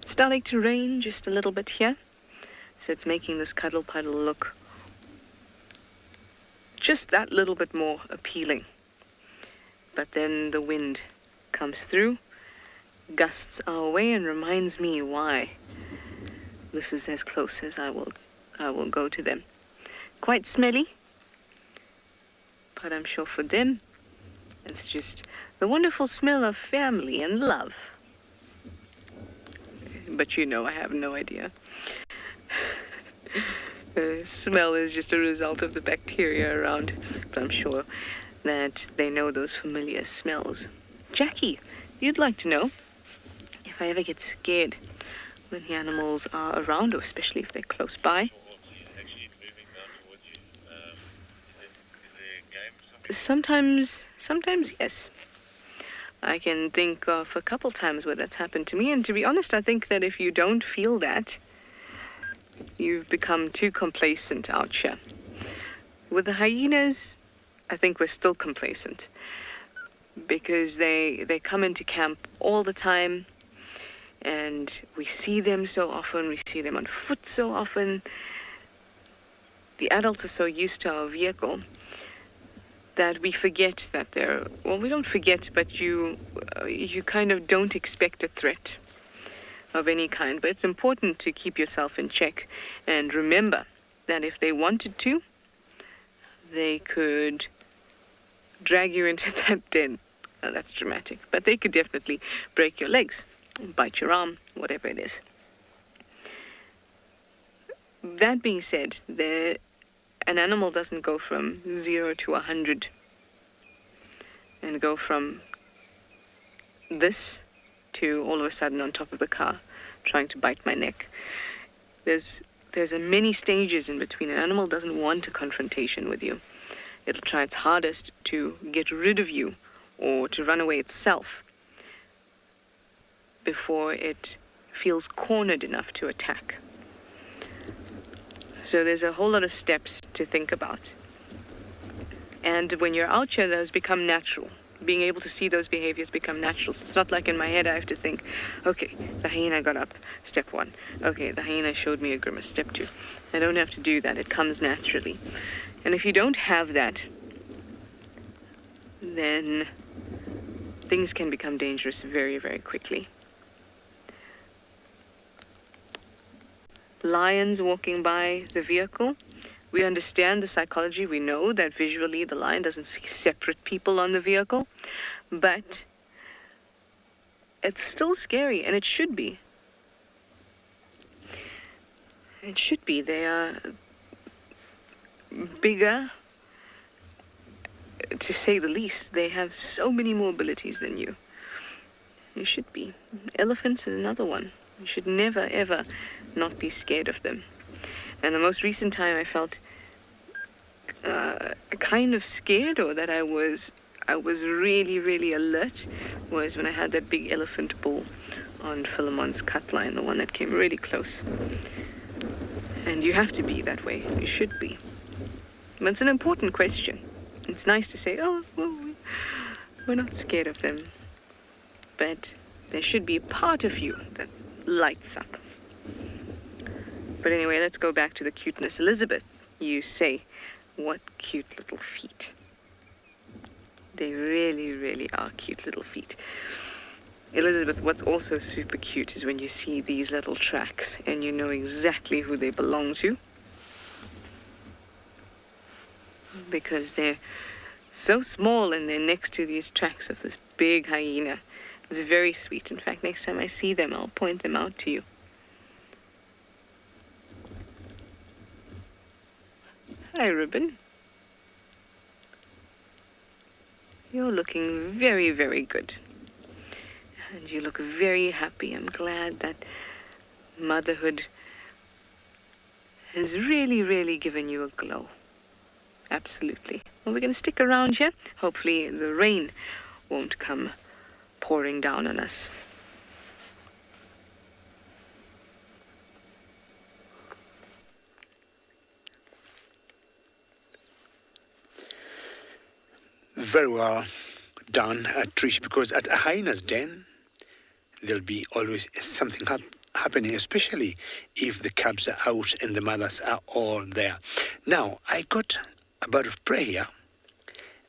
It's starting to rain just a little bit here. So it's making this cuddle puddle look just that little bit more appealing. But then the wind comes through, gusts our way, and reminds me why this is as close as I will go to them. Quite smelly, but I'm sure for them it's just the wonderful smell of family and love. But I have no idea. The smell is just a result of the bacteria around, but I'm sure that they know those familiar smells. Jackie, you'd like to know if I ever get scared when the animals are around, or especially if they're close by. Sometimes yes. I can think of a couple times where that's happened to me, and to be honest, I think that if you don't feel that, you've become too complacent out here. With the hyenas, I think we're still complacent because they come into camp all the time, and we see them so often. We see them on foot so often. The adults are so used to our vehicle that we forget that they're, well, we don't forget, but you kind of don't expect a threat of any kind. But it's important to keep yourself in check and remember that if they wanted to, they could drag you into that den. Now, that's dramatic, but they could definitely break your legs, bite your arm, whatever it is. That being said, an animal doesn't go from 0 to 100 and go from this to all of a sudden on top of the car trying to bite my neck. There's many stages in between. An animal doesn't want a confrontation with you. It'll try its hardest to get rid of you or to run away itself before it feels cornered enough to attack. So there's a whole lot of steps to think about. And when you're out here, those become natural. Being able to see those behaviors become natural. So it's not like in my head I have to think, okay, the hyena got up, step 1. Okay, the hyena showed me a grimace, step 2. I don't have to do that. It comes naturally. And if you don't have that, then things can become dangerous very, very quickly. Lions walking by the vehicle We understand the psychology. We know that visually the lion doesn't see separate people on the vehicle, but it's still scary, and it should be. It should be. They are bigger, to say the least. They have so many more abilities than you. You should be. Elephants is another one. You should never, ever not be scared of them. And the most recent time I felt kind of scared, or that I was really, really alert, was when I had that big elephant bull on Philemon's cut line, the one that came really close. And you have to be that way. You should be. But it's an important question. It's nice to say, oh, well, we're not scared of them. But there should be a part of you that lights up. But anyway, let's go back to the cuteness. Elizabeth, you say, what cute little feet. They really, really are cute little feet. Elizabeth, what's also super cute is when you see these little tracks and you know exactly who they belong to. Because they're so small and they're next to these tracks of this big hyena. It's very sweet. In fact, next time I see them, I'll point them out to you. Hi, Ribbon. You're looking very, very good. And you look very happy. I'm glad that motherhood has really, really given you a glow. Absolutely. Well, we're going to stick around here. Hopefully the rain won't come pouring down on us.
Very well done, Trish, because at a hyena's den, there'll be always something happening, especially if the cubs are out and the mothers are all there. Now, I got a bird of prey here,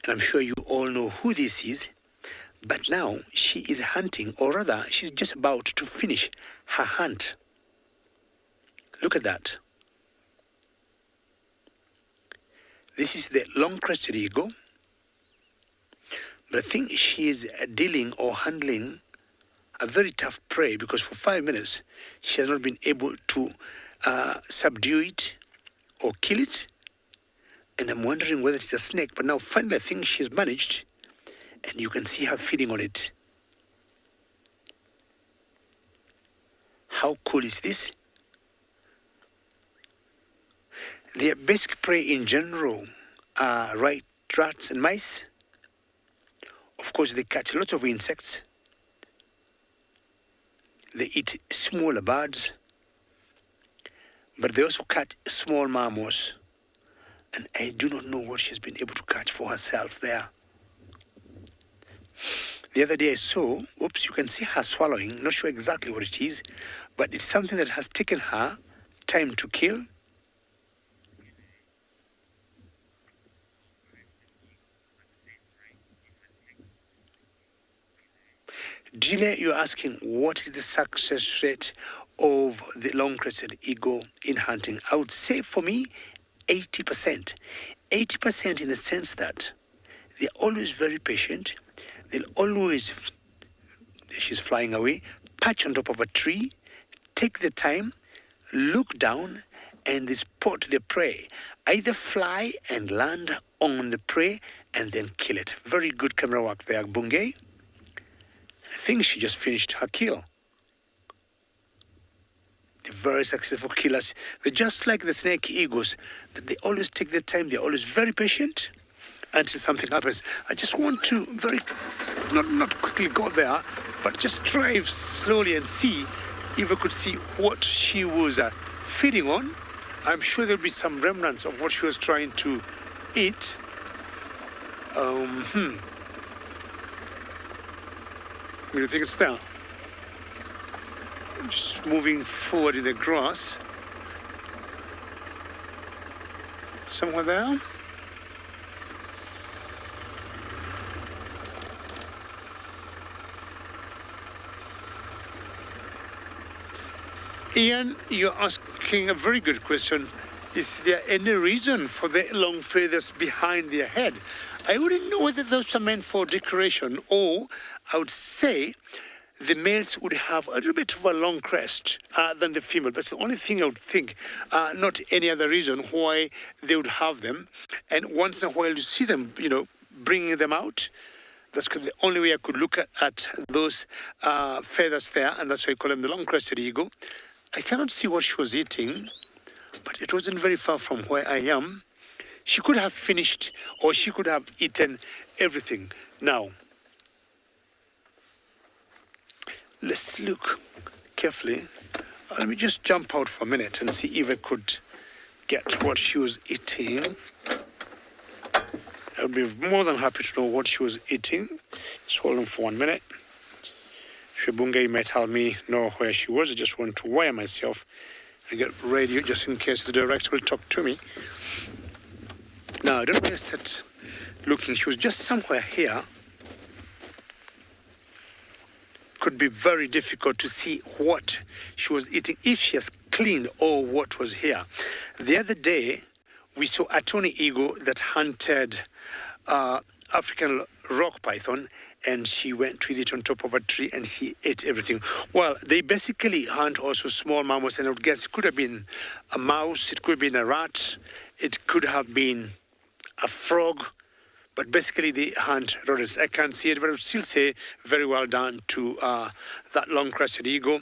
and I'm sure you all know who this is, but now she is hunting, or rather, she's just about to finish her hunt. Look at that. This is the long-crested eagle, but I think she is dealing or handling a very tough prey, because for 5 minutes she has not been able to subdue it or kill it. And I'm wondering whether it's a snake, but now finally I think she's managed, and you can see her feeding on it. How cool is this? Their basic prey in general are rats and mice. Of course, they catch lots of insects. They eat smaller birds, but they also catch small mammals. And I do not know what she's been able to catch for herself there. The other day I saw, oops, you can see her swallowing, not sure exactly what it is, but it's something that has taken her time to kill. Gile, you're asking what is the success rate of the long-crested eagle in hunting? I would say for me, 80%. 80% in the sense that they're always very patient. They'll always, she's flying away, perch on top of a tree, take the time, look down, and they spot the prey. Either fly and land on the prey and then kill it. Very good camera work there, Bungay. I think she just finished her kill. They're very successful killers. They're just like the snake eagles. They always take their time. They're always very patient until something happens. I just want to not quickly go there, but just drive slowly and see if I could see what she was feeding on. I'm sure there'll be some remnants of what she was trying to eat. Do you think it's there? Just moving forward in the grass. Somewhere there. Ian, you're asking a very good question. Is there any reason for the long feathers behind their head? I wouldn't know whether those are meant for decoration, or I would say the males would have a little bit of a long crest than the female. That's the only thing I would think, not any other reason why they would have them. And once in a while you see them, bringing them out. That's the only way I could look at those feathers there, and that's why I call them the long-crested eagle. I cannot see what she was eating, but it wasn't very far from where I am. She could have finished, or she could have eaten everything. Now, let's look carefully. Let me just jump out for a minute and see if I could get what she was eating. I would be more than happy to know what she was eating. Just hold on for 1 minute. Shebunge might help me know where she was. I just want to wire myself and get ready just in case the director will talk to me. Now, I don't want to start looking. She was just somewhere here. Could be very difficult to see what she was eating, if she has cleaned or what was here. The other day, we saw a tawny eagle that hunted African rock python, and she went with it on top of a tree and she ate everything. Well, they basically hunt also small mammals, and I would guess it could have been a mouse, it could have been a rat, it could have been a frog, but basically they hunt rodents. I can't see it, but I would still say very well done to that long-crested eagle.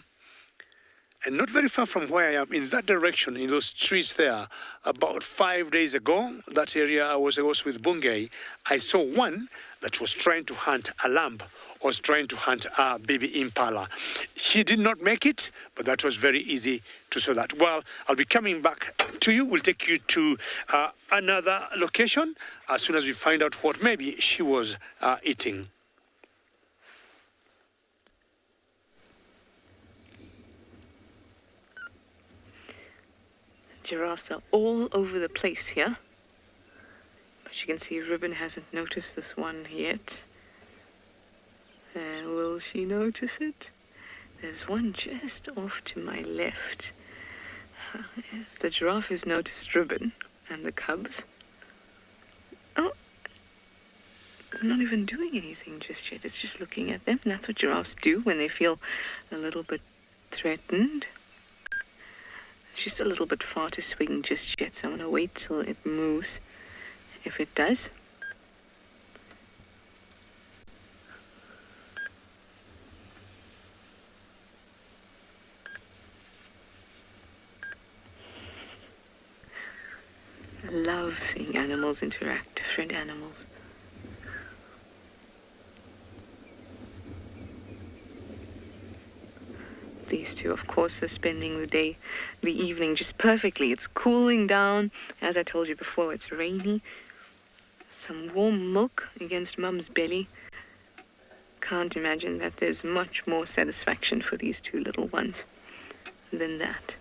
And not very far from where I am, in that direction, in those trees there, about 5 days ago, that area I was with Bungay, I saw one that was trying to hunt a lamb, was trying to hunt a baby impala. She did not make it, but that was very easy to see that. Well, I'll be coming back to you. We'll take you to another location as soon as we find out what maybe she was eating.
Giraffes are all over the place here. But you can see Ribbon hasn't noticed this one yet. And will she notice it? There's one just off to my left. The giraffe has noticed Ribbon and the cubs. Oh, it's not even doing anything just yet. It's just looking at them. And that's what giraffes do when they feel a little bit threatened. It's just a little bit far to swing just yet, so I'm going to wait till it moves. If it does, I love seeing animals interact, different animals. These two, of course, are spending the evening just perfectly. It's cooling down. As I told you before, it's rainy. Some warm milk against Mum's belly. Can't imagine that there's much more satisfaction for these two little ones than that.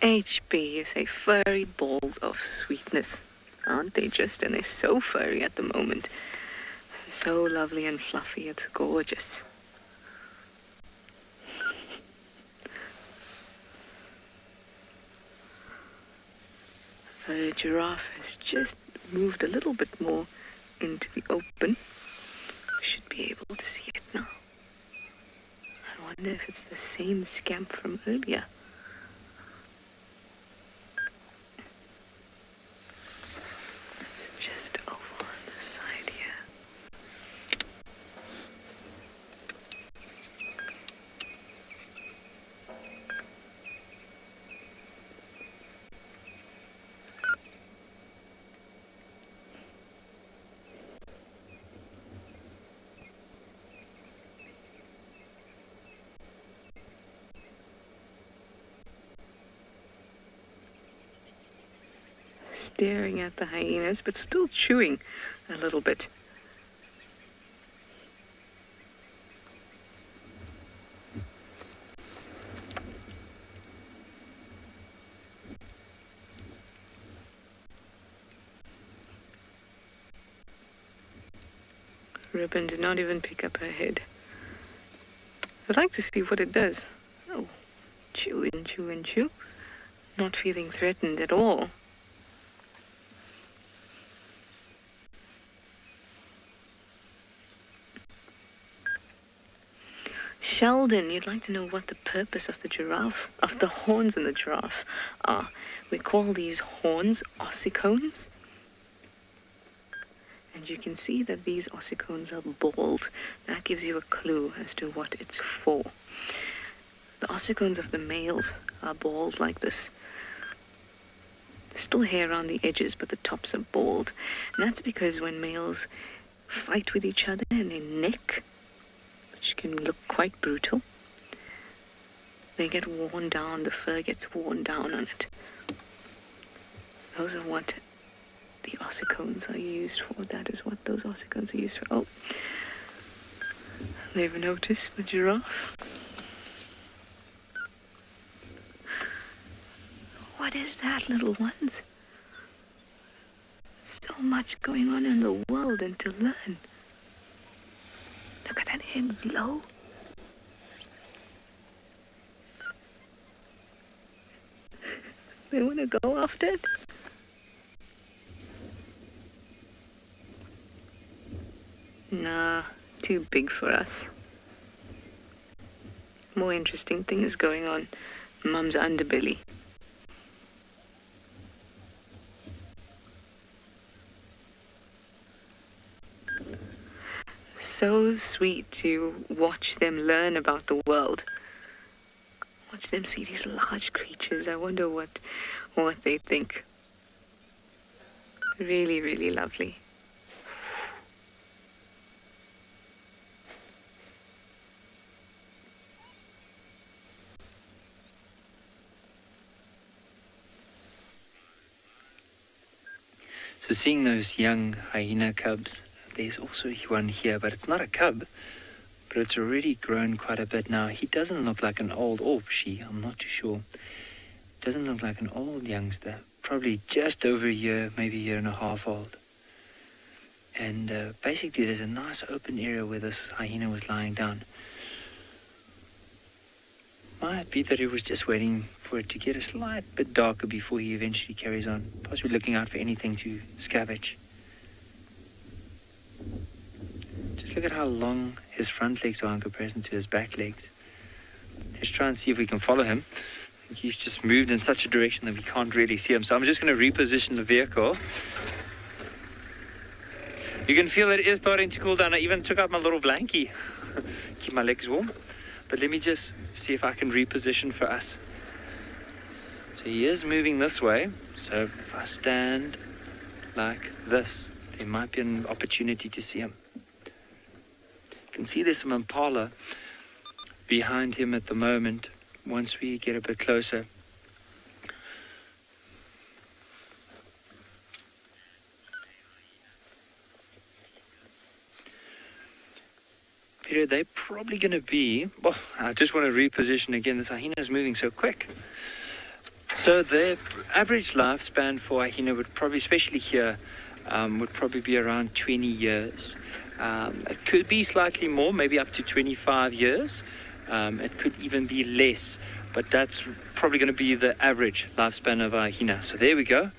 HB is a furry balls of sweetness, aren't they just? And they're so furry at the moment. So lovely and fluffy, it's gorgeous. The giraffe has just moved a little bit more into the open. We should be able to see it now. I wonder if it's the same scamp from earlier. Just over on the side here. Staring at the hyenas, but still chewing a little bit. Ribbon did not even pick up her head. I'd like to see what it does. Oh, chew and chew and chew. Not feeling threatened at all. Sheldon, you'd like to know what the purpose of the horns in the giraffe are. We call these horns ossicones. And you can see that these ossicones are bald. That gives you a clue as to what it's for. The ossicones of the males are bald like this. There's still hair on the edges, but the tops are bald. And that's because when males fight with each other and they neck, which can look quite brutal, they get worn down, the fur gets worn down on it. Those are what the ossicones are used for. That is what those ossicones are used for. Oh, they've noticed the giraffe. What is that, little ones? So much going on in the world and to learn. Look at that hen's low. They want to go after it. Nah, too big for us. More interesting things going on. Mum's underbelly. So sweet to watch them learn about the world. Watch them see these large creatures. I wonder what they think. Really, really lovely.
So seeing those young hyena cubs, there's also one here, but it's not a cub, but it's already grown quite a bit now. He doesn't look like an old, or she, I'm not too sure. Doesn't look like an old youngster, probably just over a year, maybe a year and a half old. And basically there's a nice open area where this hyena was lying down. Might be that he was just waiting for it to get a slight bit darker before he eventually carries on, possibly looking out for anything to scavenge. Just look at how long his front legs are in comparison to his back legs. Let's try and see if we can follow him. I think he's just moved in such a direction that we can't really see him. So I'm just going to reposition the vehicle. You can feel it is starting to cool down. I even took out my little blankie. Keep my legs warm. But let me just see if I can reposition for us. So he is moving this way. So if I stand like this, there might be an opportunity to see him. You can see there's some impala behind him at the moment. Once we get a bit closer. Peter, they're probably going to be... Well, I just want to reposition again. This hyena is moving so quick. So the average lifespan for hyena would probably, especially here, would probably be around 20 years. It could be slightly more, maybe up to 25 years. It could even be less, but that's probably going to be the average lifespan of a hyena. So there we go.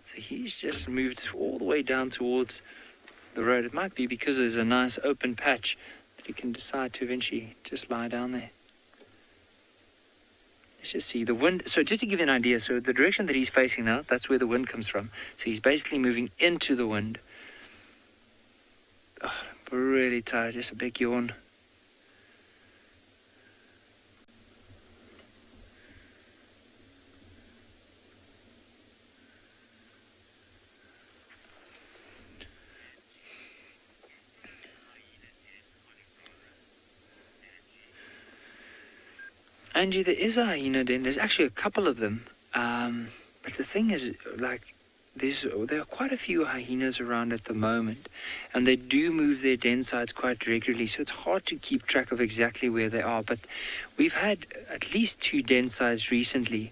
So he's just moved all the way down towards the road. It might be because there's a nice open patch that he can decide to eventually just lie down there. Let's just see the wind. So just to give you an idea, so the direction that he's facing now, that's where the wind comes from. So he's basically moving into the wind. Oh, I'm really tired, just a big yawn. Angie, there is a hyena den. There's actually a couple of them. But the thing is, like, there are quite a few hyenas around at the moment. And they do move their den sites quite regularly. So it's hard to keep track of exactly where they are. But we've had at least 2 den sites recently.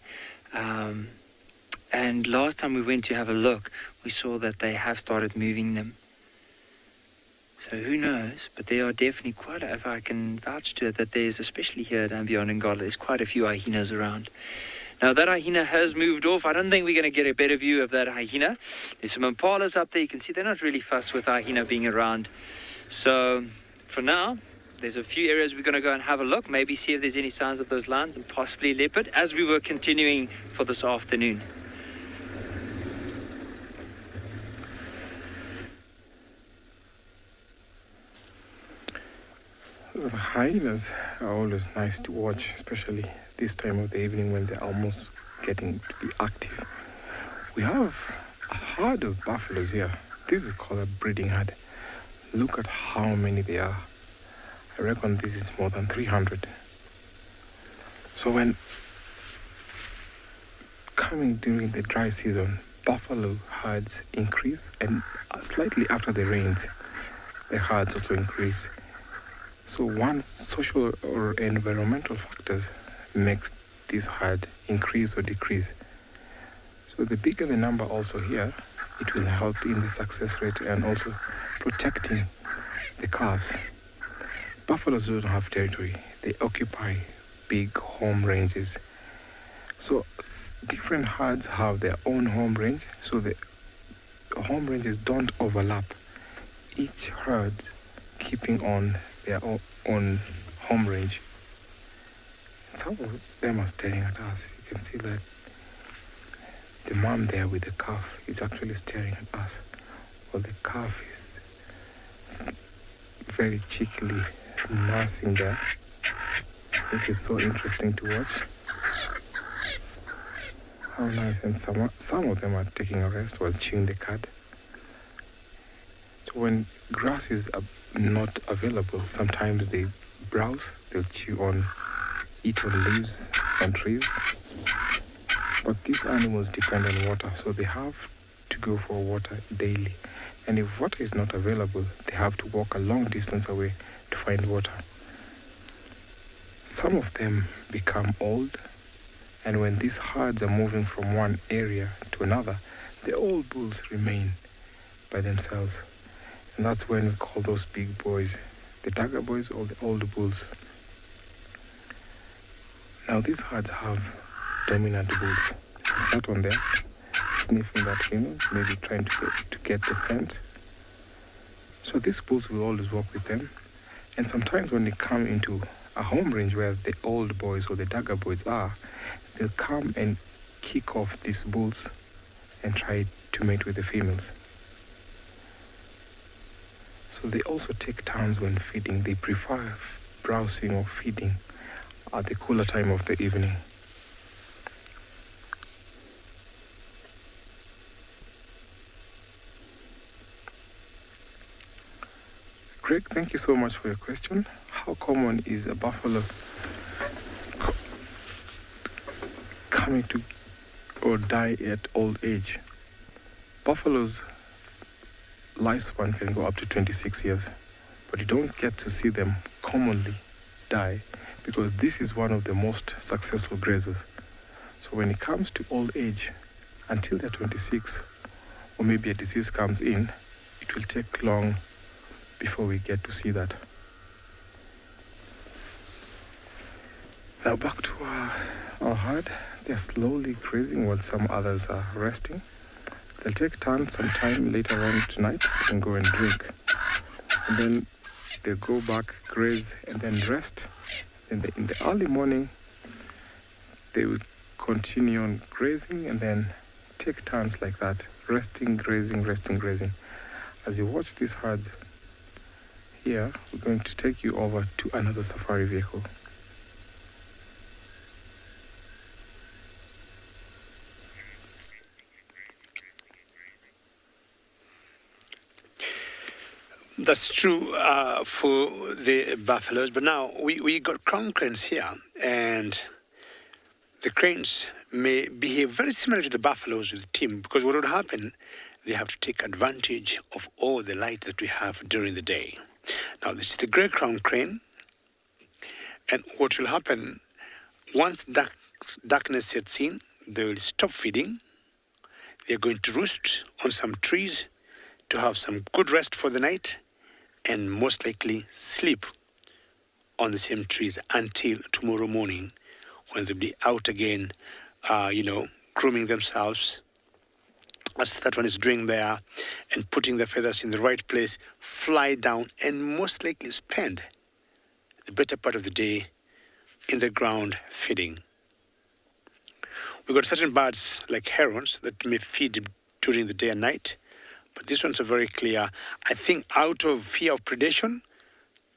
And last time we went to have a look, we saw that they have started moving them. So who knows? But there are definitely quite, if I can vouch to it, that there's, especially here at Ambient and Ngala, there's quite a few hyenas around. Now that hyena has moved off. I don't think we're going to get a better view of that hyena. There's some impalas up there. You can see they're not really fussed with hyena being around. So for now, there's a few areas we're going to go and have a look, maybe see if there's any signs of those lions and possibly leopard, as we were continuing for this afternoon.
The hyenas are always nice to watch, especially this time of the evening when they're almost getting to be active. We have a herd of buffaloes here. This is called a breeding herd. Look at how many there are. I reckon this is more than 300. So when coming during the dry season, buffalo herds increase, and slightly after the rains, the herds also increase. So one social or environmental factors makes this herd increase or decrease. So the bigger the number also here, it will help in the success rate and also protecting the calves. Buffaloes don't have territory. They occupy big home ranges. So different herds have their own home range, so the home ranges don't overlap. Each herd keeping on their own home range. Some of them are staring at us. You can see that the mom there with the calf is actually staring at us, while the calf is very cheekily nursing there, which is so interesting to watch. How nice. And some of them are taking a rest while chewing the cud. So when grass is not available, sometimes they browse, they'll eat on leaves and trees. But these animals depend on water, so they have to go for water daily. And if water is not available, they have to walk a long distance away to find water. Some of them become old, and when these herds are moving from one area to another, the old bulls remain by themselves. And that's when we call those big boys the dagger boys or the old bulls. Now these herds have dominant bulls. That one there, sniffing that female, maybe trying to get the scent. So these bulls will always walk with them. And sometimes when they come into a home range where the old boys or the dagger boys are, they'll come and kick off these bulls and try to mate with the females. So they also take turns when feeding. They prefer browsing or feeding at the cooler time of the evening. Greg, thank you so much for your question. How common is a buffalo coming to or die at old age? Buffaloes' lifespan can go up to 26 years, but you don't get to see them commonly die because this is one of the most successful grazers. So when it comes to old age, until they're 26, or maybe a disease comes in, it will take long before we get to see that. Now back to our herd. They're slowly grazing while some others are resting. They'll take turns sometime later on tonight and go and drink. And then they'll go back, graze, and then rest. And in the early morning, they will continue on grazing and then take turns like that, resting, grazing, resting, grazing. As you watch these herds here, we're going to take you over to another safari vehicle.
That's true for the buffaloes, but now we got crown cranes here, and the cranes may behave very similar to the buffaloes with the team, because what would happen, they have to take advantage of all the light that we have during the day. Now this is the grey crown crane, and what will happen, once darkness sets in, they will stop feeding. They're going to roost on some trees to have some good rest for the night. and most likely sleep on the same trees until tomorrow morning when they'll be out again, grooming themselves, as that one is doing there, and putting the feathers in the right place, fly down, and most likely spend the better part of the day in the ground feeding. We've got certain birds like herons that may feed during the day and night, but these ones are very clear. I think out of fear of predation,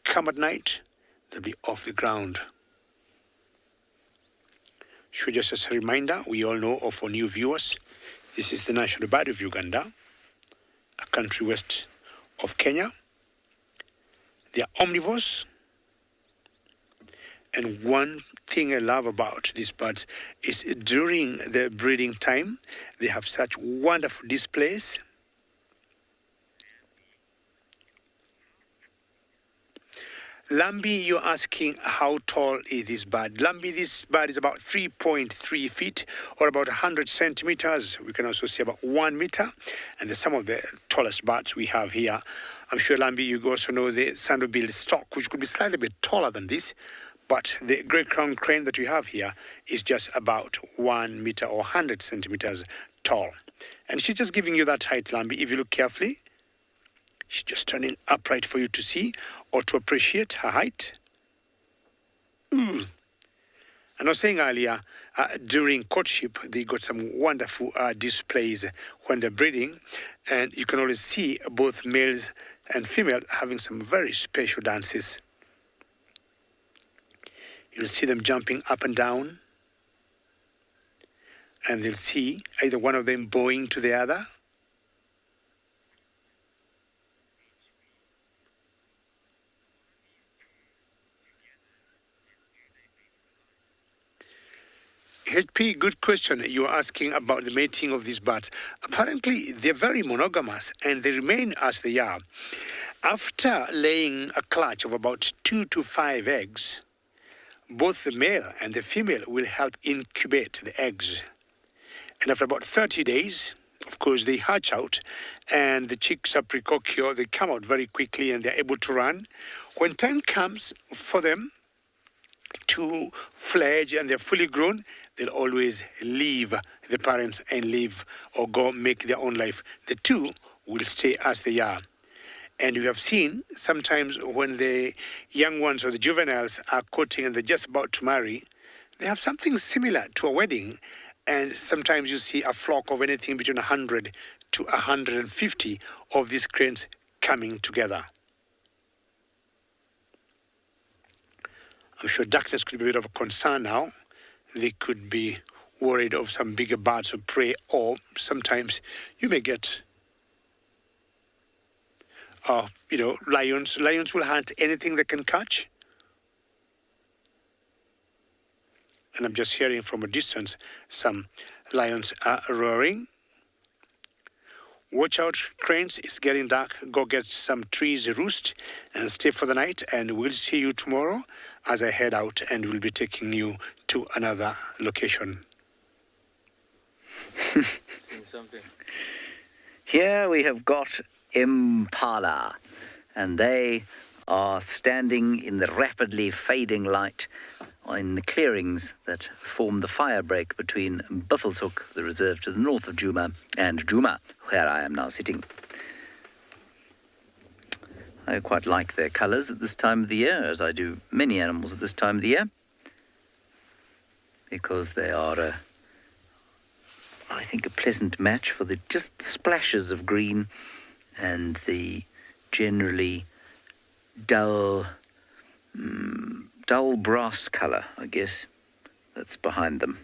come at night, they'll be off the ground. So just as a reminder, we all know of our new viewers, this is the national bird of Uganda, a country west of Kenya. They are omnivores. And one thing I love about these birds is during the breeding time, they have such wonderful displays. Lambi, you're asking how tall is this bird? Lambi, this bird is about 3.3 feet or about 100 centimeters. We can also see about 1 meter. And there's some of the tallest birds we have here. I'm sure, Lambi, you also know the sandal-billed stork, which could be slightly bit taller than this. But the great crown crane that we have here is just about 1 meter or 100 centimeters tall. And she's just giving you that height, Lambi. If you look carefully, she's just turning upright for you to see or to appreciate her height. And I was saying earlier, during courtship, they got some wonderful displays when they're breeding. And you can always see both males and females having some very special dances. You'll see them jumping up and down. And they'll see either one of them bowing to the other. HP, good question. You're asking about the mating of these birds. Apparently, they're very monogamous and they remain as they are. After laying a clutch of about 2 to 5 eggs, both the male and the female will help incubate the eggs. And after about 30 days, of course, they hatch out and the chicks are precocial. They come out very quickly and they're able to run. When time comes for them to fledge and they're fully grown, they'll always leave the parents and leave or go make their own life. The two will stay as they are. And we have seen sometimes when the young ones or the juveniles are courting and they're just about to marry, they have something similar to a wedding. And sometimes you see a flock of anything between 100 to 150 of these cranes coming together. I'm sure darkness could be a bit of a concern now. They could be worried of some bigger birds of prey, or sometimes you may get, lions. Lions will hunt anything they can catch. And I'm just hearing from a distance some lions are roaring. Watch out, cranes, it's getting dark. Go get some trees roost and stay for the night, and we'll see you tomorrow as I head out and we'll be taking you to another location.
Seeing something. Here we have got impala, and they are standing in the rapidly fading light in the clearings that form the fire break between Buffelshoek, the reserve to the north of Djuma, and Djuma, where I am now sitting. I quite like their colours at this time of the year, as I do many animals at this time of the year, because they are, I think, a pleasant match for the just splashes of green and the generally dull brass colour, I guess, that's behind them.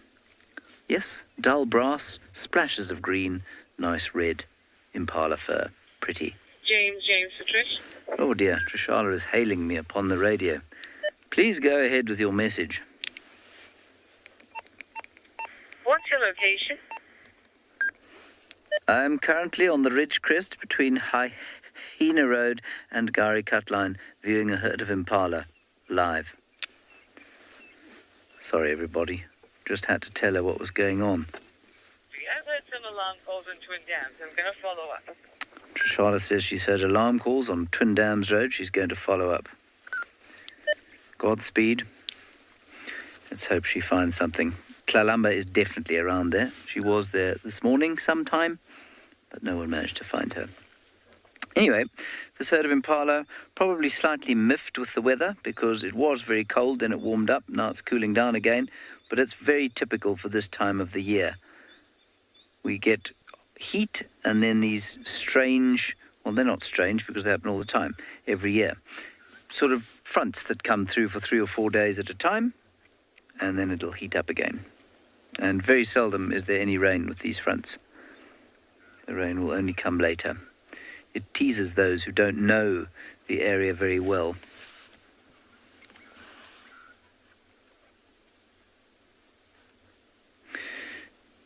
Yes, dull brass, splashes of green, nice red, impala fur, pretty.
James for Trish.
Oh dear, Trishala is hailing me upon the radio. Please go ahead with your message.
What's your location?
I'm currently on the ridge crest between Hyena Road and Gari Cut Line, viewing a herd of impala, live. Sorry, everybody. Just had to tell her what was going on.
I've heard some alarm calls in Twin Dams. I'm going to follow up.
Trishala says she's heard alarm calls on Twin Dams Road. She's going to follow up. Godspeed. Let's hope she finds something. Tlalamba is definitely around there. She was there this morning sometime, but no one managed to find her. Anyway, this herd of impala probably slightly miffed with the weather because it was very cold, then it warmed up, now it's cooling down again, but it's very typical for this time of the year. We get heat and then these strange, well, they're not strange because they happen all the time, every year, sort of fronts that come through for 3 or 4 days at a time, and then it'll heat up again. And very seldom is there any rain with these fronts. The rain will only come later. It teases those who don't know the area very well.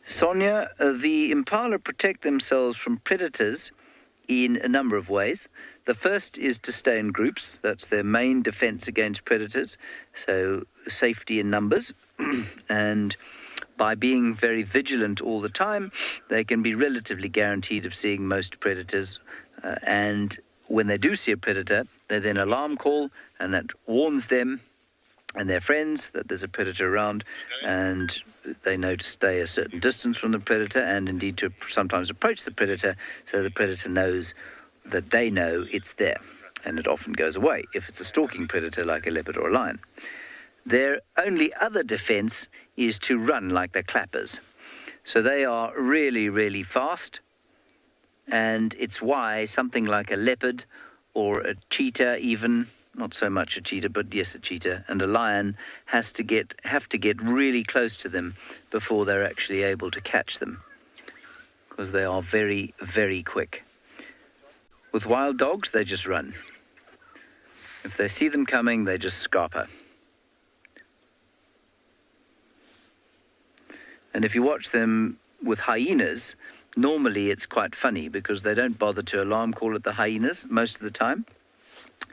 Sonia, the impala protect themselves from predators in a number of ways. The first is to stay in groups. That's their main defense against predators. So safety in numbers. And by being very vigilant all the time, they can be relatively guaranteed of seeing most predators. And when they do see a predator, they then alarm call, and that warns them and their friends that there's a predator around, and they know to stay a certain distance from the predator and indeed to sometimes approach the predator, so the predator knows that they know it's there, and it often goes away if it's a stalking predator like a leopard or a lion. Their only other defense is to run like the clappers. So they are really, really fast, and it's why something like a leopard or a cheetah, even not so much a cheetah, but yes, a cheetah, and a lion have to get really close to them before they're actually able to catch them, because they are very, very quick. With wild dogs, they just run. If they see them coming, they just scarper. And if you watch them with hyenas, normally it's quite funny because they don't bother to alarm call at the hyenas most of the time.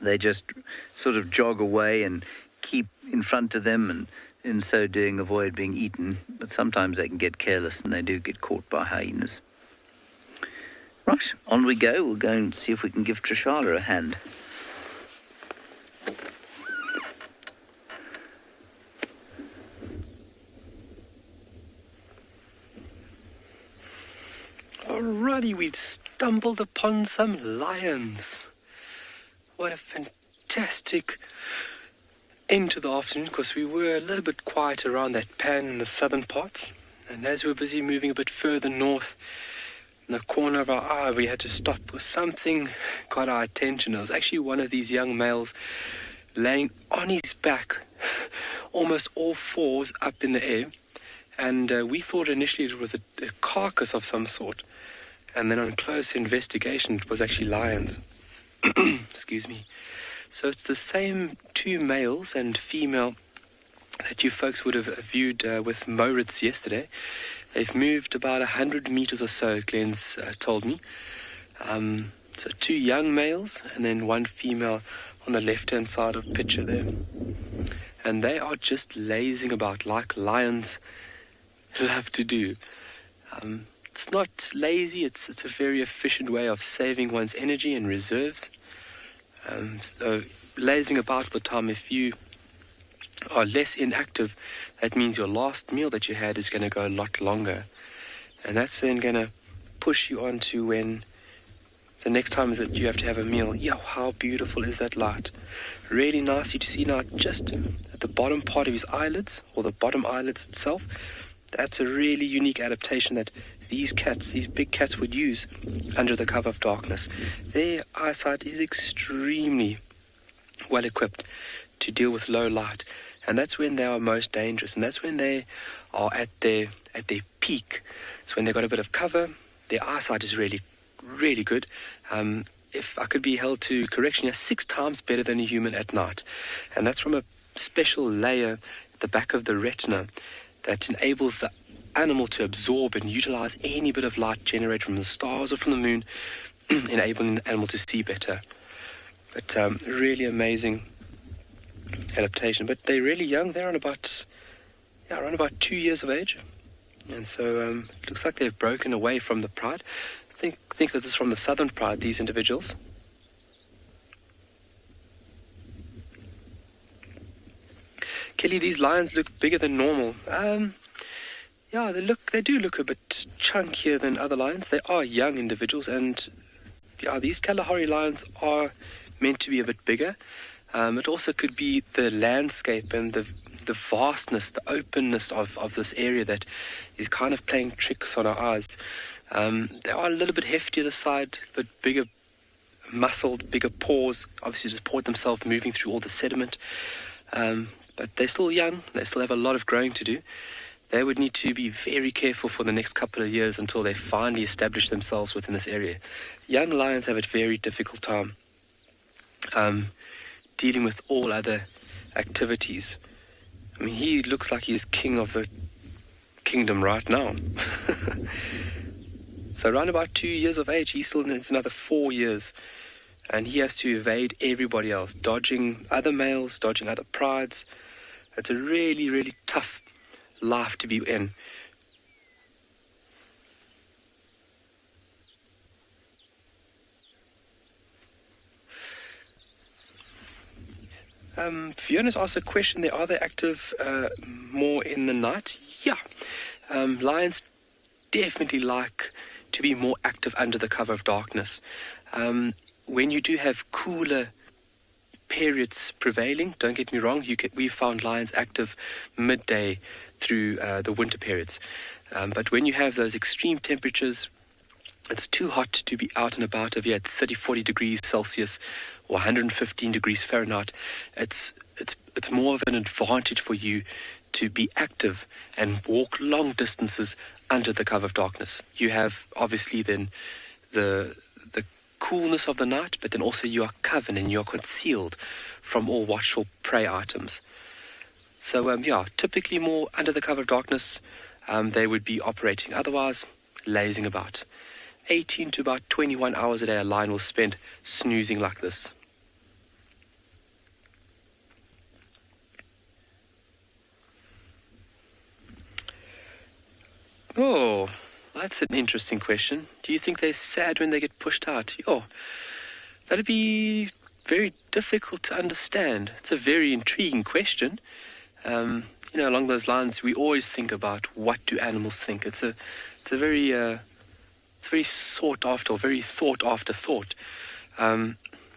They just sort of jog away and keep in front of them, and in so doing avoid being eaten. But sometimes they can get careless and they do get caught by hyenas. Right, on we go. We'll go and see if we can give Trishala a hand.
Alrighty, we've stumbled upon some lions. What a fantastic end to the afternoon, because we were a little bit quiet around that pan in the southern parts. And as we were busy moving a bit further north, in the corner of our eye, we had to stop with something got our attention. It was actually one of these young males laying on his back, almost all fours up in the air. And we thought initially it was a carcass of some sort. And then on close investigation, it was actually lions. Excuse me. So it's the same two males and female that you folks would have viewed with Moritz yesterday. They've moved about 100 meters or so, Glenn's told me. So two young males and then one female on the left-hand side of the picture there. And they are just lazing about like lions love to do. It's not lazy, it's a very efficient way of saving one's energy and reserves. So lazing about all the time, if you are less inactive, that means your last meal that you had is going to go a lot longer. And that's then going to push you on to when the next time is that you have to have a meal. Yeah, how beautiful is that light? Really nice to see now just at the bottom part of his eyelids, or the bottom eyelids itself. That's a really unique adaptation that these cats, these big cats, would use under the cover of darkness. Their eyesight is extremely well equipped to deal with low light, and that's when they are most dangerous, and that's when they are at their peak. It's when they've got a bit of cover. Their eyesight is really, really good. If I could be held to correction, 6 times better than a human at night, and that's from a special layer at the back of the retina that enables the animal to absorb and utilize any bit of light generated from the stars or from the moon, enabling the animal to see better. But really amazing adaptation. But they're really young. They're around about 2 years of age. And so it looks like they've broken away from the pride. think that this is from the southern pride, these individuals. Kelly, these lions look bigger than normal. Yeah, they do look a bit chunkier than other lions. They are young individuals, and yeah, these Kalahari lions are meant to be a bit bigger. It also could be the landscape and the vastness, the openness of this area that is kind of playing tricks on our eyes. They are a little bit heftier this side, but bigger, muscled, bigger paws, obviously to support themselves moving through all the sediment. But they're still young. They still have a lot of growing to do. They would need to be very careful for the next couple of years until they finally establish themselves within this area. Young lions have a very difficult time dealing with all other activities. I mean, he looks like he's king of the kingdom right now. So around about 2 years of age, he still needs another 4 years. And he has to evade everybody else, dodging other males, dodging other prides. It's a really, really tough life to be in. Fiona's asked a question there. Are they active more in the night? Yeah. Lions definitely like to be more active under the cover of darkness. When you do have cooler periods prevailing, don't get me wrong, we found lions active midday through the winter periods. But when you have those extreme temperatures, it's too hot to be out and about if you're at 30, 40 degrees Celsius or 115 degrees Fahrenheit. It's more of an advantage for you to be active and walk long distances under the cover of darkness. You have obviously then the coolness of the night, but then also you are covered and you are concealed from all watchful prey items. So yeah, typically more under the cover of darkness, they would be operating. Otherwise, lazing about. 18 to about 21 hours a day a lion will spend snoozing like this. Oh, that's an interesting question. Do you think they're sad when they get pushed out? Oh, that'd be very difficult to understand. It's a very intriguing question. Along those lines, we always think about what do animals think. It's a very sought after, or very thought after thought.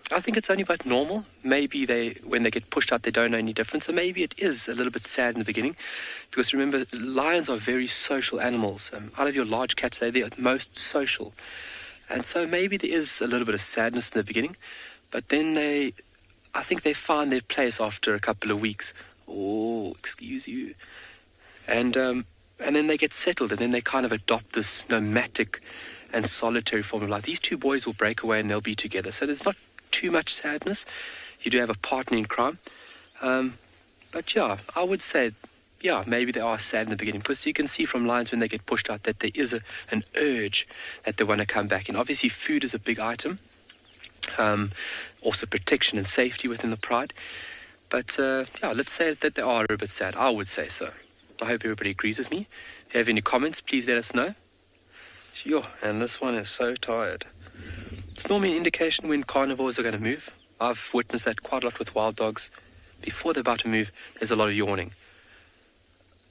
I think it's only about normal. Maybe when they get pushed out, they don't know any difference. So maybe it is a little bit sad in the beginning, because remember, lions are very social animals. Out of your large cats, they're the most social. And so maybe there is a little bit of sadness in the beginning, but then I think they find their place after a couple of weeks. Oh, excuse you. And then they get settled, and then they kind of adopt this nomadic and solitary form of life. These two boys will break away and they'll be together. So there's not too much sadness. You do have a partner in crime. But yeah, I would say, yeah, maybe they are sad in the beginning, because you can see from lions when they get pushed out that there is an urge that they want to come back in. Obviously, food is a big item. Also protection and safety within the pride. But yeah, let's say that they are a bit sad. I would say so. I hope everybody agrees with me. If you have any comments, please let us know. Sure, and this one is so tired. It's normally an indication when carnivores are going to move. I've witnessed that quite a lot with wild dogs. Before they're about to move, there's a lot of yawning.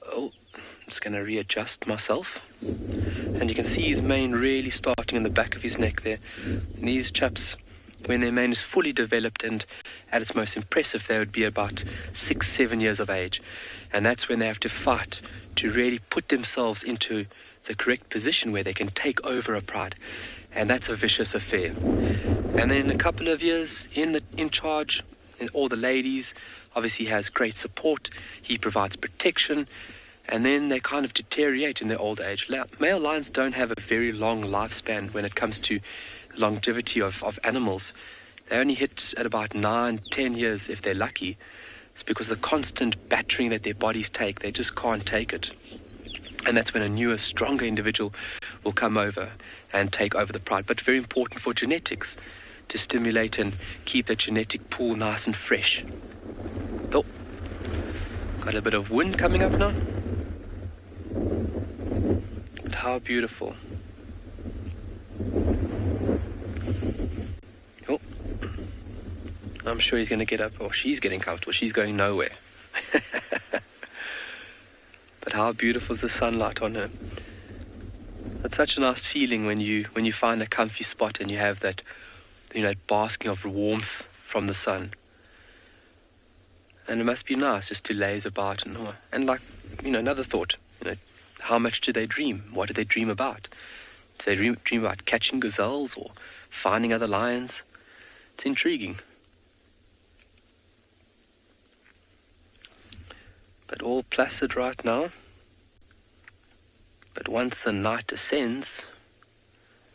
Oh, I'm just going to readjust myself. And you can see his mane really starting in the back of his neck there. And these chaps, when their mane is fully developed and at its most impressive, they would be about 6-7 years of age. And that's when they have to fight to really put themselves into the correct position where they can take over a pride. And that's a vicious affair. And then a couple of years in charge, and all the ladies, obviously has great support. He provides protection. And then they kind of deteriorate in their old age. Male lions don't have a very long lifespan when it comes to longevity of animals. They only hit at about 9-10 years if they're lucky. It's because of the constant battering that their bodies take. They just can't take it. And that's when a newer, stronger individual will come over and take over the pride. But very important for genetics, to stimulate and keep the genetic pool nice and fresh. Oh, got a bit of wind coming up now. But how beautiful. I'm sure he's going to get up, or she's getting comfortable. She's going nowhere. But how beautiful is the sunlight on her. It's such a nice feeling when you find a comfy spot and you have that, basking of warmth from the sun. And it must be nice just to laze about and like, another thought, how much do they dream? What do they dream about? Do they dream about catching gazelles or finding other lions? It's intriguing. But all placid right now. But once the night descends,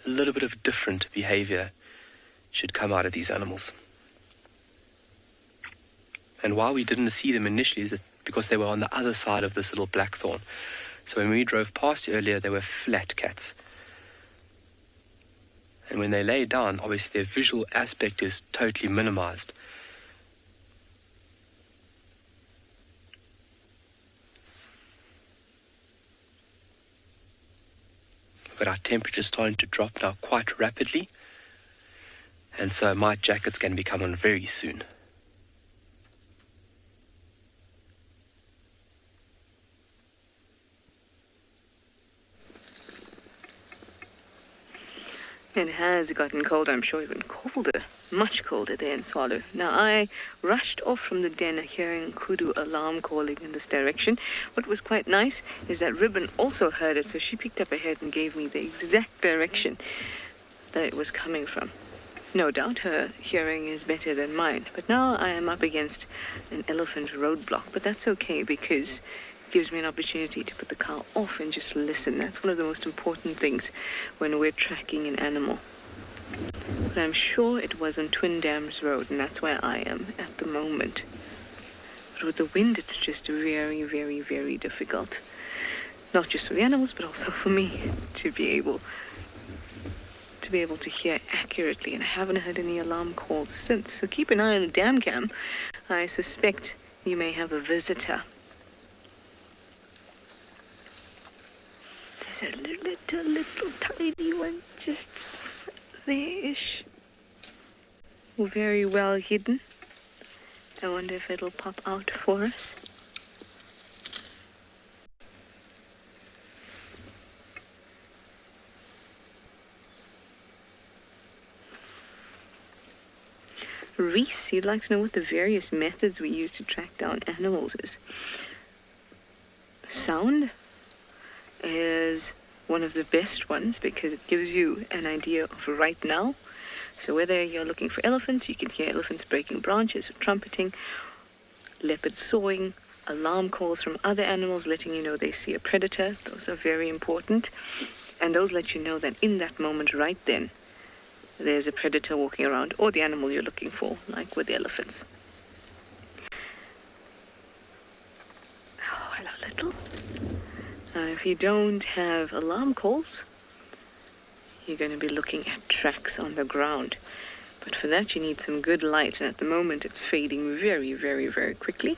a little bit of different behavior should come out of these animals. And why we didn't see them initially is because they were on the other side of this little blackthorn. So when we drove past earlier, they were flat cats. And when they lay down, obviously their visual aspect is totally minimized. But our temperature's starting to drop now quite rapidly. And so my jacket's going to be coming on very soon.
It has gotten colder. I'm sure even colder, much colder there in Tswalu. Now, I rushed off from the den hearing kudu alarm calling in this direction. What was quite nice is that Ribbon also heard it, so she picked up ahead and gave me the exact direction that it was coming from. No doubt her hearing is better than mine, but now I am up against an elephant roadblock, but that's okay because gives me an opportunity to put the car off and just listen. That's one of the most important things when we're tracking an animal. But I'm sure it was on Twin Dams Road, and that's where I am at the moment. But with the wind, it's just very, very, very difficult. Not just for the animals, but also for me to be able to hear accurately. And I haven't heard any alarm calls since. So keep an eye on the dam cam. I suspect you may have a visitor. A little tiny one just there-ish. Very well hidden. I wonder if it'll pop out for us. Reese, you'd like to know what the various methods we use to track down animals is. Sound is one of the best ones because it gives you an idea of right now. So whether you're looking for elephants, you can hear elephants breaking branches or trumpeting, leopards sawing, alarm calls from other animals letting you know they see a predator. Those are very important. And those let you know that in that moment right then, there's a predator walking around or the animal you're looking for, like with the elephants. Oh, hello, little. If you don't have alarm calls, you're going to be looking at tracks on the ground. But for that, you need some good light, and at the moment, it's fading very, very, very quickly.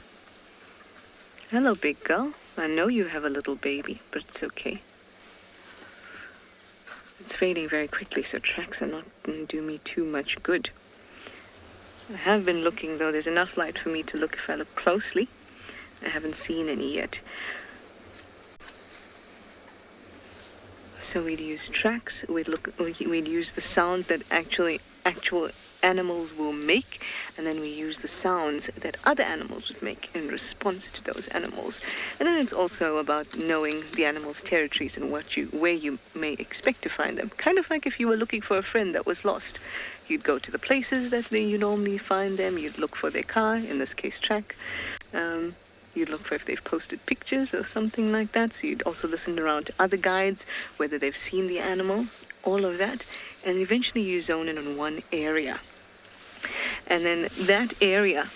Hello, big girl. I know you have a little baby, but it's okay. It's fading very quickly, so tracks are not going to do me too much good. I have been looking, though. There's enough light for me to look if I look closely. I haven't seen any yet. So we'd use tracks, we'd use the sounds that actual animals will make, and then we use the sounds that other animals would make in response to those animals. And then it's also about knowing the animal's territories and where you may expect to find them. Kind of like if you were looking for a friend that was lost. You'd go to the places that you normally find them, you'd look for their car, in this case track. You'd look for if they've posted pictures or something like that. So you'd also listen around to other guides, whether they've seen the animal, all of that. And eventually you zone in on one area. And then that area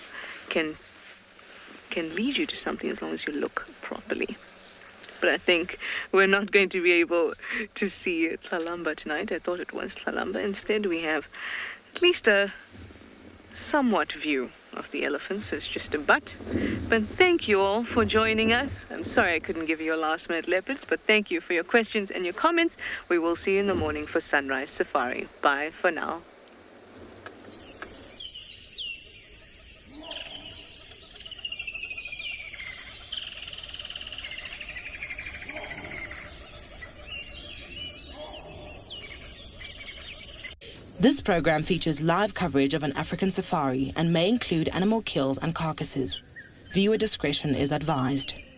can lead you to something as long as you look properly. But I think we're not going to be able to see Tlalamba tonight. I thought it was Tlalamba. Instead, we have at least a somewhat view of the elephants. It's just a butt. But thank you all for joining us. I'm sorry I couldn't give you a last-minute leopard, but thank you for your questions and your comments. We will see you in the morning for Sunrise Safari. Bye for now.
This program features live coverage of an African safari and may include animal kills and carcasses. Viewer discretion is advised.